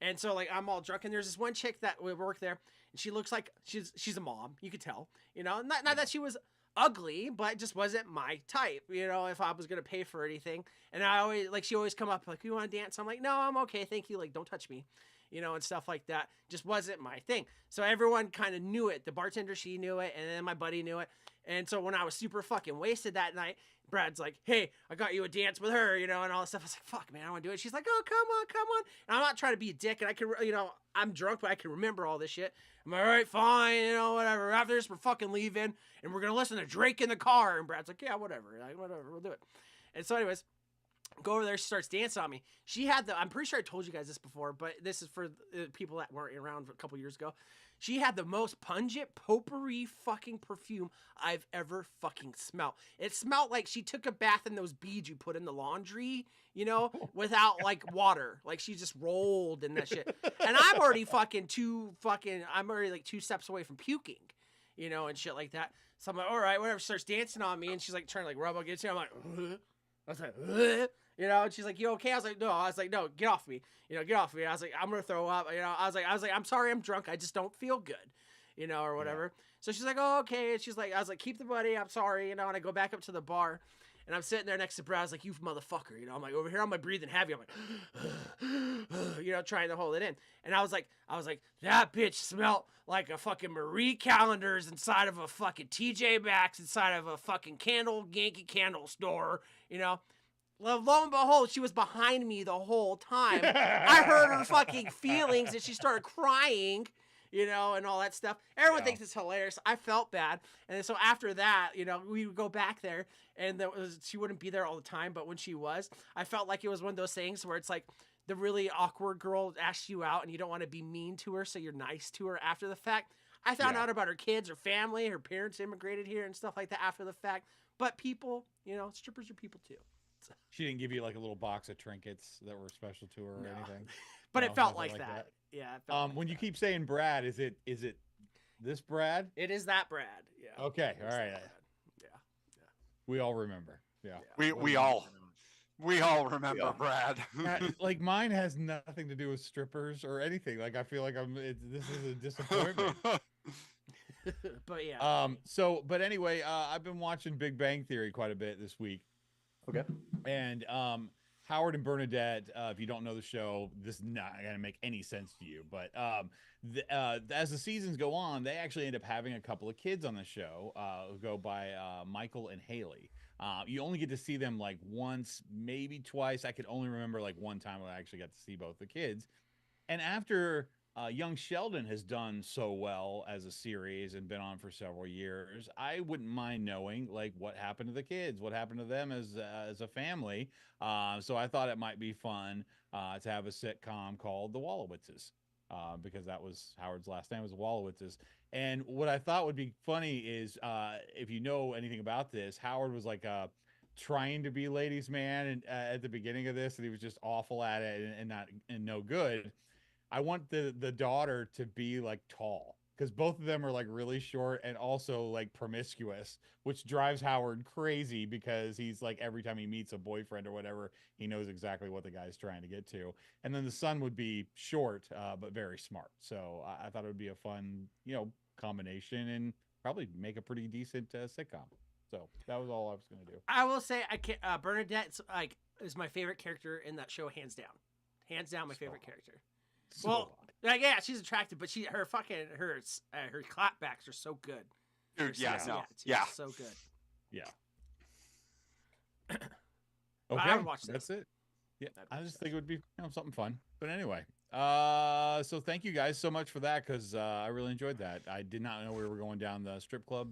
And so like I'm all drunk, and there's this one chick that would work there, and she looks like she's a mom. You could tell, you know, not that she was ugly, but it just wasn't my type, you know, if I was gonna pay for anything. And I always like she always come up like, you want to dance? I'm like, no, I'm okay, thank you. Like, don't touch me, you know, and stuff like that. Just wasn't my thing. So everyone kind of knew it. The bartender, she knew it, and then my buddy knew it. And so when I was super fucking wasted that night, Brad's like, hey, I got you a dance with her, you know, and all this stuff. I was like, fuck, man, I want to do it. She's like, oh, come on, come on. And I'm not trying to be a dick, and I can, you know, I'm drunk, but I can remember all this shit. I'm like, all right, fine, you know, whatever. After this, we're fucking leaving, and we're going to listen to Drake in the car. And Brad's like, yeah, whatever. Like, whatever, we'll do it. And so anyways, go over there, she starts dancing on me. She had I'm pretty sure I told you guys this before, but this is for people that weren't around a couple years ago. She had the most pungent potpourri fucking perfume I've ever fucking smelled. It smelled like she took a bath in those beads you put in the laundry, you know, without like water. Like she just rolled in that shit. And I'm already I'm already like 2 steps away from puking, you know, and shit like that. So I'm like, all right, whatever. She starts dancing on me, and she's like trying to like rub against me. I'm like, ugh. I was like, ugh. You know, and she's like, you okay? I was like, no. I was like, no, get off me. You know, get off me. I was like, I'm gonna throw up. You know, I was like, I'm sorry, I'm drunk. I just don't feel good. You know, or whatever. So she's like, oh, okay. And she's like, I was like, keep the money. I'm sorry. You know, and I go back up to the bar, and I'm sitting there next to Brad. I was like, you motherfucker. You know, I'm like, over here, I'm like breathing heavy. I'm like, you know, trying to hold it in. And I was like, that bitch smelled like a fucking Marie Callender's inside of a fucking TJ Maxx, inside of a fucking Yankee candle store. You know. Lo and behold, she was behind me the whole time. I heard her fucking feelings, and she started crying, you know, and all that stuff. Everyone thinks it's hilarious. I felt bad. And then so after that, you know, we would go back there, and she wouldn't be there all the time, but when she was, I felt like it was one of those things where it's like the really awkward girl asks you out, and you don't want to be mean to her, so you're nice to her after the fact. I found out about her kids, her family, her parents immigrated here and stuff like that after the fact. But people, you know, strippers are people too. She didn't give you like a little box of trinkets that were special to her or No. anything. But No, it felt nothing like that. Yeah. It felt like When you that. keep saying Brad, is it this Brad? It is that Brad. Yeah. Okay, It's all that right. Brad. We all remember. Yeah. We all remember Yeah. Brad. Like mine has nothing to do with strippers or anything. Like I feel like this is a disappointment. But yeah. But anyway, I've been watching Big Bang Theory quite a bit this week. Okay. And Howard and Bernadette, if you don't know the show, this is not going to make any sense to you. But as the seasons go on, they actually end up having a couple of kids on the show who go by Michael and Haley. You only get to see them like once, maybe twice. I could only remember like one time when I actually got to see both the kids. And after Young Sheldon has done so well as a series and been on for several years, I wouldn't mind knowing like what happened to the kids, what happened to them as a family. So I thought it might be fun to have a sitcom called The Wolowitzes, because that was Howard's last name was the Wolowitzes. And what I thought would be funny is if you know anything about this, Howard was like trying to be ladies' man and at the beginning of this, and he was just awful at it and no good. I want the daughter to be like tall because both of them are like really short and also like promiscuous, which drives Howard crazy because he's like every time he meets a boyfriend or whatever, he knows exactly what the guy's trying to get to. And then the son would be short but very smart. So I thought it would be a fun, combination and probably make a pretty decent sitcom. So that was all I was gonna do. I will say I can't. Bernadette's is my favorite character in that show, hands down. Hands down, my favorite character. So Well, yeah, she's attractive, but her clapbacks are so good. Dude, yeah, She's no, just yeah. so good. yeah. I Okay, would watch that's it. Yeah, I'd I watch just that. think it would be something fun. But anyway, so thank you guys so much for that because I really enjoyed that. I did not know we were going down the strip club.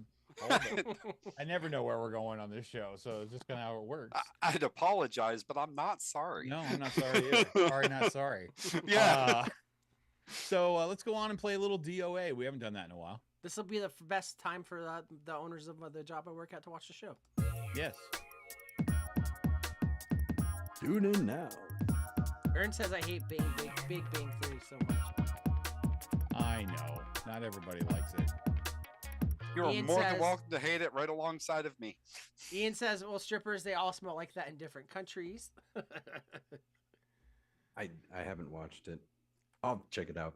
I never know where we're going on this show, so it's just kind of how it works. I'd apologize, but I'm not sorry. No, I'm not sorry either. Sorry, not sorry. Yeah. So let's go on and play a little DOA. We haven't done that in a while. This will be the best time for the owners of the job I work at to watch the show. Yes. Tune in now. Ern says I hate Big Bang Theory so much. I know. Not everybody likes it. You're Ian more says- than welcome to hate it right alongside of me. Ian says, well, strippers, they all smell like that in different countries. I haven't watched it. I'll check it out.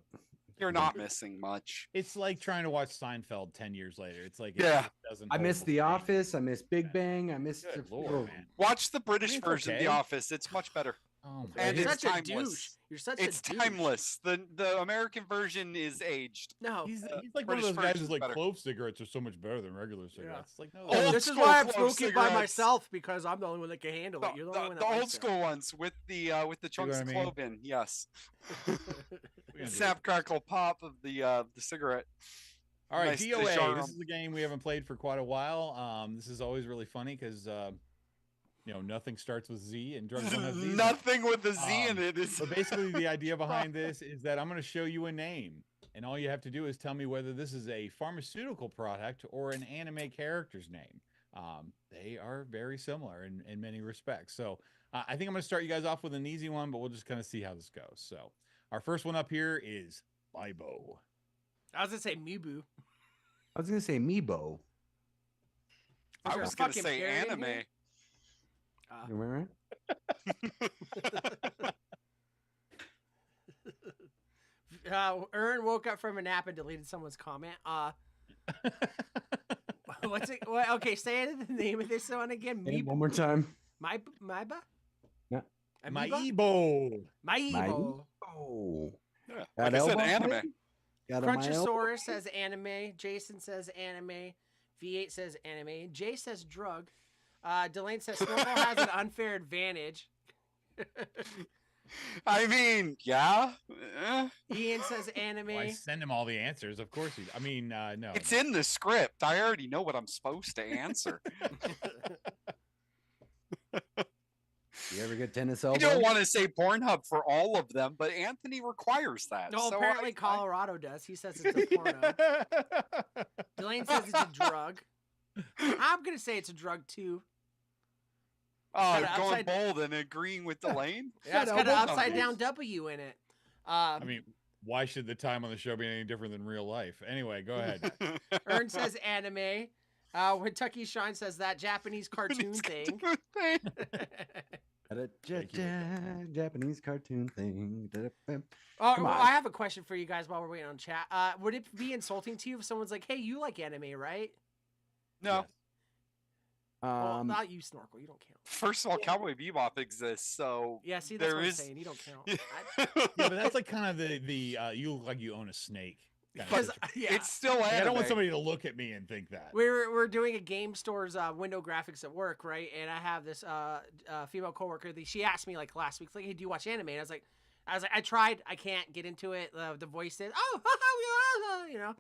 You're not missing much. It's like trying to watch Seinfeld 10 years later. It's like, Yeah. it doesn't I hold miss the The same. Office. I miss Big Bang. I miss Good the Lord, man. Watch the British It's version of okay. The Office. It's much better. Oh, my And You're it's such a timeless. douche. You're such It's a douche. timeless. The American version is aged. No. He's like one of British those guys who's version's like better. clove cigarettes are so much better than regular cigarettes. It's like, no, Old This is school why I'm clove smoking by cigarettes. myself because I'm the only one that can handle it. You're the only one that The likes old school ones with the chunks what I of mean? clove in. Yes. we're gonna do Snap crackle pop of the cigarette. All right, Nice to DOA. jar This 'em. is a game we haven't played for quite a while. This is always really funny because nothing starts with Z and drugs don't have Z. Nothing with the Z in Um, it is. But basically, the idea behind this is that I'm going to show you a name, and all you have to do is tell me whether this is a pharmaceutical product or an anime character's name. They are very similar in many respects. So I think I'm going to start you guys off with an easy one, but we'll just kind of see how this goes. So our first one up here is Bibo. I was gonna say Mibu. I was gonna say Meebo. Is I there a was gonna fucking say parrot in anime. here? You remember? Ern woke up from a nap and deleted someone's comment. What's it? What, okay, say the name of this one again. Say it Meebo. one more time. Myba? Yeah. Amoeba? Maibo. Maibo. Oh. Yeah, Got like I said, elbow anime. play? Got a my elbow? Crunchosaurus says anime. Jason says anime. V8 says anime. Jay says drug. Delane says Snorkel has an unfair advantage. I mean, yeah. Ian says anime. Well, I send him all the answers. Of course, no. It's in the script. I already know what I'm supposed to answer. You ever get tennis I elbow? don't want to say Pornhub for all of them, but Anthony requires that. No, so apparently I- Colorado does. He says it's a porno. Delane says it's a drug. I'm gonna say it's a drug too. Oh, Got an going upside- bold and agreeing with Delane? Yeah, it's Got got an elbow upside numbers. down W in it. I mean, why should the time on the show be any different than real life? Anyway, go ahead. Ern says anime. Kentucky Shine says that Japanese cartoon thing. Japanese cartoon thing. Oh, Come well, on. I have a question for you guys while we're waiting on chat. Would it be insulting to you if someone's like, "Hey, you like anime, right?" No. Well, not you, Snorkel. You don't count. First of all, Cowboy Bebop exists, so Yeah, see, that's There what is- I'm saying. You don't count. Yeah, but that's like kind of the you look like you own a snake. kind of Because situation. yeah, it's still Like, anime. I don't want somebody to look at me and think that. we're doing a game store's window graphics at work, right? And I have this female coworker. She asked me like last week, like, "Hey, do you watch anime?" And I was like, I tried. I can't get into it. The voice is, "Oh, you know."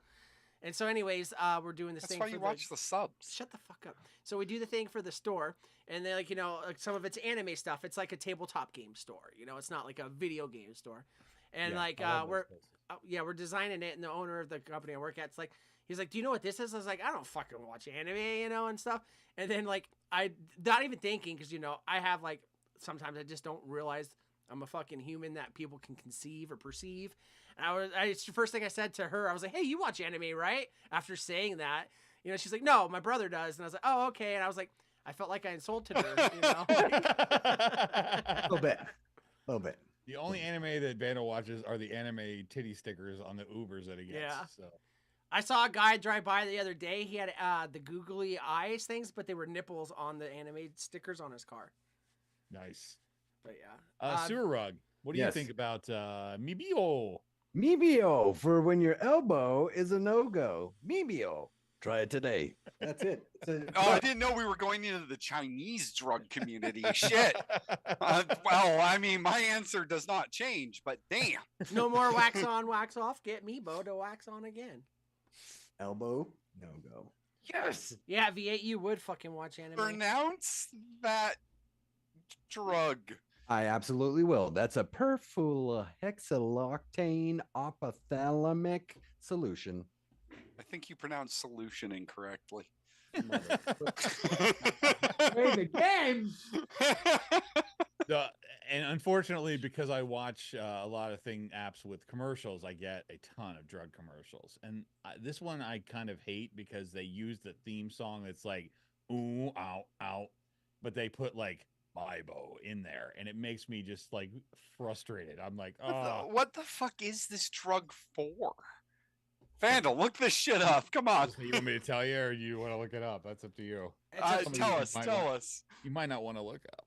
And so, anyways, we're doing this That's thing. why for you watch the subs. Shut the fuck up. So we do the thing for the store, and then like like some of it's anime stuff. It's like a tabletop game store. It's not like a video game store. And Yeah, like I love those we're places. we're designing it, and the owner of the company I work at, it's like, He's like, "Do you know what this is?" I was like, "I don't fucking watch anime, and stuff." And then like I not even thinking because I have like sometimes I just don't realize I'm a fucking human that people can conceive or perceive. And it's the first thing I said to her. I was like, "Hey, you watch anime, right?" After saying that, she's like, "No, my brother does." And I was like, "Oh, okay." And I was like, I felt like I insulted her, A little bit. A little bit. The only anime that Vandal watches are the anime titty stickers on the Ubers that he gets. Yeah. So I saw a guy drive by the other day. He had the googly eyes things, but they were nipples on the anime stickers on his car. nice. But yeah. Sewer Rug. What do you yes. think about Mibio? Mibio for when your elbow is a no-go. Mibio. Try it today. That's it. Oh, I didn't know we were going into the Chinese drug community. Shit. Well, I mean, my answer does not change, but damn. No more wax on, wax off. Get Meebo to wax on again. Elbow, no-go. Yes. Yeah, V8, you would fucking watch anime. Pronounce that drug. I absolutely will. That's a perfluorohexyloctane ophthalmic solution. I think you pronounced solution incorrectly. Play the game. And unfortunately, because I watch a lot of apps with commercials, I get a ton of drug commercials. And this one I kind of hate because they use the theme song that's like, ooh, ow, ow. But they put like Bibo in there. And it makes me just like frustrated. I'm like, oh. What the fuck is this drug for? Vandal, look this shit up. Come on. You want me to tell you or you want to look it up? That's up to you. Tell us. You might not want to look up.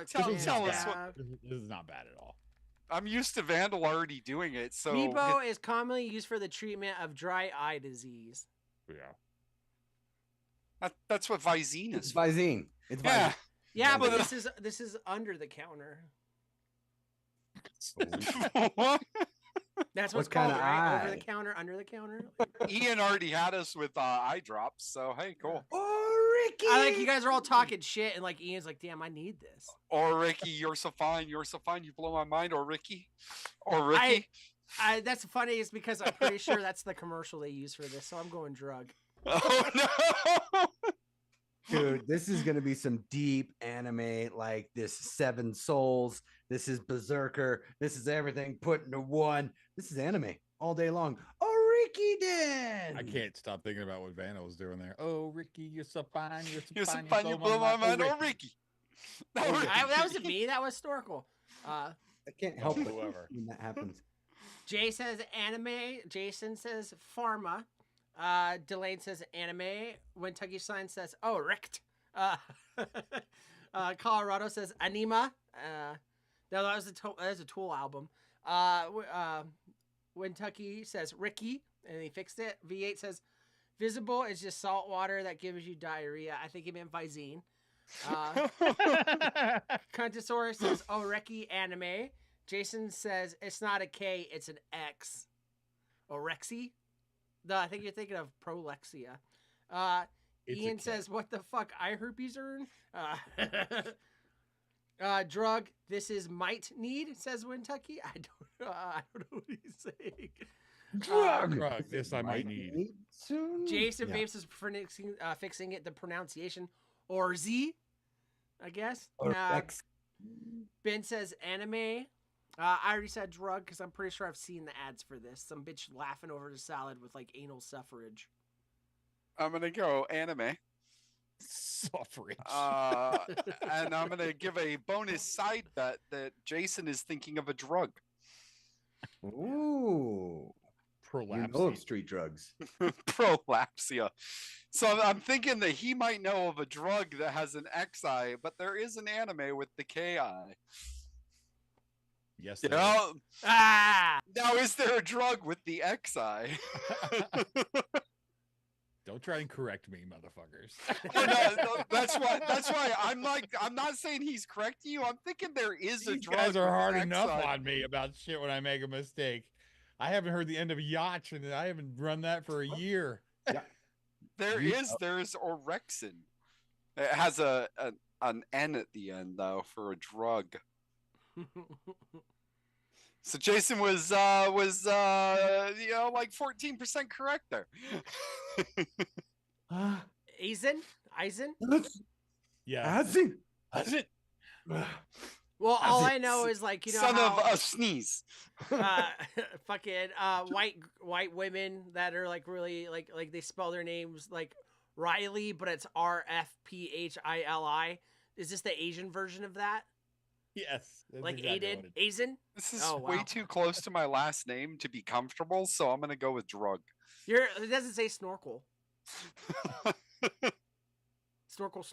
Tell us what. This is not bad at all. I'm used to Vandal already doing it, so Meebo is commonly used for the treatment of dry eye disease. Yeah. That's what Visine It's is. Visine. It's Yeah. Visine. Yeah, but But, this is under the counter. What? That's What what's called, kinda right? Over eye? the counter, under the counter. Ian already had us with eye drops, so hey, cool. Oh, Ricky. I like you guys are all talking shit, and like Ian's like, "Damn, I need this." Or Ricky, you're so fine, you blow my mind. Or Ricky, or Ricky. That's funny is because I'm pretty sure that's the commercial they use for this, so I'm going drug. Oh no! Dude, this is going to be some deep anime like this Seven Souls. This is Berserker. This is everything put into one. This is anime all day long. Oh, Ricky Den. I can't stop thinking about what Vanna was doing there. Oh, Ricky, you're so fine. You're so fine, you blow my mind. Oh, Ricky. That wasn't me. That was Storkel. I can't help it Whoever. when that happens. Jay says anime. Jason says pharma. Delane says anime. When Tuggy Sign says Richt. Colorado says anima. No, that was a Tool album. When Tucky says Ricky, and he fixed it. V8 says visible is just salt water that gives you diarrhea. I think he meant Visine. Contosaurus says Ricky anime. Jason says it's not a K, it's an X. Orexy? No, I think you're thinking of Prolexia. Ian says, what the fuck, eye herpes earn? Drug, this is might need, says Wintucky. I don't know what he's saying. Drug, this I might need. Soon. Jason Yeah. Vapes is fixing it, the pronunciation. Or Z, I guess. Or X. Ben says anime. I already said drug because I'm pretty sure I've seen the ads for this. Some bitch laughing over the salad with like anal suffrage. I'm gonna go anime. Suffrage. And I'm gonna give a bonus side bet that Jason is thinking of a drug. Ooh. You know of Prolapse. street drugs. Prolapsia. So I'm thinking that he might know of a drug that has an XI, but there is an anime with the KI. Yes. You there is. know? Ah! Now, is there a drug with the XI? Don't try and correct me, motherfuckers. No, that's why I'm not saying he's correcting you. I'm thinking there is a These drug. guys are with hard an enough XI. on me about shit when I make a mistake. I haven't heard the end of Yacht, and I haven't run that for a year. There's orexin. It has an N at the end though for a drug. So Jason was like 14% correct there. Eisen? Yeah. Azing. That's it. Well, all I know is like Son how, of a sneeze. fucking white women that are like really like they spell their names like Riley, but it's RFPHILI. Is this the Asian version of that? Yes. That's Like exactly Aiden? what it is. Aizen? This is Oh, way wow. too close to my last name to be comfortable, so I'm gonna go with drug. It doesn't say snorkel. Snorkel.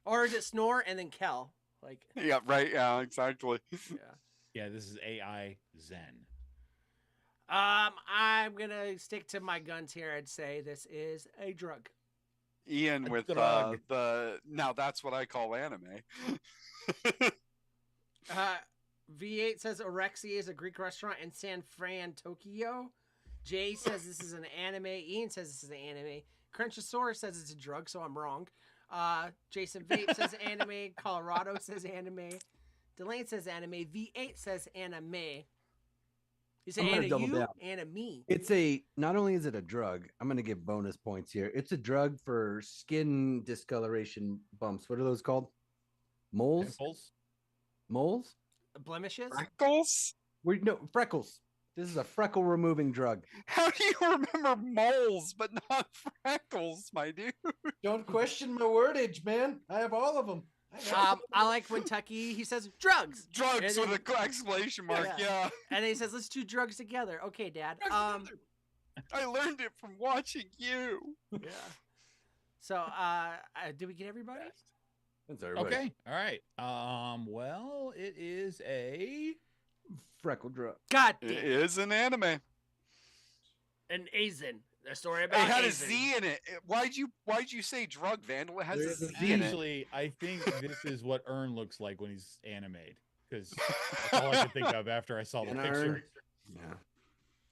Or is it snore and then Kel? Like, Yeah, right. Yeah, exactly. yeah. Yeah, this is AI Zen. I'm gonna stick to my guns here and say this is a drug. Ian A with drug. now that's what I call anime. V8 says Orexia is a Greek restaurant in San Fran, Tokyo. Jay says this is an anime. Ian says this is an anime. Crunchosaurus says it's a drug, so I'm wrong. Jason Vape says anime. Colorado says anime. Delane says anime. V8 says anime. You say I'm gonna Anna double you? down. Anna me. It's not only is it a drug, I'm going to give bonus points here. It's a drug for skin discoloration bumps. What are those called? Moles? Pimples? Moles? Blemishes? Freckles? No, freckles. This is a freckle removing drug. How do you remember moles but not freckles, my dude? Don't question my wordage, man. I have all of them. I like when Tucky, he says drugs. Drugs And with an exclamation mark, Yeah. yeah. And then he says, let's do drugs together. Okay, Dad. I learned it from watching you. Yeah. So, did we get everybody? That's everybody. Okay. All right. Well, it is a Freckle drug. God It damn. is an anime. An Aizen. A story It about had a Aizen. Z in it. Why'd you say drug, Vandal? It has a There's a Z Z in it. actually, I think this is what Ern looks like when he's animated. Because that's all I could think of after I saw the And picture. Ern? Yeah.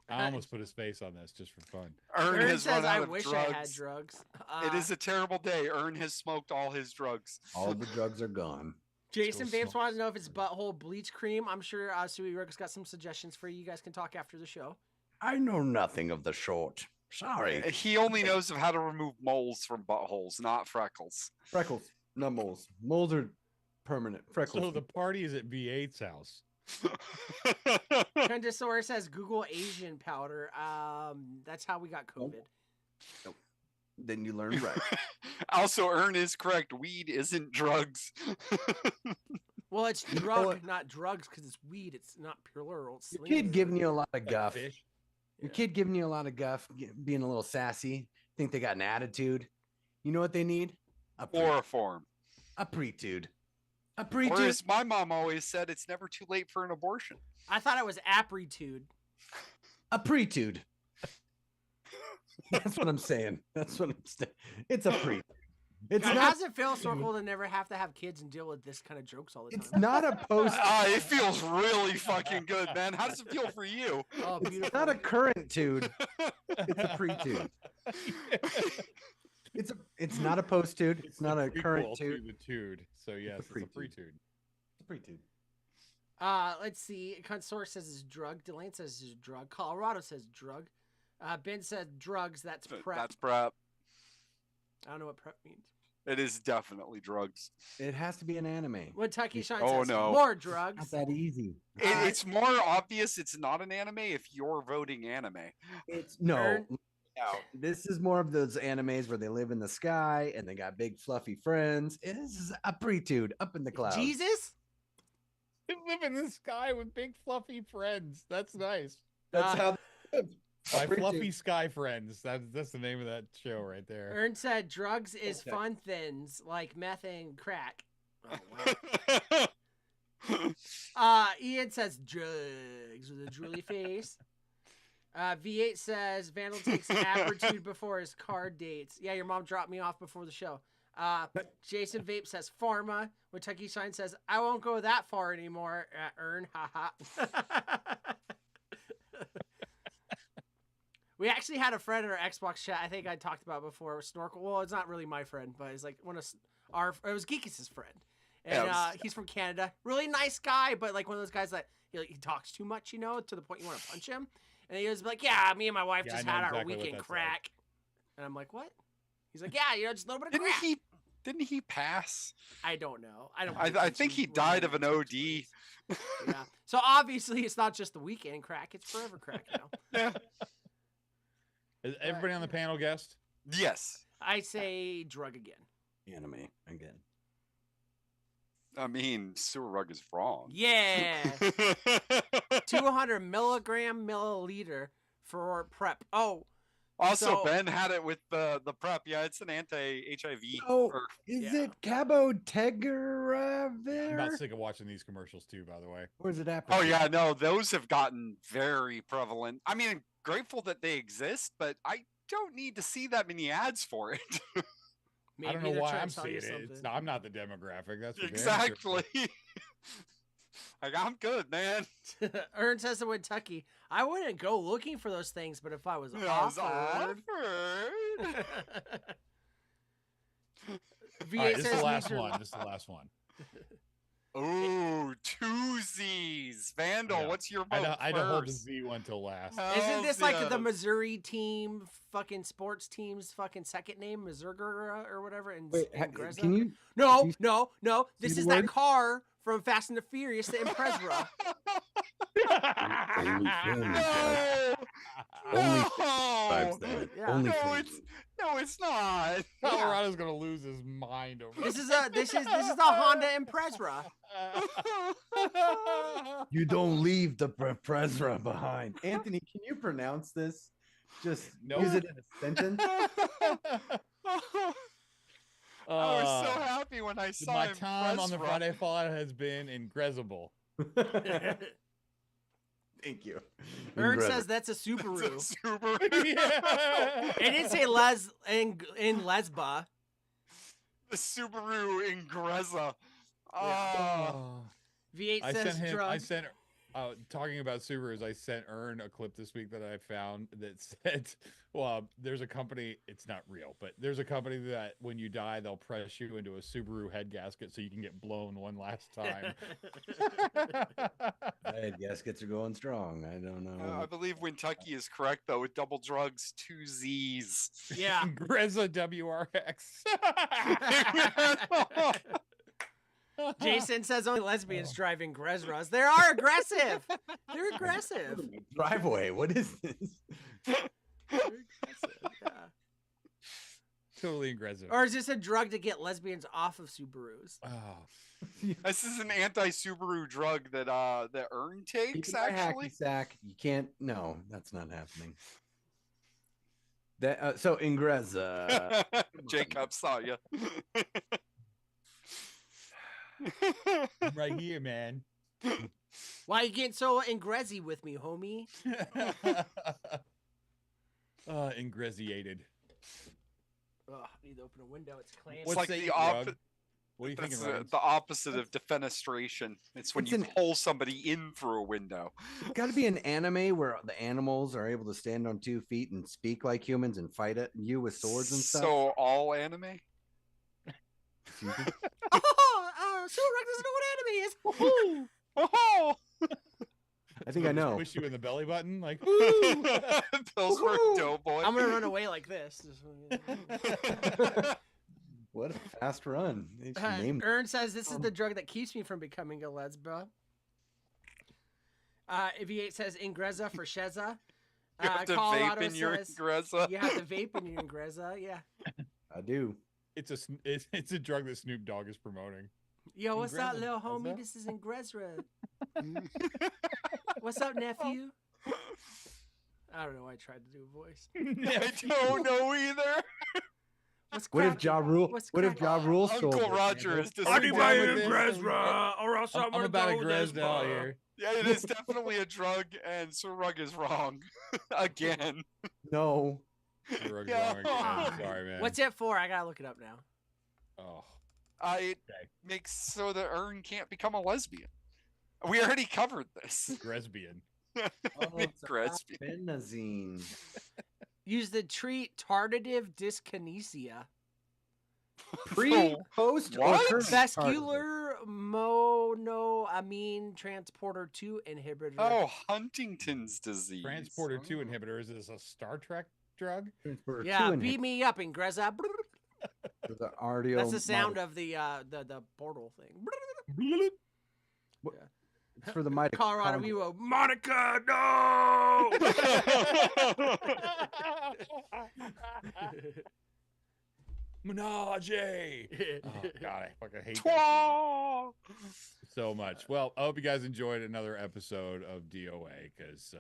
I almost put his face on this just for fun. Ern Ern has says, run out I of wish drugs. I had drugs. It is a terrible day. Ern has smoked all his drugs. All the drugs are gone. Jason Still Vapes wanted to know if it's butthole bleach cream. I'm sure Suey Rick's got some suggestions for you. You guys can talk after the show. I know nothing of the short. Sorry. He only knows of how to remove moles from buttholes, not freckles. Freckles, not moles. Moles are permanent. Freckles. So the party is at V8's house. Kendosaurus says Google Asian powder. That's how we got COVID. Then you learn right. Also, Ern is correct. Weed isn't drugs. Well, it's know drug, what? not drugs, because it's weed. It's not plural. It's Your singular. kid giving you a lot of Like guff. fish. Your kid giving you a lot of guff, being a little sassy. Think they got an attitude. You know what they need? A Chloroform. pretude. A Or pretude. as my mom always said, it's never too late for an abortion. I thought it was aptitude. A pretude. That's what I'm saying. That's what I'm saying. It's a pre. It's God, not. how does it feel, Circle, to never have to have kids and deal with this kind of jokes all the It's time? not a post. It feels really fucking good, man. How does it feel for you? Oh, It's beautiful. not a current tude. It's a pretude. It's not a post tude. It's not a current prequel tude. to the tude. So yes, it's a pretude. pre-tude. It's a pretude. Let's see. Consort says it's drug. Delane says it's drug. Colorado says drug. Ben said drugs. That's prep. That's prep. I don't know what prep means. It is definitely drugs. It has to be an anime. When Tucky Shine Oh, says no. more Not drugs. that easy. It's more obvious it's not an anime if you're voting anime. It's no. Ern? No, this is more of those animes where they live in the sky and they got big fluffy friends. This is a pretude up in the clouds. Jesus? They live in the sky with big fluffy friends. That's nice. That's Uh, how they live. My A pretude. fluffy sky friends. That's the name of that show right there. Ern said drugs is Okay. fun thins like meth and crack. Oh, wow. Ian says drugs with a drooly face. V8 says Vandal takes aptitude before his card dates. Yeah, your mom dropped me off before the show. Jason Vape says pharma. When Tucky Shine says I won't go that far anymore. Earn, haha. We actually had a friend in our Xbox chat. I think I talked about before. Snorkel. Well, it's not really my friend, but it's like one of it was Geekus' friend. And Yeah, he's from Canada. Really nice guy, but like one of those guys that he talks too much, you know, to the point you want to punch him. And he was like, "Yeah, me and my wife Yeah, just I know had our exactly what weekend that's crack." And I'm like, "What?" He's like, "Yeah, just a little bit of Didn't crack." he pass? I don't know. I don't. I think he died of an OD. Yeah. So obviously, it's not just the weekend crack; it's forever crack now. Yeah. Is everybody on the panel guessed? Yes. I say drug again. Anime again. I mean, Sewer Rug is wrong. Yeah. 200 milliliter for prep. Oh, Also, so- Ben had it with the prep. Yeah, it's an anti-HIV. Oh, or- is Yeah. it Cabo I'm Tegravir? about sick of watching these commercials too, by the way. Or is it Oh Apogee? yeah, no, those have gotten very prevalent. I mean, grateful that they exist, but I don't need to see that many ads for it. maybe I don't know they're why trying I'm to sell seeing you it. something. It's not, I'm not the demographic. That's for damn sure. Exactly. Like, I'm good, man. Ern says in Kentucky, I wouldn't go looking for those things, but if I was I was offered. offered. V8 All right, this is says the last Mr. one. This is the last one. Ooh, two Z's. Vandal, Yeah. what's your vote I don't hold the first? Z one till last. Isn't this like the Hells Missouri team, fucking sports team's fucking second name, Missouri or whatever? In, Wait, in Greza? can you? No, you no. This the is that word? car from Fast and the Furious, the Impreza. Only family No! Only No! drives that. Yeah. Only No, family. it's not. Colorado's gonna lose his mind over This is the Honda Impreza. You don't leave the Prezra behind. Anthony, can you pronounce this? Just Nope. use it in a sentence. I was so happy when I saw my him time on the press Friday Fallout has been incredible. Thank you. Ern Impreza. says that's a Subaru. Super. Yeah. It didn't say in Lesba. The Subaru Ingrezza. Yeah. V8 I says sent him. drug. I sent. Talking about Subarus, I sent Ern a clip this week that I found that said, "Well, there's a company. It's not real, but there's a company that when you die, they'll press you into a Subaru head gasket so you can get blown one last time." Hey, gaskets are going strong. I don't know. I believe Kentucky is correct though with double drugs, two Z's. Yeah. Grezza WRX. Jason says only lesbians driving Grezras. They are aggressive. They're aggressive. Driveway. What is this? They're aggressive. Yeah. Totally aggressive. Or is this a drug to get lesbians off of Subarus? Oh, This is an anti-Subaru drug that that Ern takes Keep my actually. hacky sack. You can't. No, that's not happening. That so Ingrezza. Jacob saw you. I'm right here, man. Why you getting so ingrezzy with me, homie? Ingrezziated. Ugh, I need to open a window. It's clamming. It's What's like that the drug? opposite. What are you That's thinking, Ryan? the opposite of defenestration. It's when It's you an- pull somebody in through a window. It's got to be an anime where the animals are able to stand on 2 feet and speak like humans and fight at you with swords and stuff. So all anime. Excuse me? Oh, Surak doesn't know what anime is. Woohoo! Oh, I think I know. Push you in the belly button, like. Pillsbury Woohoo! Doughboy. I'm gonna run away like this. What a fast run. They should name Ern says this is the drug that keeps me from becoming a lesba. V8 says Ingrezza for Sheza. You have to Colorado vape in your says Ingrezza. you have to vape in your Ingrezza. Yeah. I do. It's a drug that Snoop Dogg is promoting. Yo, what's up, Ingrezza, little what's homie? up? This is Ingrezza. What's up, nephew? I don't know why I tried to do a voice. I don't know either. What's What if cracking? Ja Rule? What's What if Ja cracking? Rule stole Uncle this, Roger man? is I need my disappointed. Ingrezza, or else I'm about a Grezza out here. Yeah, it is definitely a drug, and Sir Rug is wrong again. No. You're Yeah. wrong again. Sorry, man. What's it for? I gotta look it up now. Oh, It Okay. makes so that Ern can't become a lesbian. We already covered this. Gresbian. Oh, it's Gresby. Benzene. Use the treat tardive dyskinesia. Pre, post, or What? current Vascular monoamine transporter 2 inhibitor. Oh, Huntington's disease. Transporter 2 Oh. inhibitor. Is this a Star Trek drug? Transporter Yeah, 2 beat me up, Ingrezza. the RDO. That's the sound of the portal thing. It's for the mitochondria. Colorado Evo. Monica, no! Menage. Oh God, I fucking hate that Twa! so much. Well, I hope you guys enjoyed another episode of DOA because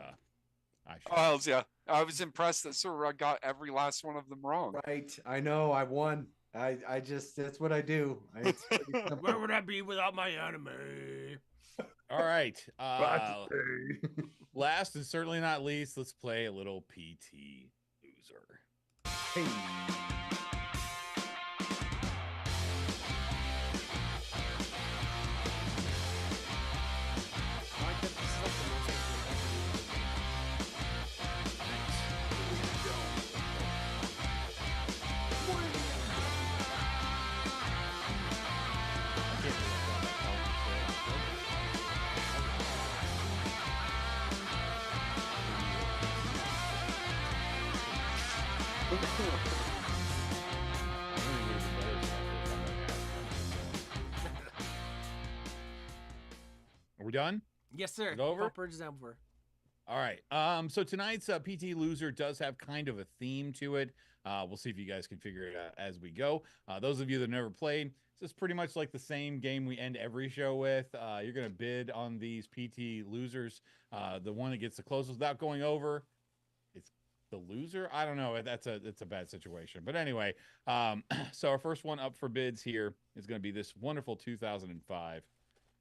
I should. Oh, yeah. I was impressed that Sura got every last one of them wrong. Right. I know. I won. I just, that's what I do. It's pretty simple. Where would I be without my anime? All right. But- Last and certainly not least, let's play a little PT Loser. Hey. Are we done? Yes, sir. Is it over? Bridge is over. All right. So tonight's PT Loser does have kind of a theme to it. We'll see if you guys can figure it out as we go. Those of you that have never played, this is pretty much like the same game we end every show with. You're going to bid on these PT Losers. The one that gets the closest without going over, it's the loser. I don't know. It's a bad situation. But anyway, so our first one up for bids here is going to be this wonderful 2005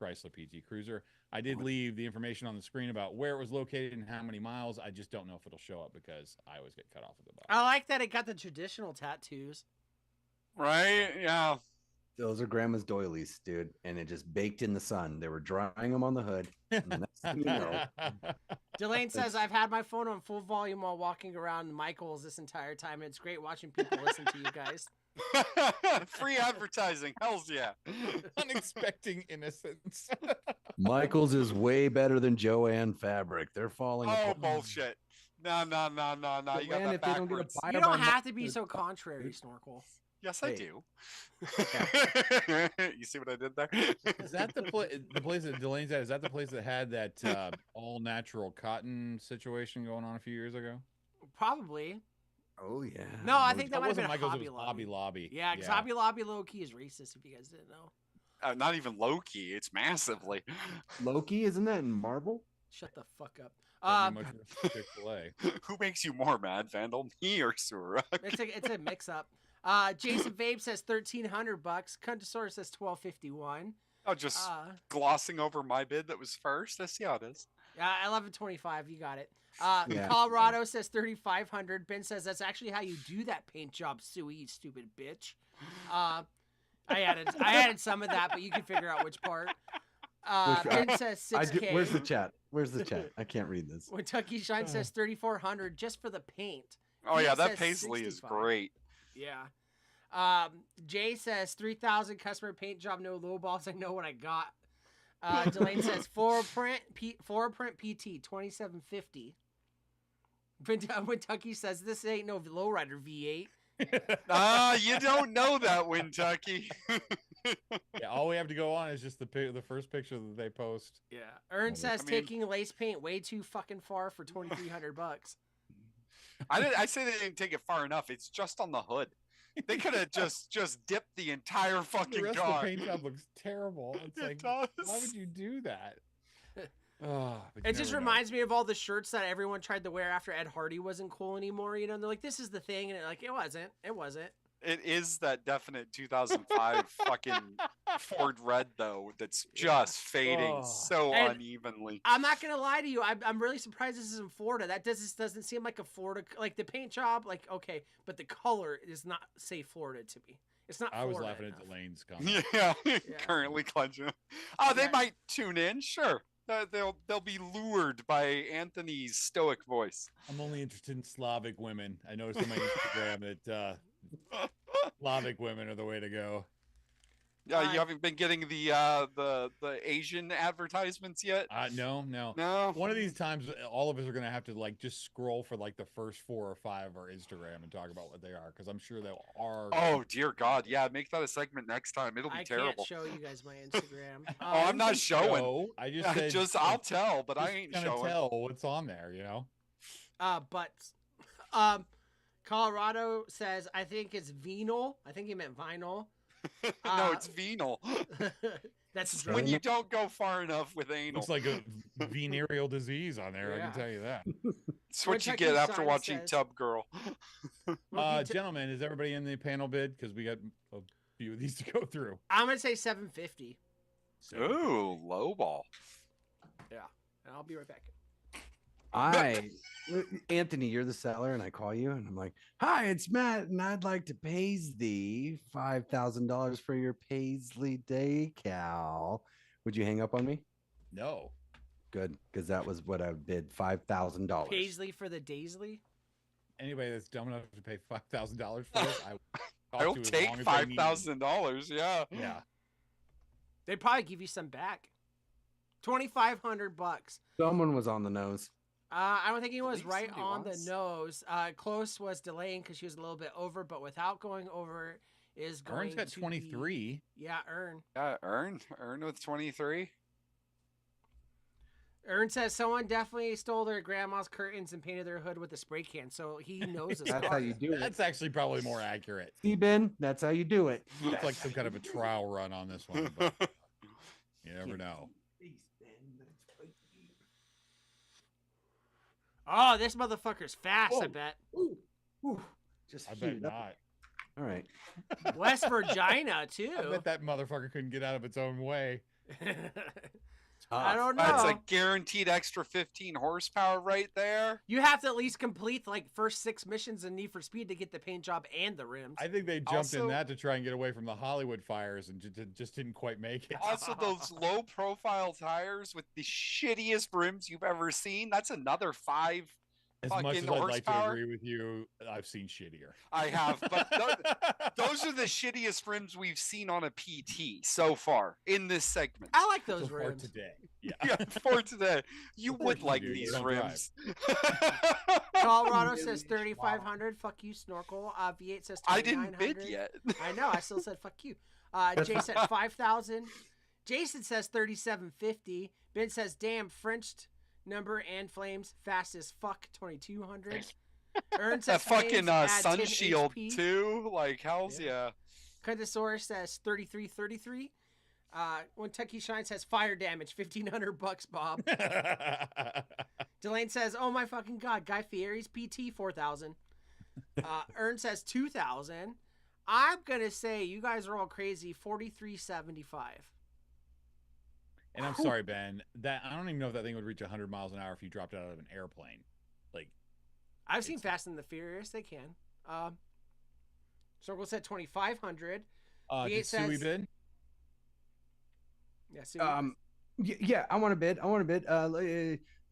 Chrysler PT Cruiser. I did leave the information on the screen about where it was located and how many miles. I just don't know if it'll show up because I always get cut off at the bottom. I like that it got the traditional tattoos. Right? Yeah. Those are grandma's doilies, dude. And it just baked in the sun. They were drying them on the hood. And the next thing you know, Delane says, I've had my phone on full volume while walking around Michael's this entire time. And it's great watching people listen to you guys. Free advertising. Hells yeah. Unexpecting innocence. Michael's is way better than Joanne Fabric. They're falling Oh, apart. bullshit. No. You got Joanne, that if they don't get a backwards. buy You it don't by have to be Michael's- so contrary, Snorkel. Yes, I Hey. do. You see what I did there? Is that the place that Delane's at? Is that the place that had that all natural cotton situation going on a few years ago? Probably. Oh, yeah. No, I think that That might have been wasn't Michael's. Hobby It was Lobby. Hobby Lobby. Yeah, because Hobby Lobby low key is racist. If you guys didn't know, Not even low key. It's massively. Loki, isn't that in Marvel? shut the fuck up. Pretty much with Chick-fil-A. Who makes you more mad, Vandal? Me or Suruk? It's a mix up. Jason Vape says $1,300. Cuntosaurus says $1,251. Oh, just glossing over my bid that was first. I see how it is. 1125. You got it. Yeah. Colorado says 3,500. Ben says that's actually how you do that paint job, Sue, you stupid bitch. I added some of that, but you can figure out which part. Ben says 6K. Where's the chat? Where's the chat? I can't read this. Kentucky Shine says 3,400 just for the paint. Oh, yeah, Pete that says paisley is 65. great. Yeah. Jay says 3,000 customer paint job, no low balls. I know what I got. Delane says four print PT 2750. Kentucky says this ain't no lowrider V8. You don't know that, Wintucky. Yeah, all we have to go on is just the first picture that they post. Yeah. Ern says I mean- taking lace paint way too fucking far for $2,300. I say they didn't take it far enough. It's just on the hood. They could have just dipped the entire The fucking rest car. of the paint job looks terrible. It's It like, does. why would you do that? Oh, but It you just never know. reminds me of all the shirts that everyone tried to wear after Ed Hardy wasn't cool anymore. You know, and they're like, this is the thing. And like, it wasn't. It wasn't. It is that definite 2005 fucking Ford Red though. That's just fading Oh. so And- unevenly. I'm not gonna lie to you. I'm really surprised this is in Florida. That doesn't seem like a Florida, like the paint job. Like okay, but the color is not say Florida to me. It's not. I was Florida laughing enough. at Delane's comment. Yeah, currently clenching. Oh, they Yeah. might tune in. Sure, they'll be lured by Anthony's stoic voice. I'm only interested in Slavic women. I noticed on my Instagram that Slavic women are the way to go. You haven't been getting the Asian advertisements yet? No. No. One of these times, all of us are gonna have to like just scroll for like the first 4 or 5 of our Instagram and talk about what they are, because I'm sure they are. Oh dear God, yeah, make that a segment next time. It'll be I terrible. can't show you guys my Instagram. Oh, I'm not showing. No, I just said I'll tell, but I just ain't gonna showing. tell what's on there, you know. But Colorado says I think it's vinyl. I think he meant vinyl. No, it's venal. That's When you don't go far enough with anal. Looks like a venereal disease on there. I Yeah. can tell you that. It's what you Kentucky get after Sign watching says- Tub Girl. Gentlemen, is everybody in the panel bid? Because we got a few of these to go through. I'm gonna say 750. Ooh, low ball. Yeah, and I'll be right back. Anthony, you're the seller, and I call you, and I'm like, "Hi, it's Matt, and I'd like to Paisley $5,000 for your Paisley decal. Would you hang up on me?" No. Good, because that was what I bid, $5,000. Paisley for the Daisley. Anybody that's dumb enough to pay $5,000 for this, I'll take $5,000. Yeah. Yeah. They'd probably give you some back. $2,500. Someone was on the nose. I don't think he was believe right somebody on was. the nose. Close was delaying because she was a little bit over, but without going over is going Ern's got to 23. Be, yeah, Ern. Yeah, Earn with 23. Ern says someone definitely stole their grandma's curtains and painted their hood with a spray can, so he knows this. That's how you do it. That's actually probably more accurate. See, Ben, that's how you do it. Looks like some kind of a trial run on this one, but you never know. Oh, this motherfucker's fast, I Whoa. bet. Ooh, ooh, just I bet heated up. not. All right. West Virginia, too. I bet that motherfucker couldn't get out of its own way. I don't know. That's a guaranteed extra 15 horsepower right there. You have to at least complete like first 6 missions in Need for Speed to get the paint job and the rims. I think they jumped in Also- that to try and get away from the Hollywood fires and just didn't quite make it. Also, those low profile tires with the shittiest rims you've ever seen. That's another 5 As much fucking as I'd like to horsepower. agree with you, I've seen shittier. I have, but those are the shittiest rims we've seen on a PT so far in this segment. I like those So far rims. today. Yeah. Yeah, for today. You course would you like do, you these don't drive. rims. Colorado Really? says 3,500. Fuck you, Snorkel. V8 says I 2,900. didn't bid yet. I know. I still said fuck you. Jay said 5,000. Jason says 3,750. Ben says, damn, Frenched number and flames fast as fuck 2,200. Ern That says fucking flames add 10 sunshield HP. too. Like hell's Yeah. yeah. Condosaurus says 3,333. When Tucky Shine says fire damage, $1,500, Bob. Delane says, oh my fucking god, Guy Fieri's PT 4,000. Ern says 2,000. I'm gonna say you guys are all crazy. 4,375. And I'm sorry, Ben. That I don't even know if that thing would reach 100 miles an hour if you dropped it out of an airplane. Like, I've seen It's- Fast and the Furious. They can. Circle said 2,500. V8 did Suey says- bid? Yeah. So Yeah, I want to bid.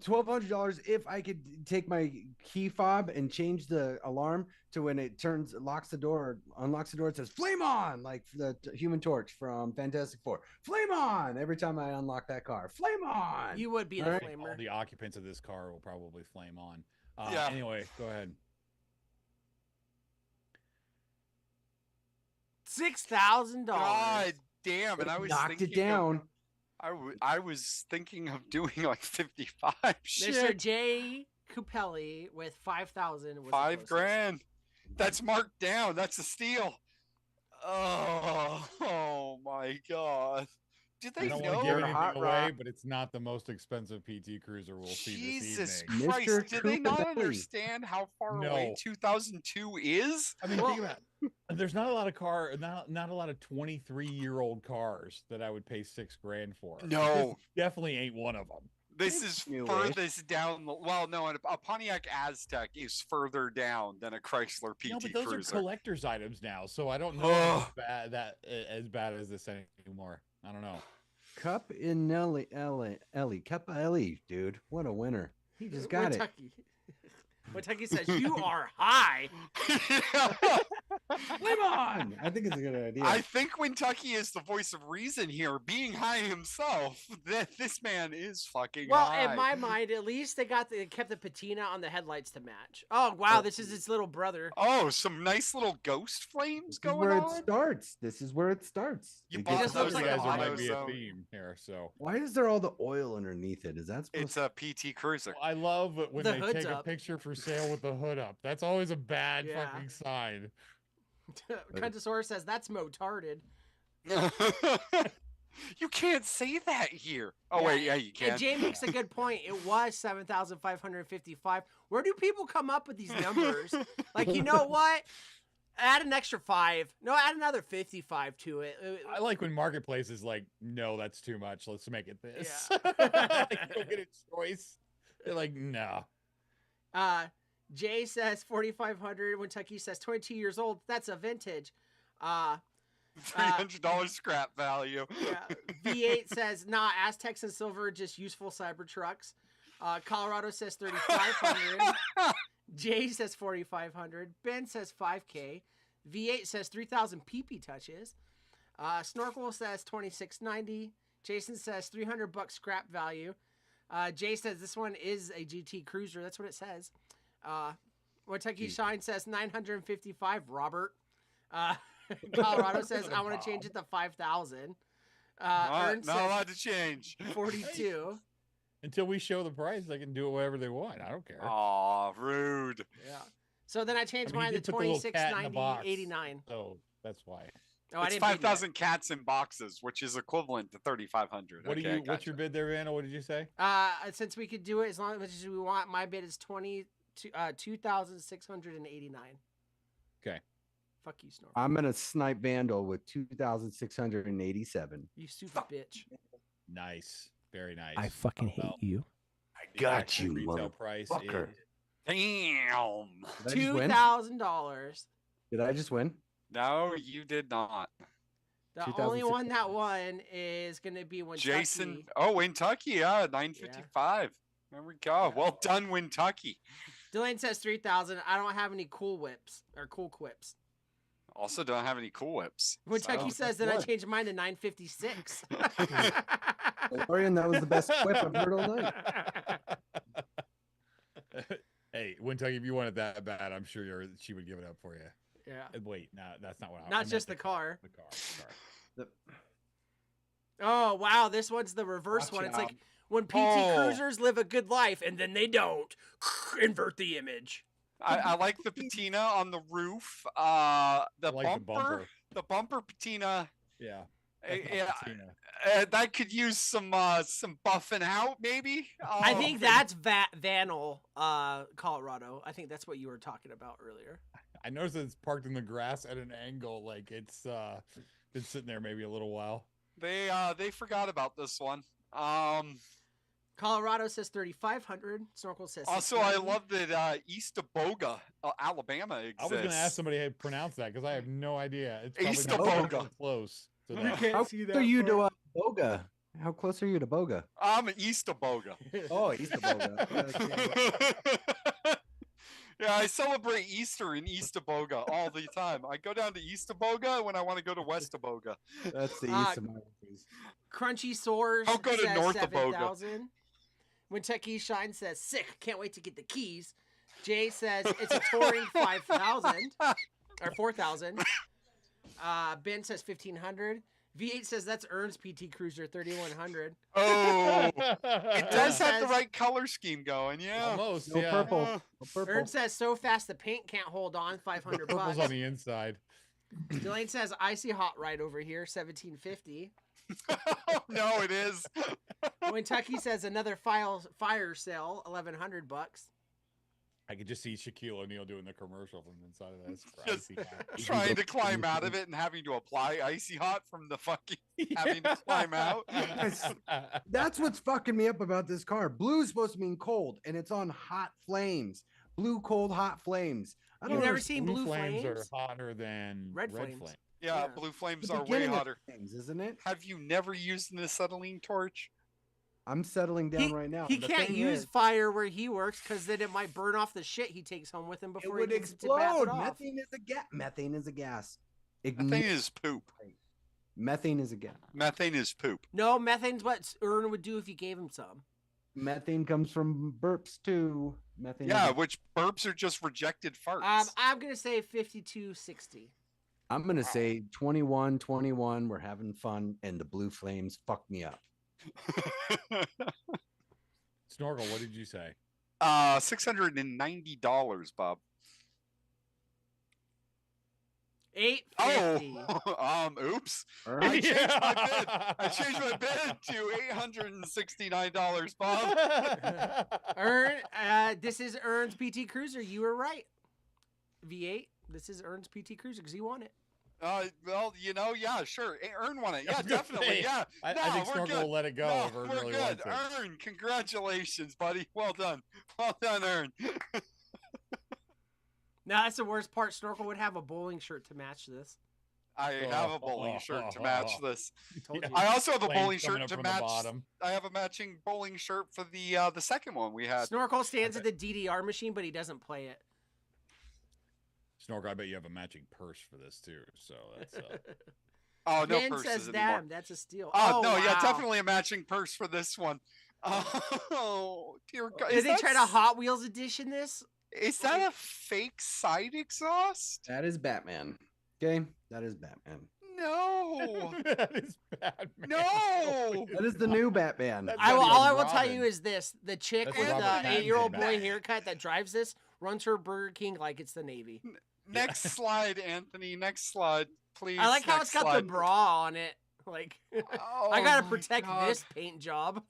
$1,200 if I could take my key fob and change the alarm to when it locks the door, unlocks the door, it says flame on, like the Human Torch from Fantastic Four. Flame on every time I unlock that car. Flame on. you would be the All right. All flamer. the occupants of this car will probably flame on. Yeah. Anyway, go ahead. $6,000. God damn! And I was knocked it thinking of- down. I was thinking of doing like 55. Mr. Shit, J. Capelli with 5,000. was the $5 closest. grand. That's marked down. That's a steal. Oh my god! Did I they don't know? want to give You're a hot anything away, rod. but it's not the most expensive PT Cruiser we'll see Jesus this evening. Christ! Mr. Did they not Cooper. understand how far No. away 2002 is? I mean, Well- think about it. There's not a lot of not a lot of 23-year-old cars that I would pay $6,000 for. No. This definitely ain't one of them. This It's is newish. furthest down. Well, no, a Pontiac Aztec is further down than a Chrysler PT No, but those Cruiser. are collector's items now, so I don't know Ugh. as bad as this anymore. I don't know. Cup in Ellie, Cup of Ellie, dude. What a winner. He just got it. Kentucky. Kentucky says, "You are high." Live on. I think it's a good idea. I think Kentucky is the voice of reason here, being high himself. That this man is fucking Well, high. in my mind, at least they kept the patina on the headlights to match. Oh wow, this is its little brother. Oh, some nice little ghost flames This is going where it on. starts. This is where it starts. You It bought gets- just looks You like guys, a there auto might be a zone. theme here. So Why is there all the oil underneath it? Is that supposed It's a PT Cruiser. I love it when The they hood's take a up. picture for sale with the hood up. That's always a bad Yeah. fucking sign. Cuntosaurus says that's motarded. You can't say that here. Oh Yeah, wait, yeah, you And can. Jay makes a good point. It was 7,555. Where do people come up with these numbers? Like, you know what? Add an extra 5. No, add another 55 to it. I like when Marketplace is like, no, that's too much. Let's make it this. Yeah. Like, you don't get a choice. They're like, no. Jay says 4,500. Kentucky says 22 years old. That's a vintage. $300 scrap value. Yeah. V8 says, nah, Aztecs and silver, just useful Cybertrucks. Colorado says 3,500. Jay says 4,500. Ben says 5K. V8 says 3,000 PP touches. Snorkel says 2,690. Jason says $300 scrap value. Jay says this one is a GT Cruiser. That's what it says. Kentucky Shine says 955. Robert. Colorado says I want to change it to 5,000. Ern Not says allowed to change. 42. Until we show the price, they can do whatever they want. I don't care. Aw, rude. Yeah. So then I changed I mean, mine you to did put the little cat in the 2690, box. 89. So that's why. Oh, I It's didn't bid yet. 5,000 cats in boxes, which is equivalent to 3,500. What do Okay, I you? What's your gotcha. bid there, Vandal? What did you say? Since we could do it as long as we want, my bid is 2,689. Okay. Fuck you, Snort. I'm gonna snipe Vandal with 2,687. You stupid bitch. Nice. Very nice. I fucking hate Well, you. the actual retail price motherfucker. is Damn. Did I just win? $2,000. Did I just win? No, you did not. The only one that won is going to be Kentucky. Jason. Oh, Kentucky. Yeah, 955. There we go. Well done, Kentucky. Delane says 3,000. I don't have any cool whips or cool quips. Also, don't have any Cool Whips. Kentucky so- says that I what? changed mine to 956. Orion, that was the best whip I've heard all night. Hey, Kentucky, if you want it that bad, I'm sure she would give it up for you. Yeah. Wait, no, that's not what I Not meant just the car. The car. Sorry. Oh, wow. This one's the reverse Watch one. It's out. like when PT Oh. Cruisers live a good life and then they don't. Invert the image. I like the patina on the roof. The I like bumper. The bumper patina. Yeah. Yeah, Patina. that could use some buffing out, maybe. I think that's Vanel, Colorado. I think that's what you were talking about earlier. I noticed that it's parked in the grass at an angle, like it's been sitting there maybe a little while. they forgot about this one. Colorado says 3,500. Snorkel says Also, I 690. love that East Boga, Alabama exists. I was gonna ask somebody how to pronounce that because I have no idea. It's East probably not Boga. even close to You that. can't How see close that are you part. to Boga? How close are you to Boga? I'm an East Boga. Oh, east of Boga. Yeah, I celebrate Easter in East Boga all the time. I go down to East Boga when I want to go to West Boga. That's the Ah, east of my place. Crunchy Soars I'll go to says North of Boga. 7,000. Kentucky Shine says sick. Can't wait to get the keys. Jay says it's a touring 5,000 or 4,000. Ben says 1,500. V8 says that's Ern's PT Cruiser 3,100. Oh, it does have the says- right color scheme going. Yeah. Almost, No yeah. purple. Uh, No purple. Ern says so fast the paint can't hold on. 500 Purple's bucks. on the inside. Delane says icy hot ride over here. 1,750. no, it is. Kentucky says another fire sale. 1,100 bucks. I could just see Shaquille O'Neal doing the commercial from inside of this. Just Icy hot. Trying to climb out of it and having to apply icy hot from the fucking having to climb out. That's what's fucking me up about this car. Blue is supposed to mean cold, and it's on hot flames. Blue, cold, hot flames. I don't You've never understand. seen Blue flames Flames? are hotter than Red red flames. flame. Yeah, Yeah. blue The flames are way beginning of hotter. things, isn't it? Have you never used an acetylene torch? I'm settling down right now. He The can't thing use is, fire where he works because then it might burn off the shit he takes home with him it before would he gets to bath explode. it off. Methane is a gas. Methane is a gas. Methane is poop. Methane is a gas. Methane is poop. No, methane's what Ern would do if you gave him some. Methane comes from burps too. Methane. Yeah, is a- which burps are just rejected farts. I'm gonna say 52-60. I'm gonna say 21-21. We're having fun, and the blue flames fuck me up. Snorkel, what did you say? $690, Bob. 850. Oh, oops. All I right. changed my bid. I changed my bid to $869, Bob. Ern, this is Ern's PT Cruiser. You were right. V8. This is Ern's PT Cruiser because he won it. Well, yeah, sure. Earn won it. I Yeah, was gonna definitely. say, Yeah. I No, think we're Snorkel good. will let it go No, if Ern we're really good. wants it. Earn, congratulations, buddy. Well done. Well done, Earn. Now that's the worst part. Snorkel would have a bowling shirt to match this. I have a bowling shirt to match this. Told you. I also have a Flames bowling coming shirt up to from the match. bottom. I have a matching bowling shirt for the second one we had. Snorkel stands at the DDR machine, but he doesn't play it. Snorkel, I bet you have a matching purse for this too. So that's Oh, no Ben purses says, anymore. "Damn, that's a steal." Oh, no, yeah, wow. definitely a matching purse for this one. Oh, dear God. Did they try to Hot Wheels edition this? Is that a fake side exhaust? That is Batman. Okay, that is Batman. No. that is bad. Man. No. That is the new Batman. That's I will, not all even I will tell Robin. you is this: the chick That's with Robert the Pattinson 8-year-old boy back. haircut that drives this runs her Burger King like it's the Navy. Next slide, Anthony. Next slide, please. I like how Next it's got the slide. bra on it. Like, Oh, I gotta my protect God. this paint job.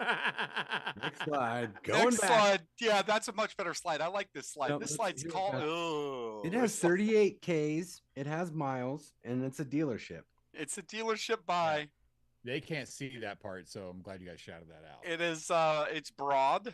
Next slide. Going Next back. slide. Yeah, that's a much better slide. I like this slide. No, This let's slide's do it called. back. Oh, It has 38 Ks. It has miles, and it's a dealership. It's a dealership buy. They can't see that part, so I'm glad you guys shouted that out. It is. It's broad,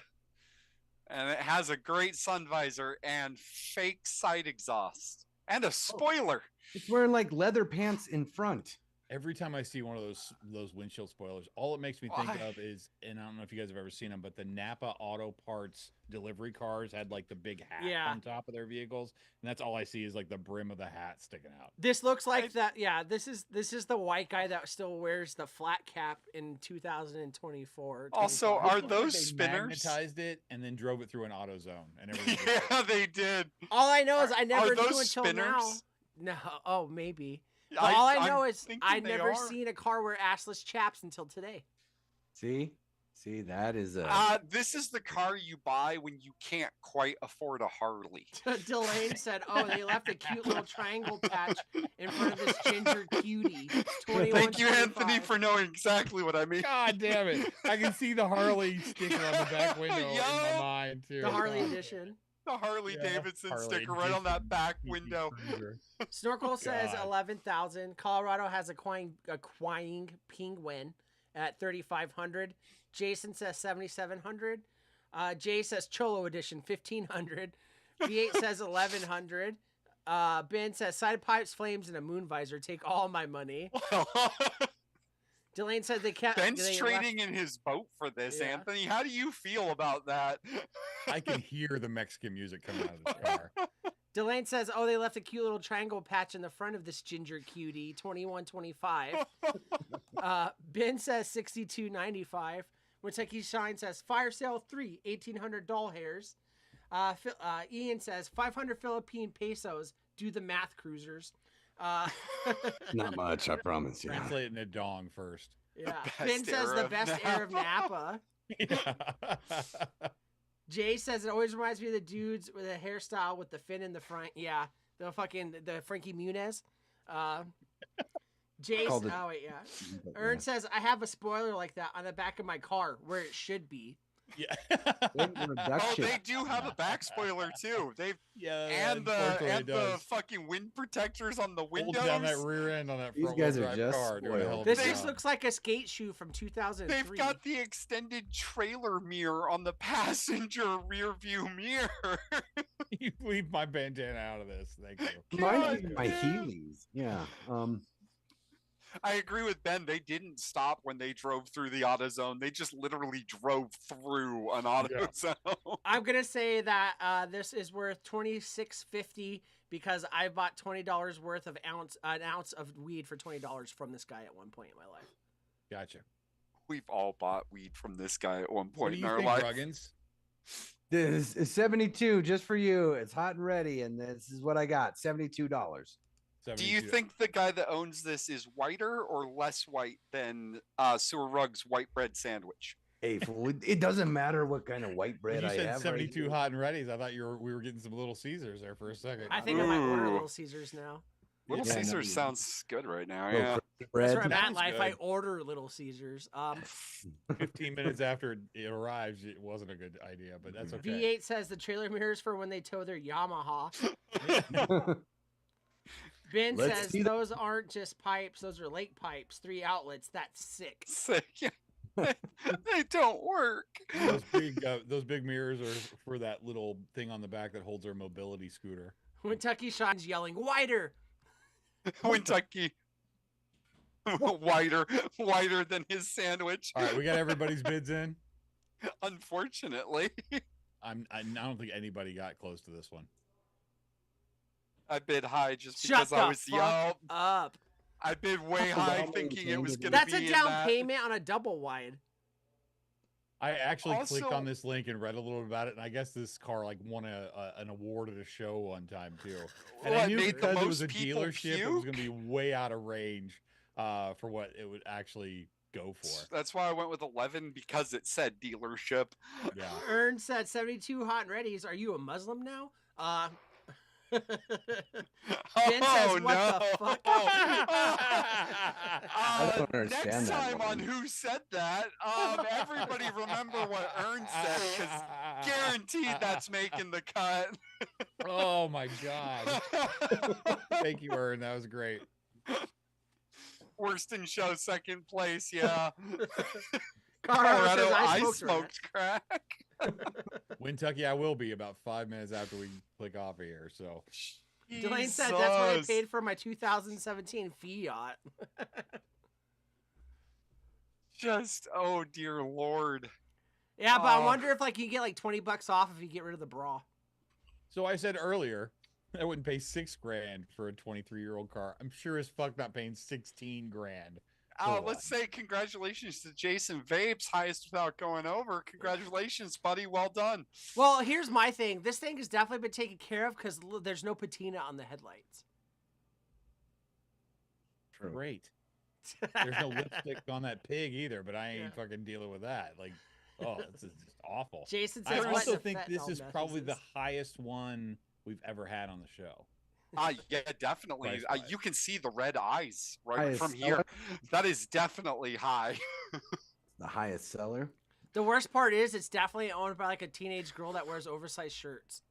and it has a great sun visor and fake side exhaust and a spoiler. It's wearing like leather pants in front. Every time I see one of those windshield spoilers, all it makes me think Why? of is, and I don't know if you guys have ever seen them, but the Napa Auto Parts delivery cars had like the big hat Yeah. on top of their vehicles, and that's all I see is like the brim of the hat sticking out. This looks like that. Yeah, this is the white guy that still wears the flat cap in 2024. Also, 25. Are Looks like those they spinners? magnetized it and then drove it through an auto zone, and everything was Yeah, they did. all I know is I never Are knew those until now. spinners? No, oh maybe. But all I know I'm is thinking I've they never are. seen a car wear assless chaps until today. See, that is a. This is the car you buy when you can't quite afford a Harley. Delane said, "Oh, they left a cute little triangle patch in front of this ginger cutie." Thank you, Anthony, 21.25. for knowing exactly what I mean. God damn it! I can see the Harley sticker on the back window in my Yo. mind too. the Harley God. edition. The Harley Yeah, Davidson Harley sticker right on that back window. Snorkel says God. 11,000. Colorado has a quieting penguin at 3,500. Jason says 7,700. Jay says Cholo edition 1,500. V8 says 1,100. Ben says side pipes, flames, and a moon visor. Take all my money. Delane said they kept. Ben's they trading in his boat for this, Yeah. Anthony. How do you feel about that? I can hear the Mexican music coming out of this car. Delane says, "Oh, they left a cute little triangle patch in the front of this ginger cutie, 21.25." Ben says 62.95. Kentucky Shine says fire sale 3, 1,800 doll hairs. Ian says 500 Philippine pesos. Do the math, cruisers. Not much, I promise you. Translate it into dong first. Yeah. best Ben says era the of best air of Napa. Jay says it always reminds me of the dudes with a hairstyle with the fin in the front. Yeah, the Frankie Muniz. Jay, Called it- oh wait, yeah. Ern says I have a spoiler like that on the back of my car where it should be. Yeah. Oh, they do have a back spoiler too. They've Yeah, and unfortunately it the does. fucking wind protectors on the Hold windows. down that rear end on that These front guys wheel are drive just car. Doing a hell of a This They- just job. looks like a skate shoe from 2003. They've got the extended trailer mirror on the passenger rear view mirror. You leave my bandana out of this. Thank you. Mine God is my damn. Heelys. Yeah. I agree with Ben. They didn't stop when they drove through the auto zone. They just literally drove through an auto zone. I'm gonna say that this is worth $26.50 because I bought $20 worth of an ounce of weed for $20 from this guy at one point in my life. Gotcha. We've all bought weed from this guy at one What point do in you our think, life. Ruggins? This is 72 just for you. It's hot and ready, and this is what I got. $72. Do you think the guy that owns this is whiter or less white than Sewer Rug's white bread sandwich? Hey, fool, it doesn't matter what kind of white When bread you I said have. 72 right hot and ready's, I thought we were getting some Little Caesars there for a second. I think I might order Ooh. Little Caesars now. Little Yeah, no, Caesars you- sounds good right now. here. Yeah. That's Bread. where I'm at in Sounds life. I good. order Little Caesars. 15 minutes after it arrives, it wasn't a good idea, but that's okay. V8 says the trailer mirrors for when they tow their Yamaha. Ben Let's says see the- those aren't just pipes; those are lake pipes. 3 outlets. That's sick. Sick. They don't work. Those big mirrors are for that little thing on the back that holds our mobility scooter. Kentucky Shine's yelling, "Wider!" Kentucky. Whiter than his sandwich. All right, we got everybody's bids in. Unfortunately, I don't think anybody got close to this one. I bid high just Shut because the I was fuck up. I bid way How high well thinking it was maintained going it to That's be a in down that. payment on a double wide. I actually clicked Also- on this link and read a little about it, and I guess this car like won an award at a show one time too. And I What knew made the because it was most a people dealership, it was puke? going to be way out of range for what it would actually go for. That's why I went with 11 because it said dealership. Yeah. Ern said 72 hot and readies. Are you a Muslim now? Ben says, "What the fuck?" I don't understand Next that time one. on Who Said That, everybody remember what Ern said because guaranteed that's making the cut. Oh my god! Thank you, Ern. That was great. Worst in show, second place, yeah. Colorado says, Colorado, "I I smoked smoked crack. Kentucky, I will be about 5 minutes after we click off of here. So Delane said that's what I Jesus. paid for my 2017 Fiat. Just, oh dear lord. Yeah, but I Oh. wonder if like you get like $20 off if you get rid of the bra. I said earlier, I wouldn't pay $6,000 for a 23-year-old car. I'm sure as fuck not paying 16 grand. for Let's say congratulations to Jason Vapes, highest without going over. Congratulations, buddy. Well done. Well, here's my thing. This thing has definitely been taken care of because there's no patina on the headlights. one. Great. There's no lipstick on that pig either, but I ain't fucking dealing with that. Like, oh, this is just awful. Jason I says, "What also the think this fentanyl is meth probably the this?" highest one we've ever had on the show. Yeah, definitely. Price-wise. You can see the red eyes right Highest from here. That is definitely high. The highest seller. The worst part is it's definitely owned by like a teenage girl that wears oversized shirts.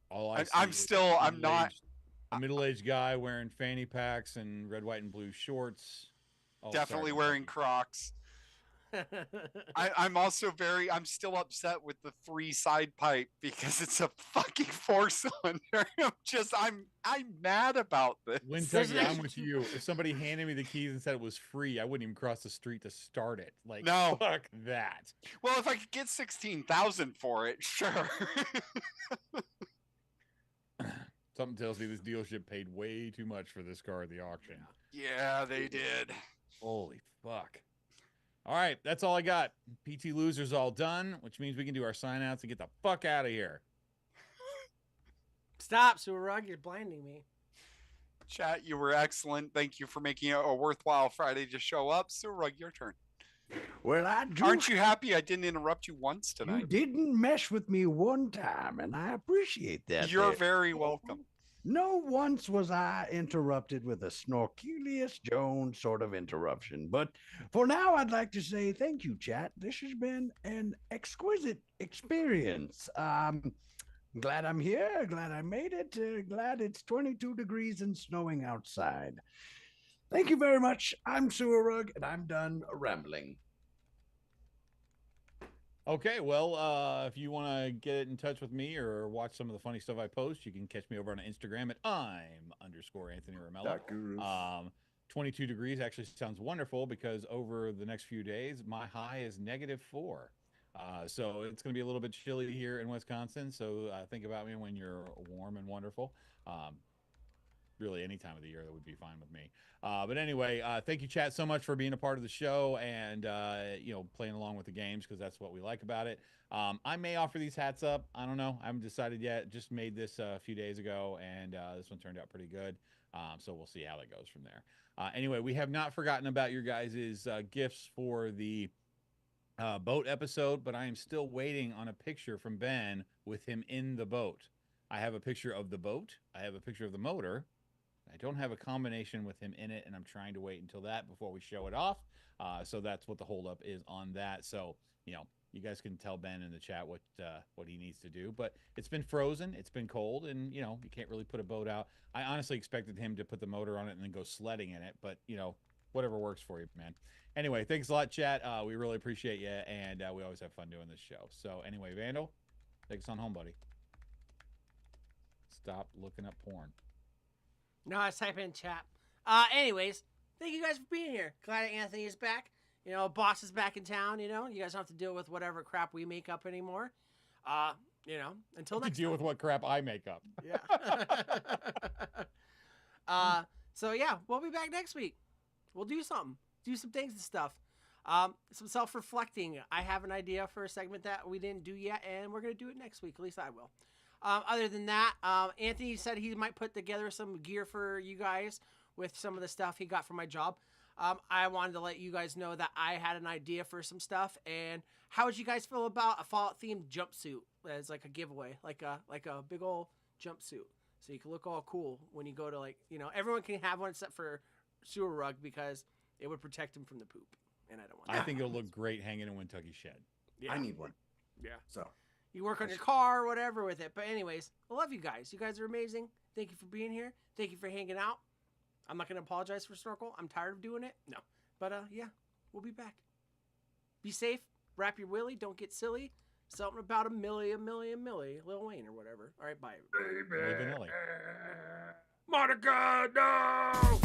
All I I'm see is still- I'm not- middle-aged- a middle-aged guy wearing fanny packs and red, white, and blue shorts. Oh, sorry, Definitely Kentucky. wearing Crocs. I'm still upset with the 3 side pipe because it's a fucking 4-cylinder. I'm mad about this. Kentucky, I'm with you. If somebody handed me the keys and said it was free, I wouldn't even cross the street to start it. Like, No. fuck that. Well, if I could get 16,000 for it, sure. Something tells me this dealership paid way too much for this car at the auction. Yeah, they did. Holy fuck. All right, that's all I got. PT Loser's all done, which means we can do our sign outs and get the fuck out of here. Stop, Sewer Rug. You're blinding me. Chat, you were excellent. Thank you for making it a worthwhile Friday to show up. Surug, your turn. Well, I do. Aren't you happy I didn't interrupt you once You tonight? didn't mess with me one time, and I appreciate that. You're there. very welcome. No once was I interrupted with a Snorkelius Jones sort of interruption. But for now, I'd like to say thank you, chat. This has been an exquisite experience. Glad I'm here. Glad I made it. Glad it's 22 degrees and snowing outside. Thank you very much. I'm Sewer Rug, and I'm done rambling. Okay, well, if you want to get in touch with me or watch some of the funny stuff I post, you can catch me over on Instagram at I'm_Anthony Romella. Doc Gurus. 22 degrees actually sounds wonderful because over the next few days, my high is -4. So it's going to be a little bit chilly here in Wisconsin. So think about me when you're warm and wonderful. Really, any time of the year that would be fine with me. But anyway, thank you, chat, so much for being a part of the show and playing along with the games because that's what we like about it. I may offer these hats up. I don't know. I haven't decided yet. Just made this a few days ago, and this one turned out pretty good. So we'll see how that goes from there. Anyway, we have not forgotten about your guys' gifts for the boat episode, but I am still waiting on a picture from Ben with him in the boat. I have a picture of the boat. I have a picture of the motor. I don't have a combination with him in it, and I'm trying to wait until that before we show it off. So that's what the holdup is on that. So, you guys can tell Ben in the chat what he needs to do. But it's been frozen, it's been cold, and you can't really put a boat out. I honestly expected him to put the motor on it and then go sledding in it, but whatever works for you, man. Anyway, thanks a lot, chat. We really appreciate you, and we always have fun doing this show. So anyway, Vandal, take us on home, buddy. Stop looking up porn. No, I was typing in chat. Anyways, thank you guys for being here. Glad Anthony is back. Boss is back in town. You guys don't have to deal with whatever crap we make up anymore. Until next deal time. with what crap I make up. Yeah. So yeah, we'll be back next week. We'll do something. Do some things and stuff. Some self-reflecting. I have an idea for a segment that we didn't do yet, and we're gonna do it next week. At least I will. Other than that, Anthony said he might put together some gear for you guys with some of the stuff he got from my job. I wanted to let you guys know that I had an idea for some stuff. And how would you guys feel about a Fallout themed jumpsuit as like a giveaway, like a big old jumpsuit, so you can look all cool when you go to everyone can have one except for Sewer Rug because it would protect him from the poop, and I don't want that. I think it'll look great hanging in Wintucky's shed. Yeah. I need one. Yeah. So you work on your car or whatever with it. But anyways, I love you guys. You guys are amazing. Thank you for being here. Thank you for hanging out. I'm not going to apologize for Snorkel. I'm tired of doing it. No. But yeah, we'll be back. Be safe. Wrap your willy. Don't get silly. Something about a Lil Wayne or whatever. All right, bye. Milli Vanilli. Monica, no!